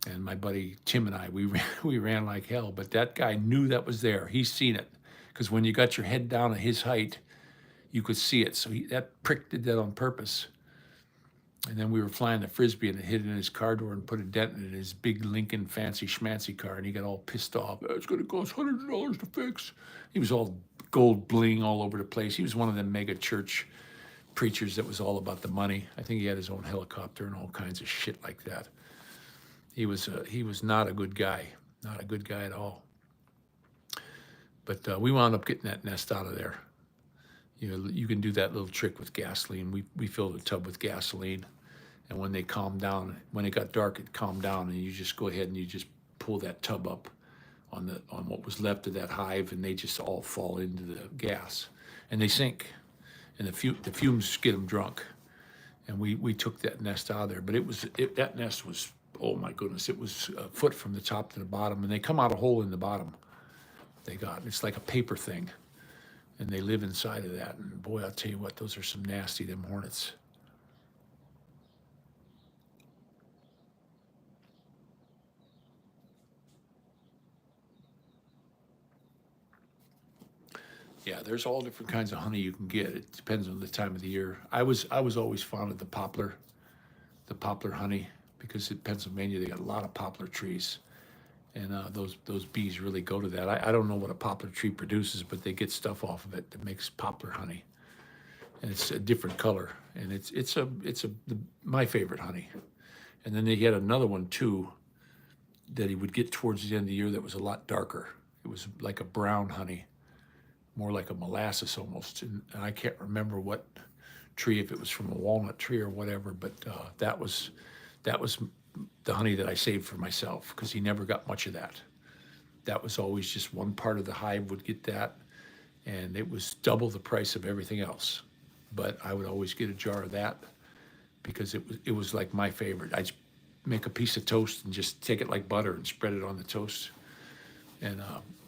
And my buddy Tim and I, we ran like hell. But that guy knew that was there. He's seen it. Because when you got your head down at his height, you could see it. So that prick did that on purpose. And then we were flying the Frisbee, and it hit in his car door and put a dent in his big Lincoln fancy schmancy car. And he got all pissed off. "It's going to cost $100 to fix." He was all gold bling all over the place. He was one of them mega church preachers that was all about the money. I think he had his own helicopter and all kinds of shit like that. He was not a good guy. Not a good guy at all. But we wound up getting that nest out of there. You can do that little trick with gasoline. We filled the tub with gasoline, and when they calmed down, when it got dark, it calmed down, and you just go ahead and you just pull that tub up on what was left of that hive, and they just all fall into the gas, and they sink, and the fumes get them drunk. And we took that nest out of there, but that nest was, oh my goodness, it was a foot from the top to the bottom, and they come out a hole in the bottom. It's like a paper thing, and they live inside of that. And boy, I'll tell you what, those are some nasty, them hornets. Yeah, there's all different kinds of honey you can get. It depends on the time of the year. I was always fond of the poplar honey, because in Pennsylvania they got a lot of poplar trees, and those bees really go to that. I don't know what a poplar tree produces, but they get stuff off of it that makes poplar honey, and it's a different color, and my favorite honey. And then they had another one too that he would get towards the end of the year that was a lot darker. It was like a brown honey, more like a molasses almost. And I can't remember what tree, if it was from a walnut tree or whatever, but that was the honey that I saved for myself, because he never got much of that. That was always just one part of the hive would get that, and it was double the price of everything else. But I would always get a jar of that, because it was like my favorite. I'd make a piece of toast and just take it like butter and spread it on the toast. And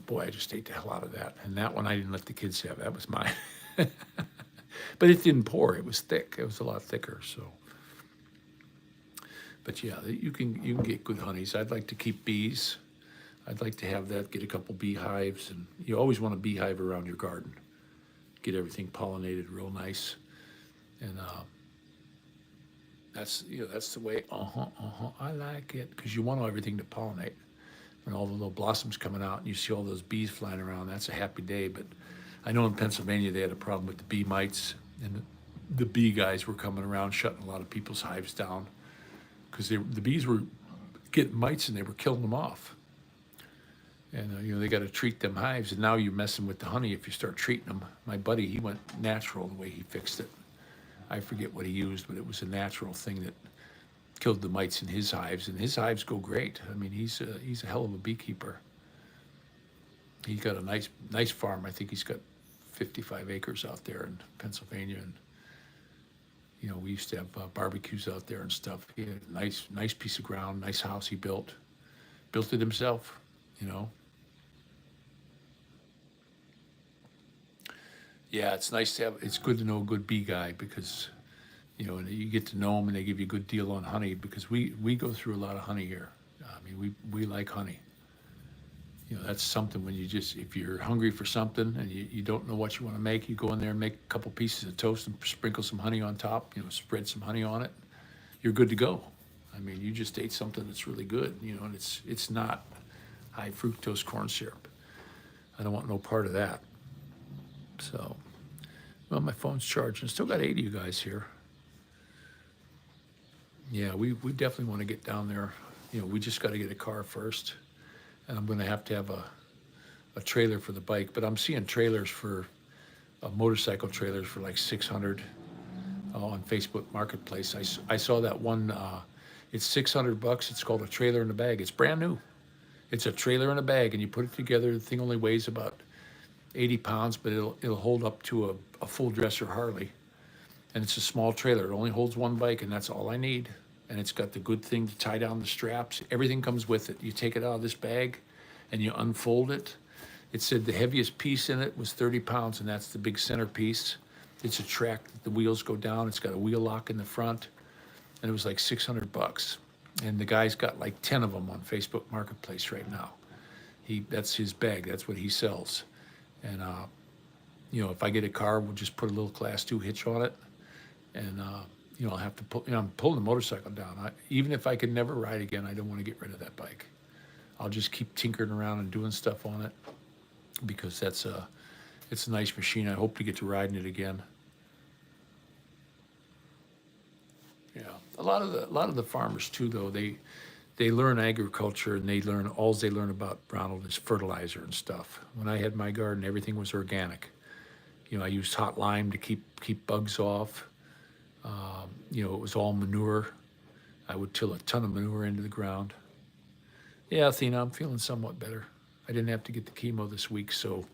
boy, I just ate the hell out of that. And that one I didn't let the kids have. That was mine. But it didn't pour. It was thick. It was a lot thicker. So, but yeah, you can get good honeys. I'd like to keep bees. I'd like to have that. Get a couple beehives, and you always want a beehive around your garden. Get everything pollinated real nice, and that's the way. I like it, because you want everything to pollinate. When all the little blossoms coming out and you see all those bees flying around, that's a happy day. But I know in Pennsylvania they had a problem with the bee mites, and the bee guys were coming around shutting a lot of people's hives down, because the bees were getting mites and they were killing them off. And they got to treat them hives, and now you're messing with the honey if you start treating them. My buddy, he went natural the way he fixed it. I forget what he used, but it was a natural thing that killed the mites in his hives, and his hives go great. I mean, he's a hell of a beekeeper. He's got a nice farm. I think he's got 55 acres out there in Pennsylvania, and we used to have barbecues out there and stuff. He had a nice piece of ground, nice house he built it himself. Yeah, it's nice to have. It's good to know a good bee guy, because and you get to know them, and they give you a good deal on honey, because we go through a lot of honey here. I mean, we like honey. That's something when if you're hungry for something and you don't know what you want to make, you go in there and make a couple pieces of toast and sprinkle some honey on top, spread some honey on it. You're good to go. I mean, you just ate something that's really good, and it's not high fructose corn syrup. I don't want no part of that. So, well, my phone's charging. Still got 80 of you guys here. Yeah, we definitely want to get down there. We just got to get a car first, and I'm going to have a trailer for the bike. But I'm seeing trailers for motorcycle trailers for like 600 on Facebook Marketplace. I saw that one. It's $600. It's called a trailer in a bag. It's brand new. It's a trailer in a bag, and you put it together. The thing only weighs about 80 pounds, but it'll hold up to a full dresser Harley. And it's a small trailer. It only holds one bike, and that's all I need. And it's got the good thing to tie down the straps. Everything comes with it. You take it out of this bag, and you unfold it. It said the heaviest piece in it was 30 pounds, and that's the big center piece. It's a track that the wheels go down. It's got a wheel lock in the front, and it was like $600. And the guy's got like 10 of them on Facebook Marketplace right now. That's his bag. That's what he sells. And if I get a car, we'll just put a little Class 2 hitch on it, and I'll have to pull. I'm pulling the motorcycle down. Even if I could never ride again, I don't want to get rid of that bike. I'll just keep tinkering around and doing stuff on it, because it's a nice machine. I hope to get to riding it again. Yeah, a lot of the farmers too, though, they learn agriculture, and they learn about Ronald is fertilizer and stuff. When I had my garden, everything was organic. I used hot lime to keep bugs off. It was all manure. I would till a ton of manure into the ground. Yeah, Athena, I'm feeling somewhat better. I didn't have to get the chemo this week, so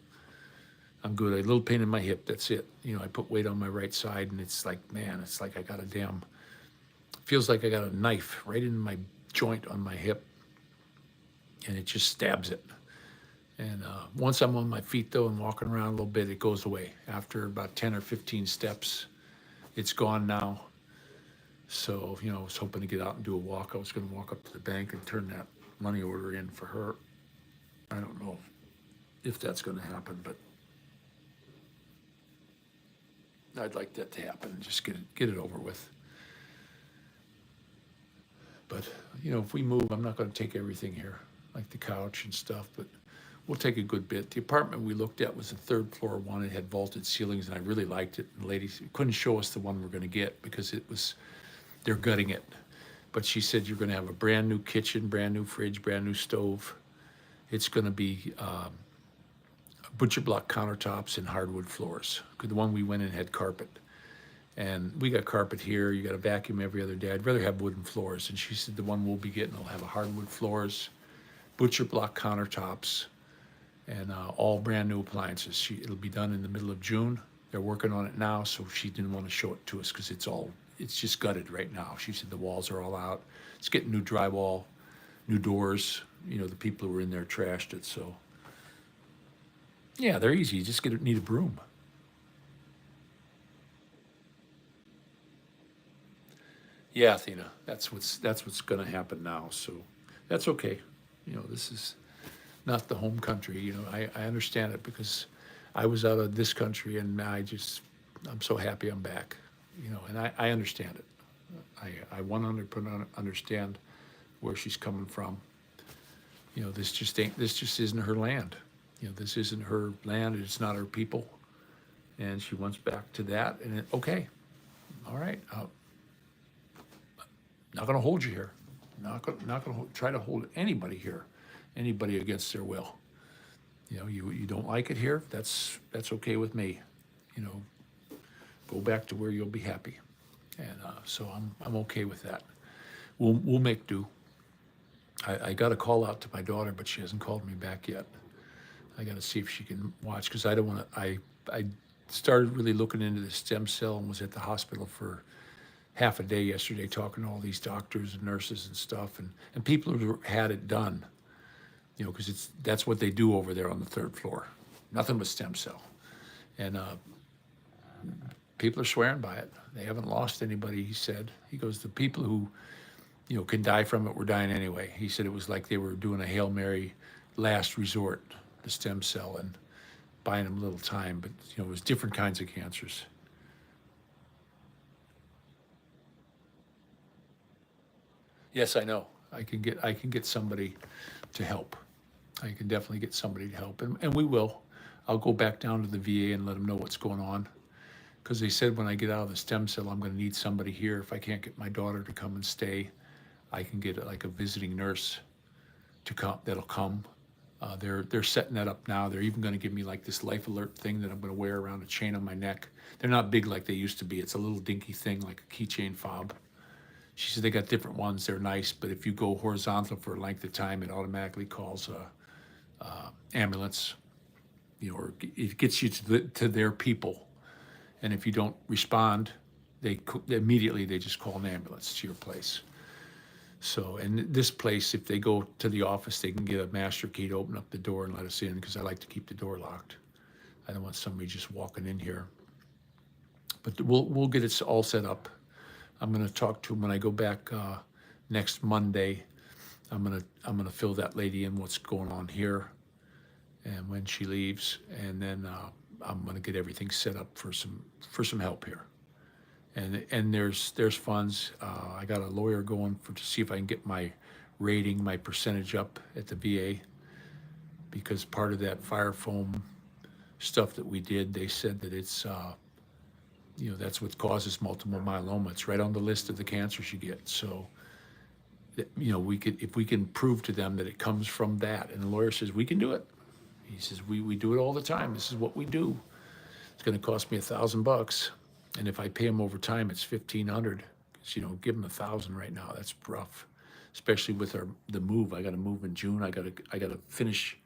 I'm good. A little pain in my hip, that's it. I put weight on my right side, and it's like I got feels like I got a knife right in my joint on my hip, and it just stabs it. And once I'm on my feet, though, and walking around a little bit, it goes away. After about 10 or 15 steps, it's gone now. So, I was hoping to get out and do a walk. I was going to walk up to the bank and turn that money order in for her. I don't know if that's going to happen, but I'd like that to happen. Just get it over with. But you know, if we move, I'm not going to take everything here, like the couch and stuff. But we'll take a good bit. The apartment we looked at was a third floor one. It had vaulted ceilings, and I really liked it. And the lady couldn't show us the one we're going to get because they're gutting it. But she said you're going to have a brand new kitchen, brand new fridge, brand new stove. It's going to be butcher block countertops and hardwood floors. 'Cause the one we went in had carpet. And we got carpet here. You got to vacuum every other day. I'd rather have wooden floors. And she said the one we'll be getting will have a hardwood floors, butcher block countertops, and all brand new appliances. It'll be done in the middle of June. They're working on it now, so she didn't want to show it to us because it's just gutted right now. She said the walls are all out. It's getting new drywall, new doors. You know, the people who were in there trashed it. So yeah, they're easy. You just need a broom. Yeah, Athena, that's what's going to happen now. So that's okay. You know, this is not the home country. You know, I understand it because I was out of this country and I'm so happy I'm back. You know, and I understand it. I 100% understand where she's coming from. You know, this just isn't her land. You know, this isn't her land. It's not her people, and she wants back to that. And okay, all right. Not going to hold you here. Not going to try to hold anybody here, anybody against their will. You know, you don't like it here. That's okay with me. You know, go back to where you'll be happy, and so I'm okay with that. We'll make do. I got a call out to my daughter, but she hasn't called me back yet. I got to see if she can watch because I don't want to. I started really looking into the stem cell and was at the hospital for half a day yesterday talking to all these doctors and nurses and stuff and people who had it done, you know, because that's what they do over there on the third floor. Nothing but stem cell. And people are swearing by it. They haven't lost anybody, he said. He goes, the people who, you know, can die from it were dying anyway. He said it was like they were doing a Hail Mary last resort, the stem cell, and buying them a little time. But, you know, it was different kinds of cancers. Yes, I know. I can get somebody to help. I can definitely get somebody to help, and we will. I'll go back down to the VA and let them know what's going on, because they said when I get out of the stem cell, I'm going to need somebody here. If I can't get my daughter to come and stay, I can get like a visiting nurse to come. That'll come. They're setting that up now. They're even going to give me like this life alert thing that I'm going to wear around a chain on my neck. They're not big like they used to be. It's a little dinky thing like a keychain fob. She said they got different ones. They're nice, but if you go horizontal for a length of time, it automatically calls a ambulance. You know, or it gets you to their people. And if you don't respond, they immediately just call an ambulance to your place. So, and this place, if they go to the office, they can get a master key to open up the door and let us in, because I like to keep the door locked. I don't want somebody just walking in here. But we'll get it all set up. I'm going to talk to him when I go back next Monday. I'm gonna fill that lady in what's going on here, and when she leaves, and then I'm going to get everything set up for some help here. And there's funds. I got a lawyer going to see if I can get my rating, my percentage up at the VA, because part of that fire foam stuff that we did, they said that it's you know, that's what causes multiple myeloma. It's right on the list of the cancers you get. So, you know, if we can prove to them that it comes from that, and the lawyer says we can do it. He says we do it all the time. This is what we do. It's going to cost me $1,000, and if I pay them over time, it's $1,500. Because, you know, give them $1,000 right now. That's rough, especially with the move. I got to move in June. I got to finish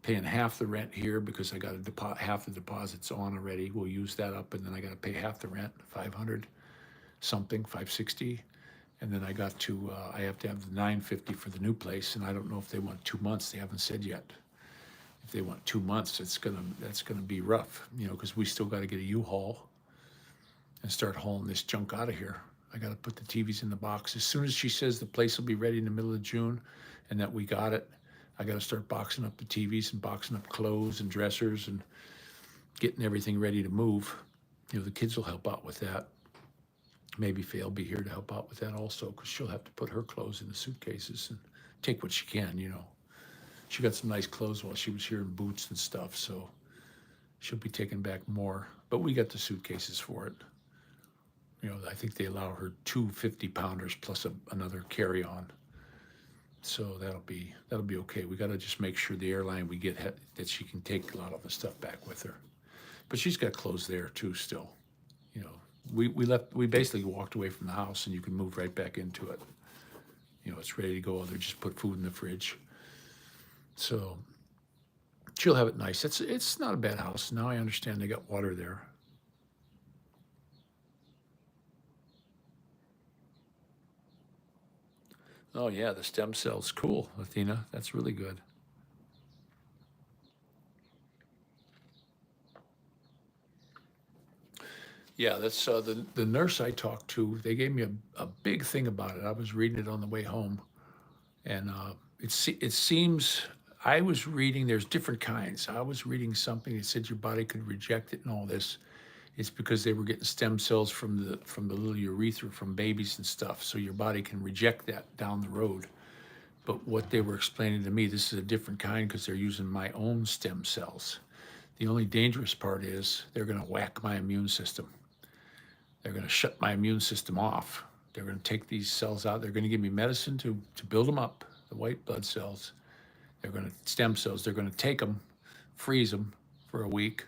paying half the rent here because I got half the deposits on already. We'll use that up, and then I got to pay half the rent, $500 something, $560, and then I have to have the $950 for the new place, and I don't know if they want 2 months. They haven't said yet. If they want 2 months, that's gonna be rough, you know, because we still got to get a U-Haul and start hauling this junk out of here. I got to put the TVs in the box. As soon as she says the place will be ready in the middle of June and that we got it, I got to start boxing up the TVs and boxing up clothes and dressers and getting everything ready to move. You know, the kids will help out with that. Maybe Faye will be here to help out with that also, because she'll have to put her clothes in the suitcases and take what she can, you know. She got some nice clothes while she was here in boots and stuff, so she'll be taking back more. But we got the suitcases for it. You know, I think they allow her 2 50-pounders plus another carry-on. So that'll be okay. We got to just make sure the airline we get that she can take a lot of the stuff back with her. But she's got clothes there too still. You know, we basically walked away from the house, and you can move right back into it. You know, it's ready to go. They just put food in the fridge. So she'll have it nice. It's not a bad house. Now I understand they got water there. Oh yeah, the stem cells. Cool, Athena. That's really good. Yeah, that's the nurse I talked to. They gave me a big thing about it. I was reading it on the way home, and it seems I was reading. There's different kinds. I was reading something that said your body could reject it and all this. It's because they were getting stem cells from the little urethra from babies and stuff. So your body can reject that down the road. But what they were explaining to me, this is a different kind because they're using my own stem cells. The only dangerous part is they're going to whack my immune system. They're going to shut my immune system off. They're going to take these cells out. They're going to give me medicine to build them up, the white blood cells. They're going to stem cells. They're going to take them, freeze them for a week.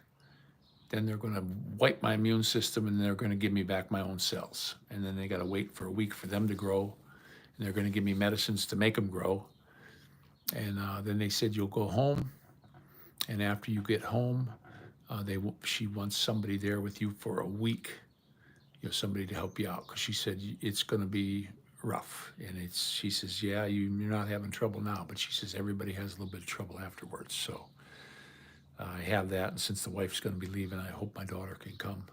Then they're going to wipe my immune system, and they're going to give me back my own cells. And then they got to wait for a week for them to grow. And they're going to give me medicines to make them grow. And then they said, you'll go home. And after you get home, she wants somebody there with you for a week. You know, somebody to help you out, because she said it's going to be rough. And she says, yeah, you're not having trouble now, but she says everybody has a little bit of trouble afterwards. So I have that, and since the wife's going to be leaving, I hope my daughter can come.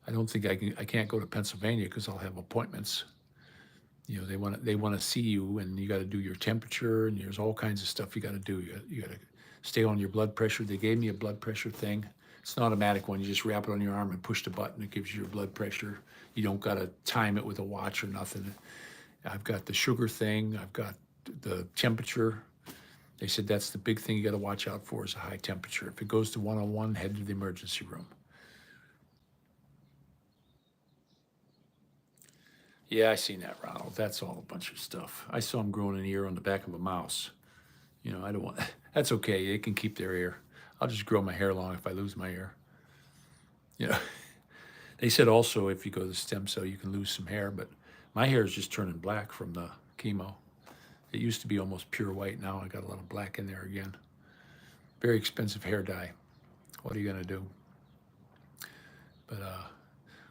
I don't think I can't go to Pennsylvania because I'll have appointments. You know, they want to see you, and you got to do your temperature, and there's all kinds of stuff you got to do. You got to stay on your blood pressure. They gave me a blood pressure thing. It's an automatic one. You just wrap it on your arm and push the button. It gives you your blood pressure. You don't got to time it with a watch or nothing. I've got the sugar thing. I've got the temperature. They said that's the big thing you got to watch out for is a high temperature. If it goes to 101, head to the emergency room. Yeah, I seen that, Ronald. That's all a bunch of stuff. I saw them growing an ear on the back of a mouse. You know, I don't want. That's okay. They can keep their ear. I'll just grow my hair long if I lose my ear. You know, they said also if you go to the stem cell, you can lose some hair, but my hair is just turning black from the chemo. It used to be almost pure white. Now I got a lot of black in there again. Very expensive hair dye. What are you gonna do? But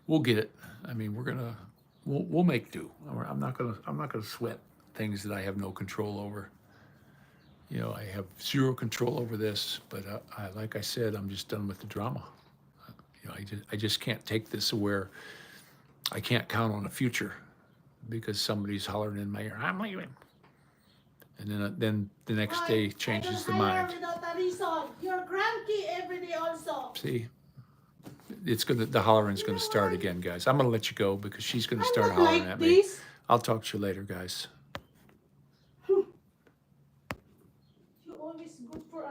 we'll get it. I mean, we'll make do. I'm not gonna sweat things that I have no control over. You know, I have zero control over this, but like I said, I'm just done with the drama. You know, I just can't take this where I can't count on a future because somebody's hollering in my ear, I'm leaving. And then the next day changes the mind. Without a reason. You're cranky every day also. See, the hollering's gonna start again, guys. I'm gonna let you go because she's gonna start hollering at me. I'll talk to you later, guys.